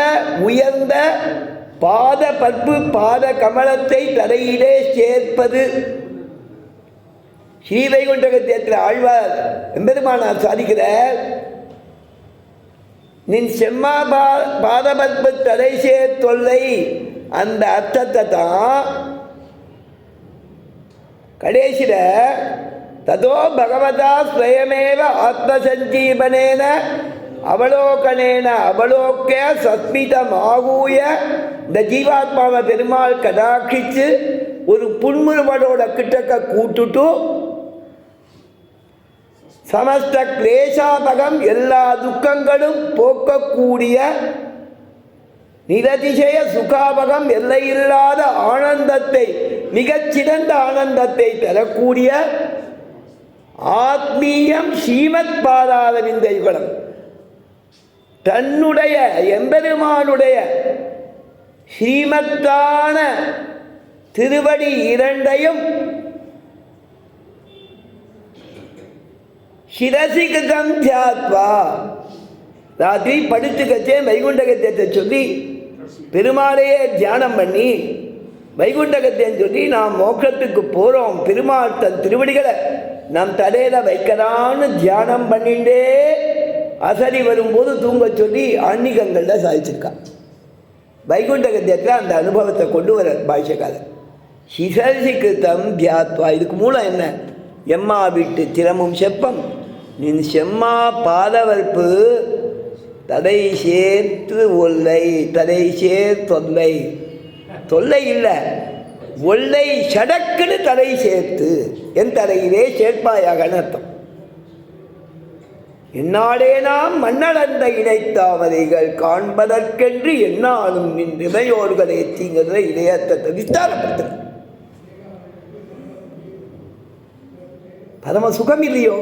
உயர்ந்த பாத பற்பு பாத கமலத்தை தலையிலே சேர்ப்பது. ஸ்ரீவைகுண்டகத்தில் ஆழ்வார் எம்பெருமானார் சாதிக்கிற, நின் செம்மா பாதபத்பு தலை சேர்த்தொல்லை, அந்த அர்த்தத்தை தான் கடைசியில் ததோ பகவதா ஸ்வயமேவ ஆத்மசஞ்சீவனேன அவலோகனேன அவலோக்கிய சஸ்மிதமாகூய, இந்த ஜீவாத்மாவை பெருமாள் கடாட்சிச்சு ஒரு புன்முறுவலோட கிட்டக்க கூட்டுட்டு சமஸ்த கிளேசாபகம் எல்லா துக்கங்களும் போக்கக்கூடிய நிரதிசய சுகாபகம் எல்லையில்லாத ஆனந்தத்தை, மிகச்சிறந்த ஆனந்தத்தை பெறக்கூடிய ஆத்மீயம் ஸ்ரீமத் பாதாரவிந்த யுகலம். தன்னுடைய எம்பெருமானுடைய ஸ்ரீமத்தான திருவடி இரண்டையும் சிரசிகிருதம் தியாத்வா, ராத்திரி படுத்துக்கச்சே வைகுண்டகத்தை சொல்லி பெருமாளையே தியானம் பண்ணி வைகுண்டகத்தைன்னு சொல்லி நாம் மோட்சத்துக்கு போகிறோம், பெருமாள் தன் திருவடிகளை நம் தலையில் வைக்கிறான்னு தியானம் பண்ணிண்டே அசரி வரும்போது தூங்க சொல்லி ஆன்மீகங்களில் சாதிச்சிருக்கான். வைகுண்டகத்தில் அந்த அனுபவத்தை கொண்டு வர பாஷ்யக்காரர். சிரசிகிருதம் தியாத்வா, இதுக்கு மூலம் என்ன? எம்மா வீட்டு திறமும் செப்பம் நின் செம்மா பாதவர்ப்பு தலை சேர்த்து ஒல்லை, தலை சேர்த்தொல்லை, தொல்லை இல்லை ஒல்லை சடக்குன்னு தலை சேர்த்து என் தலையிலே சேர்ப்பாயாகன்னு அர்த்தம். என்னாலே நாம் மண்ணளந்த இணைத்தாமரைகள் காண்பதற்கென்று என்னாலும் நின் இமையோர்களை தீங்கிறத இளையத்தை விஸ்தாரப்படுத்துறது. பரம சுகம் இல்லையோ?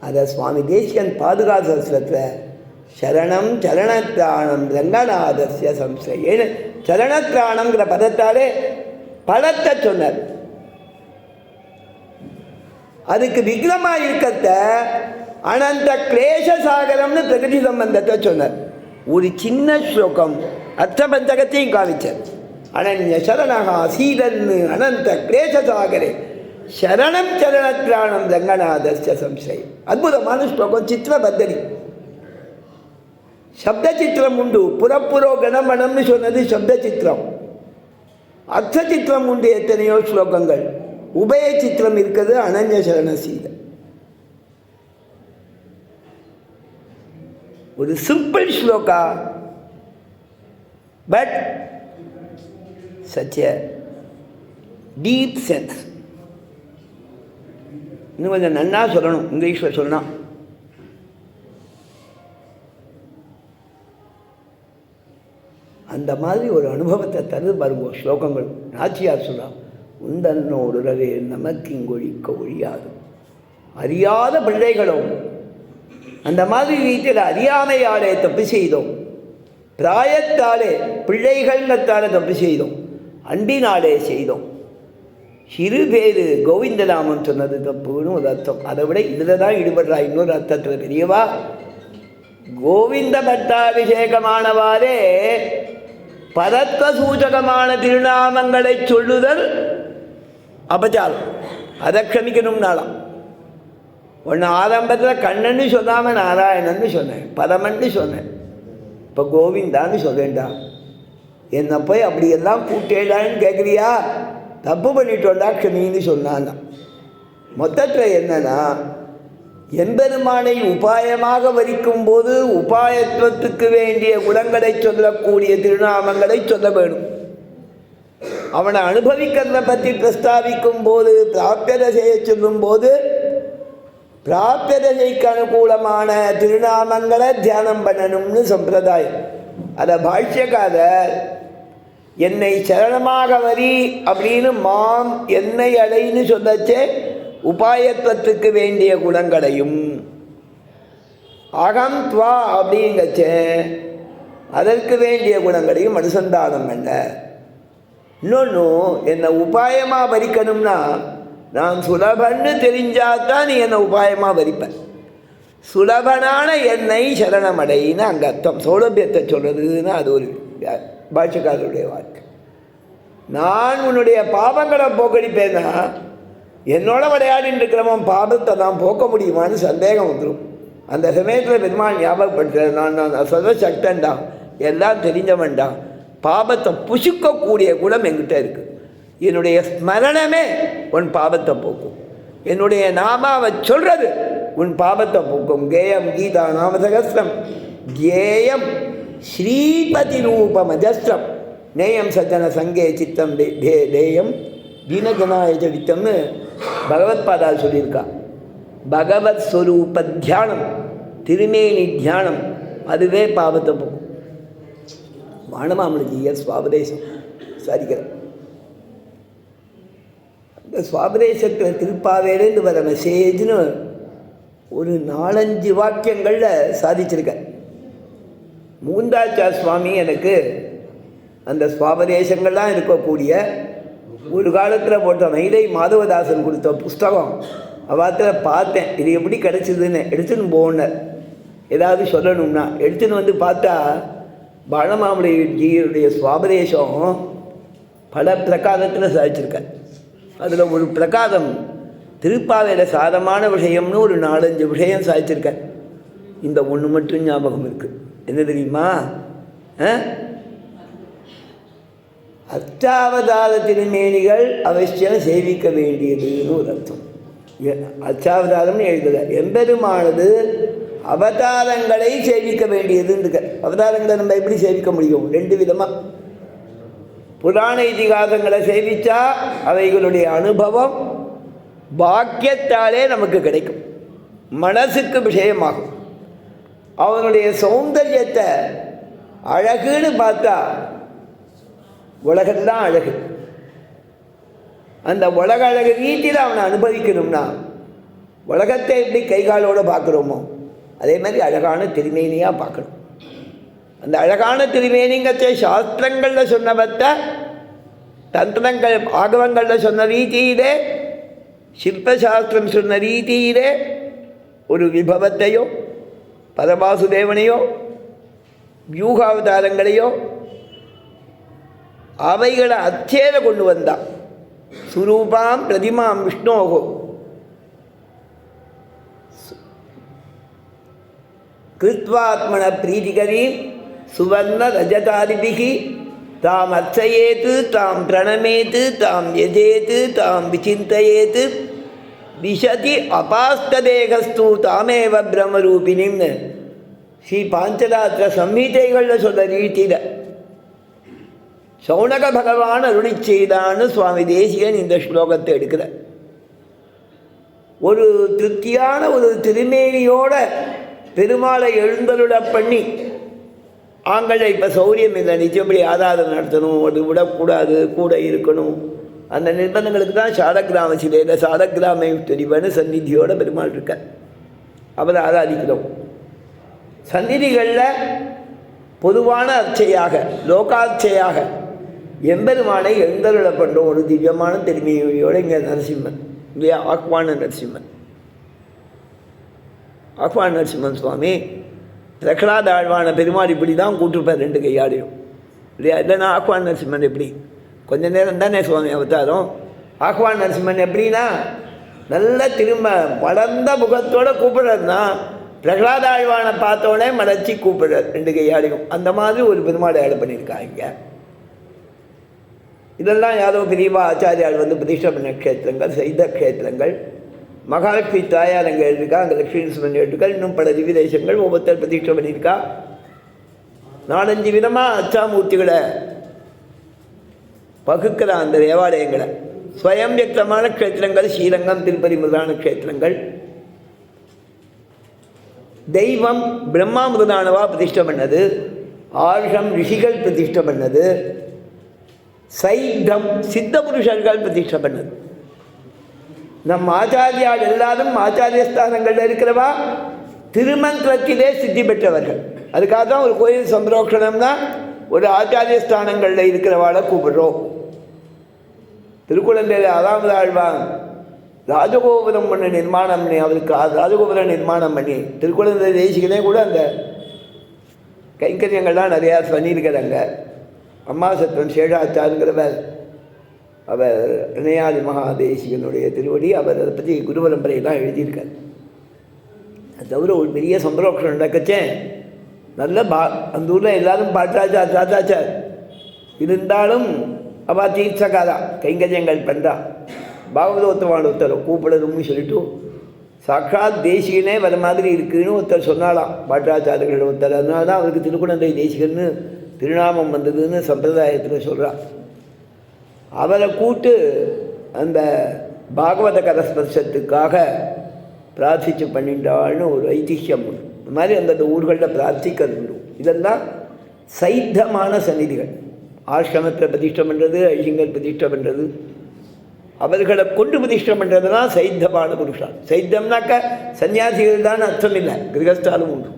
அதை சுவாமி தேசிகன் பாதுகாசத்தில் சரணம் சரணத்ராணம் ரங்கநாதஸ்ய சம்சயேன்னு சரணத்ராணம்ங்கிற பதத்தாலே பலத்தை சொன்னார். அதுக்கு விக்ரமாக இருக்கிறத அனந்த கிளேசசாகரம்னு பிரகதி சம்பந்தத்தை சொன்னார். ஒரு சின்ன ஸ்லோகம் அர்த்தபந்தகத்தையும் காமிச்சார். அனன்ய சரணகா சீதன்னு அனந்த கிளேசசாகரே சரணம் சரணத்ராணம் ரங்கநாதஸ்ய சம்சயம். அற்புதமான ஸ்லோகம். சித்திரபத்தரி சப்த சித்திரம் உண்டு. புறப்புரோ கணமணம்னு சொன்னது சப்த சித்திரம். அர்த்த சித்திரம் உண்டு எத்தனையோ ஸ்லோகங்கள். உபய சித்திரம் இருக்கிறது அனன்ய சரண சீத. ஒரு simple shloka, but such a deep sense. இன்னும் கொஞ்சம் நன்னா சொல்லணும், இங்கிலீஷில் சொல்லணும். அந்த மாதிரி ஒரு அனுபவத்தை தருது பாருங்க ஸ்லோகங்கள். நாச்சியார் சொல்கிறான், உந்தன்னோடுறவே நமக்கு இங்கொழிக்க ஒழியாது. அறியாத பிள்ளைகளும் அந்த மாதிரி வீட்டில் அறியாமையாலே தப்பு செய்தோம், பிராயத்தாலே பிள்ளைகள்ங்கிறதாலே தப்பு செய்தோம், அன்பினாலே செய்தோம். சிறு பேர் கோவிந்தநாமம் சொன்னது தப்புன்னு ஒரு அர்த்தம். அதை விட இதில் தான் ஈடுபடுறா இன்னொரு அர்த்தத்தில். பெரியவா, கோவிந்த பட்டாபிஷேகமானவாறே பரத்வ சூச்சகமான திருநாமங்களை சொல்லுதல் அபச்சாரம், அதை க்ஷமிக்கணும்னாலாம். ஒன்று ஆரம்பத்தில் கண்ணன்னு சொல்லாமல் நாராயணன்னு சொன்னேன், பரமன்னு சொன்னேன், இப்போ கோவிந்தான்னு சொல்லேண்டா. என்னை போய் அப்படியெல்லாம் கூட்டேடான்னு கேட்குறியா? தப்பு பண்ணிட்டோண்டா க்ஷமின்னு சொன்னான். மொத்தத்தில் என்னன்னா, எம்பெருமானை உபாயமாக வரிக்கும் போது உபாயத்துவத்துக்கு வேண்டிய குணங்களை சொல்லக்கூடிய திருநாமங்களை சொல்ல வேணும். அவனை அனுபவிக்கிறத பற்றி பிரஸ்தாபிக்கும் போது, பிராப்தியதசையை சொல்லும் போது பிராப்தியதசைக்கு அனுகூலமான திருநாமங்களை தியானம் பண்ணணும்னு சம்பிரதாயம். அதை பாஷ்யக்காரர் என்னை சரணமாக வரி அப்படின்னு மாம் என்னை அடைன்னு சொல்லச்சே உபாயத்துவத்துக்கு வேண்டிய குணங்களையும், அகம் துவா அப்படிங்கச்சே அதற்கு வேண்டிய குணங்களையும் அனுசந்தானம் பண்ண. இன்னொன்று, என்னை உபாயமாக வரிக்கணும்னா நான் சுலபன்னு தெரிஞ்சாதான் நீ என்னை உபாயமாக வரிப்பேன். சுலபனான என்னை சரணமடைன்னு அங்கே அர்த்தம். சௌலபியத்தை சொல்கிறதுன்னு அது ஒரு பாஷக்காரருடைய வாக்கு. நான் உன்னுடைய பாவங்களை போக்கடிப்பேன்னா என்னோட விளையாடின்னு இருக்கிறவன் பாபத்தை நான் போக்க முடியுமான்னு சந்தேகம் வந்துடும். அந்த சமயத்தில் பெருமாள் ஞாபகப்படுத்துகிறேன், நான் சர்வசக்தன்டா, எல்லாம் தெரிஞ்சவன்டா, பாபத்தை புசுக்கக்கூடிய குணம் என்கிட்ட இருக்குது. என்னுடைய ஸ்மரணமே உன் பாபத்தை போக்கும், என்னுடைய நாமாவை சொல்கிறது உன் பாபத்தை போக்கும். கேயம் கீதா நாமசகஸ்திரம் கேயம் ஸ்ரீபதி ரூபமஜஸ்திரம் நேயம் சஜன சங்கே சித்தம் தேயம் தீனஜனாய ஜடித்தம்னு பகவத்பாதால் சொல்லியிருக்கா. பகவத் ஸ்வரூப தியானம், திருமேனி தியானம், அதுவே பாவத்தை போகும். வானமாமலிஜிய சுவாபதேசம் சாதிக்கிறேன். இந்த சுவாபதேசத்தில் திருப்பாவேலேருந்து வர மெசேஜ்னு ஒரு 4-5 வாக்கியங்களில் சாதிச்சிருக்கேன். மூந்தாச்சார் சுவாமி எனக்கு அந்த சுவாபதேசங்கள்லாம் இருக்கக்கூடிய ஒரு காலத்தில் போட்ட மயிலை மாதவதாசன் கொடுத்த புஸ்தகம் அவாத்தில் பார்த்தேன். இது எப்படி கிடச்சிதுன்னு எடுத்துன்னு போனேன். ஏதாவது சொல்லணும்னா எடுத்துன்னு வந்து பார்த்தா பாலமாமலைஜியுடைய சுவாபதேசம் பல பிரகாரத்தில் சாதிச்சிருக்கேன். அதில் ஒரு பிரகாரம் திருப்பாவையில் சாதமான விஷயம்னு ஒரு 4-5 விஷயம் சாதிச்சிருக்கேன். இந்த ஒன்று மட்டும் ஞாபகம் இருக்குது. என்ன தெரியுமா? அச்சாவதார திருமேனிகள் அவசியம் சேவிக்க வேண்டியதுன்னு ஒரு அர்த்தம். அச்சாவதாரம்னு எழுதுக. எம்பெருமானது அவதாரங்களை சேவிக்க வேண்டியதுன்னு இருக்க. அவதாரங்களை நம்ம எப்படி சேவிக்க முடியும்? 2 விதமாக. புராண இதிகாசங்களை சேவித்தா அவைகளுடைய அனுபவம் பாக்கியத்தாலே நமக்கு கிடைக்கும், மனசுக்கு விஷயமாகும். அவனுடைய சௌந்தரியத்தை அழகுன்னு பார்த்தா உலகம்தான் அழகு. அந்த உலக அழகு வீட்டில் அவனை அனுபவிக்கணும்னா உலகத்தை எப்படி கைகாலோடு பார்க்குறோமோ அதே மாதிரி அழகான திருமேனியாக பார்க்கணும். அந்த அழகான திருமேனிங்கத்தை சாஸ்திரங்களில் சொன்னவற்ற தந்திரங்கள் ஆகவங்களில் சொன்ன ரீதியிலே, சிற்பசாஸ்திரம் சொன்ன ரீதியிலே ஒரு விபவத்தையோ பரமாசுதேவனையோ வியூகாவதாரங்களையோ அவைகளை அச்சேத கொண்டு வந்தான். சுரூபாம் பிரதிமாம் விஷ்ணோகோ கிருத்வாத்மன பிரீதிகரீம் சுவர்ண ரஜதாதிபிகி தாம் அர்ச்சயேத்து தாம் பிரணமேத்து தாம் யஜேத்து தாம் விசிந்தயேத்து விஷதி அபாஸ்ததேகஸ்து தாமேவ பிரம்மரூபிணிம்னு ஸ்ரீ பாஞ்சராத்திர சம்ஹிதைகளில் சொல்ல ரீதியில் சௌனக பகவான் அருளி செய்தான்னு சுவாமி தேசிகன் இந்த ஸ்லோகத்தை எடுக்கிறார். ஒரு திருப்தியான ஒரு திருமேனியோட பெருமாளை எழுந்தருள பண்ணி ஆங்களை இப்போ சௌரியம் இல்லை, நிச்சயப்படி ஆராதனை நடத்தணும், அது விடக்கூடாது, கூட இருக்கணும், அந்த நிர்பந்தங்களுக்கு தான் சாலக்கிராம சிலையில் சாலக்கிராம தெரிவன்னு சந்நிதியோட பெருமாள் இருக்கார். அவரை ஆராதிக்கிறோம். சந்நிதிகளில் பொதுவான அர்ச்சையாக லோகார்ச்சையாக எம்பெருமானை எழுந்தருள பண்ணுறோம். ஒரு திவ்யமான திருமையோடு இங்கே நரசிம்மன் இல்லையா, ஆக்வான நரசிம்மன். ஆக்வான நரசிம்மன் சுவாமி பிரகலாத ஆழ்வான பெருமாள் இப்படி தான் கூட்டிருப்பார், 2 கையாடையும் இல்லையா. இல்லைன்னா ஆக்வான் நரசிம்மன் எப்படி கொஞ்ச நேரம் தானே சுவாமி அவதாரம். ஆக்வான் நரசிம்மன் எப்படின்னா நல்ல திரும்ப வளர்ந்த முகத்தோடு கூப்பிடுறதுனா பிரகலாத ஆழ்வானை பார்த்தோடனே மலர்ச்சி கூப்பிடுறார் 2 கையாடையும். அந்த மாதிரி ஒரு பெருமாளை ஆடு பண்ணியிருக்காங்க. இதெல்லாம் யாதோ பெரியவா ஆச்சாரியால் பிரதிஷ்டை பண்ண க்ஷேத்திரங்கள், செய்த க்ஷேத்திரங்கள். மகாலட்சுமி தாயார் அங்கே எழுதியிருக்கா, அங்கே லட்சுமி நரசிம்மன் எழுதியிருக்கா, இன்னும் பல திவ்ய தேசங்கள் ஒவ்வொருத்தர் பிரதிஷ்டை பண்ணியிருக்கா. 4-5 விதமாக அச்சாமூர்த்திகளை பகுக்கிற அந்த தேவாலயங்களை. ஸ்வயம் வியக்தமான க்ஷேத்திரங்கள் ஸ்ரீரங்கம், திருப்பதி முதலான க்ஷேத்திரங்கள். தெய்வம் பிரம்மா முதலானவா பிரதிஷ்டை பண்ணது, ஆர்ஷம் ரிஷிகள் பிரதிஷ்டை பண்ணது, சைத்தம் சித்த புருஷர்கள் பிரதிஷ்டை பண்ணது. நம் ஆச்சாரியால் எல்லாரும் ஆச்சாரியஸ்தானங்களில் இருக்கிறவா திருமந்திரத்திலே சித்தி பெற்றவர்கள். அதுக்காக தான் ஒரு கோயில் சம்ரோஷணம்னா ஒரு ஆச்சாரியஸ்தானங்களில் இருக்கிறவாளை கூப்பிடுறோம். திருக்குழந்தையில் 6வது ஆழ்வான் ராஜகோபுரம் பண்ணி நிர்மாணம் பண்ணி அவருக்கு ராஜகோபுரம் நிர்மாணம் பண்ணி திருக்குழந்தை தேசிகனே கூட அந்த கைங்கரியங்கள்லாம் நிறையா பண்ணியிருக்கிறாங்க. அம்மாசத்வன் சேஷாச்சாருங்கிறவர் அவர் இணையாதி மகாதேசிகனுடைய திருவடி. அவர் அதை பற்றி குருபரம்பரையெல்லாம் எழுதியிருக்கார். அது தவிர ஒரு பெரிய சம்பரோஷம் நடக்கச்சே நல்ல அந்த ஊரில் எல்லாரும் பாட்டாச்சா தாத்தாச்சார் இருந்தாலும் அவள் தீர்த்தகாதா கைங்கரியங்கள் பண்ணுறா. பாகவதோத்தமான ஒருத்தர் கூப்பிடணும்னு சொல்லிட்டு சாட்சாத் தேசிகனே வர மாதிரி இருக்குதுன்னு ஒருத்தர் சொன்னாலாம், பாட்டாச்சாரர்கள் ஒருத்தர். அதனால தான் அவருக்கு திருக்குழந்தை தேசிகன்னு திருநாமம் வந்ததுன்னு சம்பிரதாயத்தில் சொல்கிறார். அவரை கூட்டு அந்த பாகவத கரஸ்பர்சத்துக்காக பிரார்த்திச்சு பண்ணிட்டாள்னு ஒரு ஐதிஹ்யம் உண்டு. இந்த மாதிரி அந்தந்த ஊர்களில் பிரார்த்திக்கிறது உண்டு. இதெல்லாம் சைத்தமான சந்நிதிகள். ஆசிரமத்தில் பிரதிஷ்டம் பண்ணுறது, ஐயங்கள் பிரதிஷ்டம் பண்ணுறது, அவர்களை கொண்டு பிரதிஷ்டம் பண்ணுறதுனா சைத்தமான புருஷால். சைத்தம்னாக்க சன்னியாசிகள் தான் அர்த்தம் இல்லை, கிரகஸ்தாலும் உண்டு.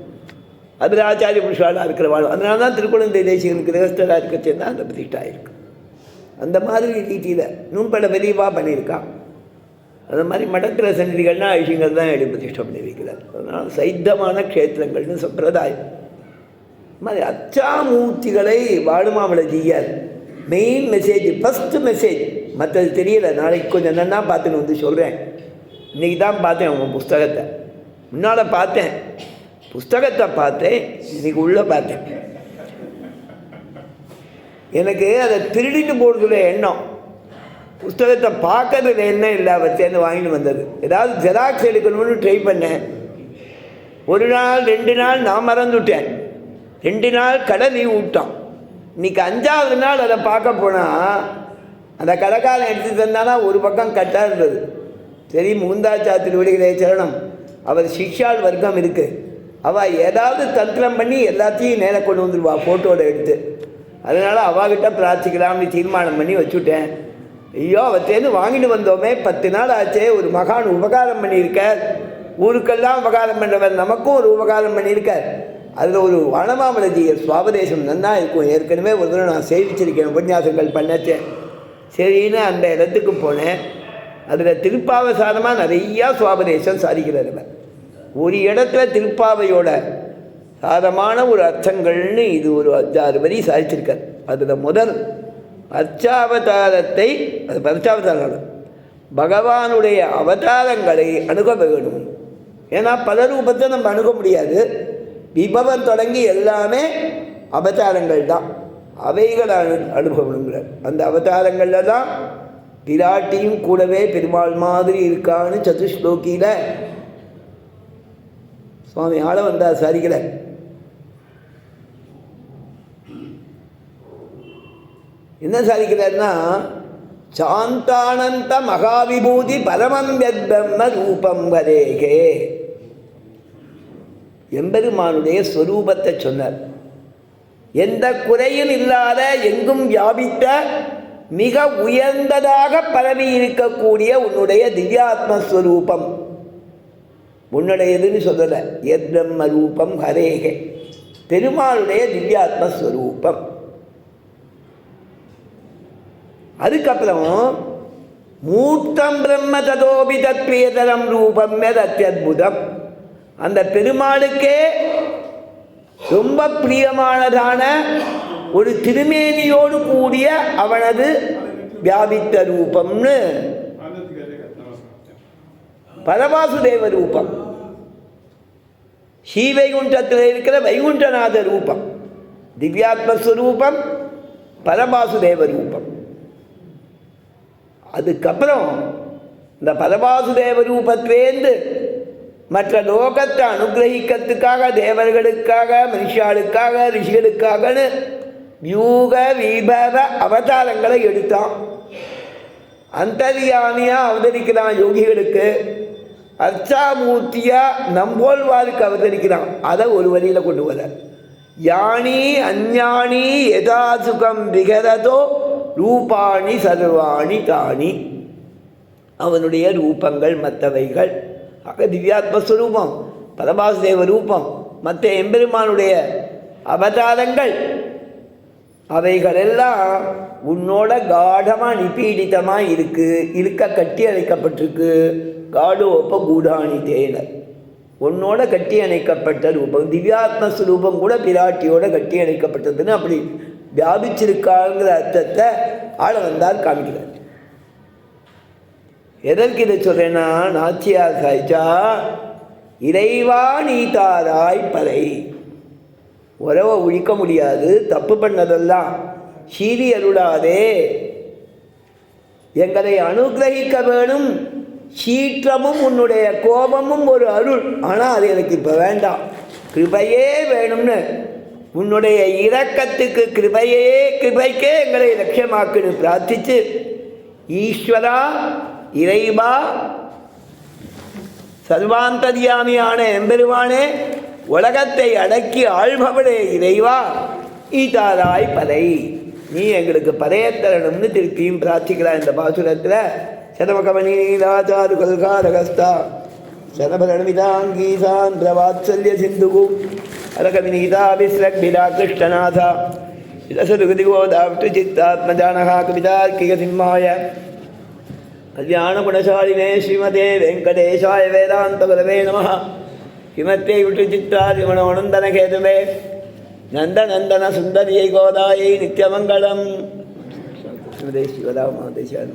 அதில் ஆச்சாரிய புருஷாலாக இருக்கிற வாழ். அதனால தான் திருக்குழந்தை தேசிகன் கிரகஸ்தராக இருக்கச்சே தான் அந்த பிரதிஷ்டா இருக்குது. அந்த மாதிரி ரீதியில் இன்னும் பல பெரியவா பண்ணியிருக்கான். அந்த மாதிரி மடக்கிற சந்நிதிகள்னால் ஐஷியங்கள் தான் எழுதி பிரதிஷ்டம் பண்ணி வைக்கிறார். அதனால் சைத்தமான க்ஷேத்திரங்கள்னு சம்பிரதாயம். இது மாதிரி அச்சாமூர்த்திகளை வாழுமாமலை ஜீயார் மெயின் மெசேஜ், ஃபஸ்ட்டு மெசேஜ். மற்றது தெரியலை, நாளைக்கு கொஞ்சம் என்னென்னா பார்த்துன்னு சொல்கிறேன். இன்றைக்கி தான் பார்த்தேன் உங்கள் புஸ்தகத்தை. முன்னால் பார்த்தேன், புஸ்தகத்தை பார்த்தேன், இன்றைக்கி உள்ளே பார்த்தேன். எனக்கு அதை திருடிட்டு போகிறதுல எண்ணம், புஸ்தகத்தை பார்க்கறதுல எண்ணம் இல்லை. அவர் சேர்ந்து வாங்கிட்டு வந்தது. ஏதாவது ஜெராக்ஸ் எடுக்கணும்னு ட்ரை பண்ணேன். 1 நாள் 2 நாள் நான் மறந்துவிட்டேன். 2 நாள் கடை லீவ் விட்டான். இன்றைக்கி 5வது நாள் அதை பார்க்க போனால் அந்த கடைக்காரன் எடுத்து தந்தானா ஒரு பக்கம் கட்டாக இருந்தது. சரி, முகுந்தாச்சா திருவடிகளே சரணம், அவர் சிக்ஷால் வர்க்கம் இருக்குது, அவள் ஏதாவது தந்திரம் பண்ணி எல்லாத்தையும் நேரம் கொண்டு வந்துடுவா ஃபோட்டோவில் எடுத்து. அதனால் அவாகிட்ட பிரார்த்திக்கலாம்னு தீர்மானம் பண்ணி வச்சுட்டேன். ஐயோ, அவற்றேன்னு வாங்கிட்டு வந்தோமே, 10 நாள் ஆச்சே. ஒரு மகான் உபகாரம் பண்ணியிருக்கார், ஊருக்கெல்லாம் உபகாரம் பண்ணுறவர், நமக்கும் ஒரு உபகாரம் பண்ணியிருக்கார். அதில் ஒரு வனமாமலஜியர் சுவாபதேசம் நன்னா இருக்கும். ஏற்கனவே ஒரு தடவை நான் சேவிச்சிருக்கேன், உபன்யாசங்கள் பண்ணச்சேன். சரின்னு அந்த இடத்துக்கு போனேன். அதில் திருப்பாவசாரமாக நிறையா சுவாபதேசம் சாதிக்கிறார். ஒரு இடத்துல திருப்பாவையோட சாதமான ஒரு அர்த்தங்கள்னு இது ஒரு 5-6 வரி சாதிச்சிருக்கார். அதில் முதல் அர்ச்சாவதாரத்தை, அது பரச்சாவதாரம், பகவானுடைய அவதாரங்களை அணுக வேணும். ஏன்னா பல ரூபத்தை நம்ம அணுக முடியாது. விபவம் தொடங்கி எல்லாமே அவதாரங்கள் தான், அவைகளை அனுபவங்கிறார். அந்த அவதாரங்களில் தான் பிராட்டியும் கூடவே பெருமாள் மாதிரி இருக்கான்னு சதுஸ்லோகியில் சுவாமி ஆள வந்தார் சாரிகளை. என்ன சாதிக்கிறார்னா, சாந்தானந்த மகாவிபூதி பரமம் யத்பிரம்ம ரூபம் வரேகே. எம்பெருமானுடைய ஸ்வரூபத்தை சொன்னார். எந்த குறையும் இல்லாத எங்கும் வியாபித்த மிக உயர்ந்ததாக பரவி இருக்கக்கூடிய உன்னுடைய திவ்யாத்மஸ்வரூபம் உன்னுடையதுன்னு சொல்லலை. யத் பிரம்ம ரூபம் ஹரேகே, பெருமாளுடைய திவ்யாத்மஸ்வரூபம். அதுக்கப்புறம் மூர்த்தம் பிரம்ம ததோபி தத் பிரியதரம் ரூபம் அத்யத்புதம். அந்த பெருமாளுக்கே ரொம்ப பிரியமானதான ஒரு திருமேனியோடு கூடிய அவனது வியாபித்த ரூபம்னு பரவாசுதேவ ரூபம், ஸ்ரீவைகுண்டத்தில் இருக்கிற வைகுண்டநாத ரூபம், திவ்யாத்மஸ்வரூபம், பரவாசுதேவ ரூபம். அதுக்கப்புறம் இந்த பரவாசுதேவ ரூபத்திலேருந்து மற்ற லோகத்தை அனுகிரகிக்கிறதுக்காக தேவர்களுக்காக மனுஷாளுக்காக ரிஷிகளுக்காகனு வியூக விபவ அவதாரங்களை எடுத்தான். அந்தர்யாமியாக அவதரிக்கிறான் யோகிகளுக்கு, அர்ச்சாமூர்த்தியாக நம்போல்வாருக்கு அவதரிக்கிறான். அதை ஒரு வழியில் கொண்டு வர யானி அஞ்ஞானி யதாசுகம் விகரதோ ரூபாணி சர்வாணி தானி. அவனுடைய ரூபங்கள் மற்றவைகள். ஆக திவ்யாத்மஸ்வரூபம், பரமாசுதேவ ரூபம், மற்ற எம்பெருமானுடைய அவதாரங்கள், அவைகளெல்லாம் உன்னோட காடமாக நிபீடிதமாக இருக்க கட்டி அணைக்கப்பட்டிருக்கு. காடோப்ப கூடாணி தேனர், உன்னோட கட்டி அணைக்கப்பட்ட ரூபம். திவ்யாத்மஸ்வரூபம் கூட பிராட்டியோட கட்டி அணைக்கப்பட்டதுன்னு அப்படி வியாபிச்சிருக்காங்கிற அர்த்தத்தை ஆள வந்தார் காமிக்கிறார். எதற்கு இதை சொல்றேன்னா, நாச்சியார் சாய்ச்சா இறைவா நீ தாராய் பறை. உறவை ஒழிக்க முடியாது, தப்பு பண்ணதெல்லாம் சீரி அருளாதே, எங்களை அனுகிரகிக்க வேணும். சீற்றமும் உன்னுடைய கோபமும் ஒரு அருள், ஆனால் அது எனக்கு இப்போ வேண்டாம், கிருபையே வேணும்னு உன்னுடைய இரக்கத்துக்கு கிருபைக்கே எங்களை லட்சியமாக்குன்னு பிரார்த்திச்சு, ஈஸ்வரா இறைவா சர்வாந்தர்யாமியான எம்பெருமானே, உலகத்தை அடக்கி ஆள்பவனே இறைவா, ஈதாராய் பதை, நீ எங்களுக்கு பதையத்தரணும்னு திருப்பியும் பிரார்த்திக்கிறார் இந்த பாசுரத்தில். சதமகமனீராச்சாரு கல்காரகஸ்தா சதபரணிதாங்கி சாந்திர வாத்சல்ய சிந்துகு அரகவினீதாபிஸ்ரக்பிதா கிருஷ்ணநாதா இதசதுகதிகோதாவிட்டு சித்தாத்மஜானகா கவிதார்க்கிக சிம்மாய கல்யாண குணசாலினே ஸ்ரீமதே வெங்கடேஷாய வேதாந்த குரவே நமः. கிமத்தே விட்டு சித்தாதி மனோனந்தன கேதுவே நந்தநந்தன சுந்தரியை கோதாயை நித்தியமங்கலம். ஸ்ரீமதே சிவதாம தேசிய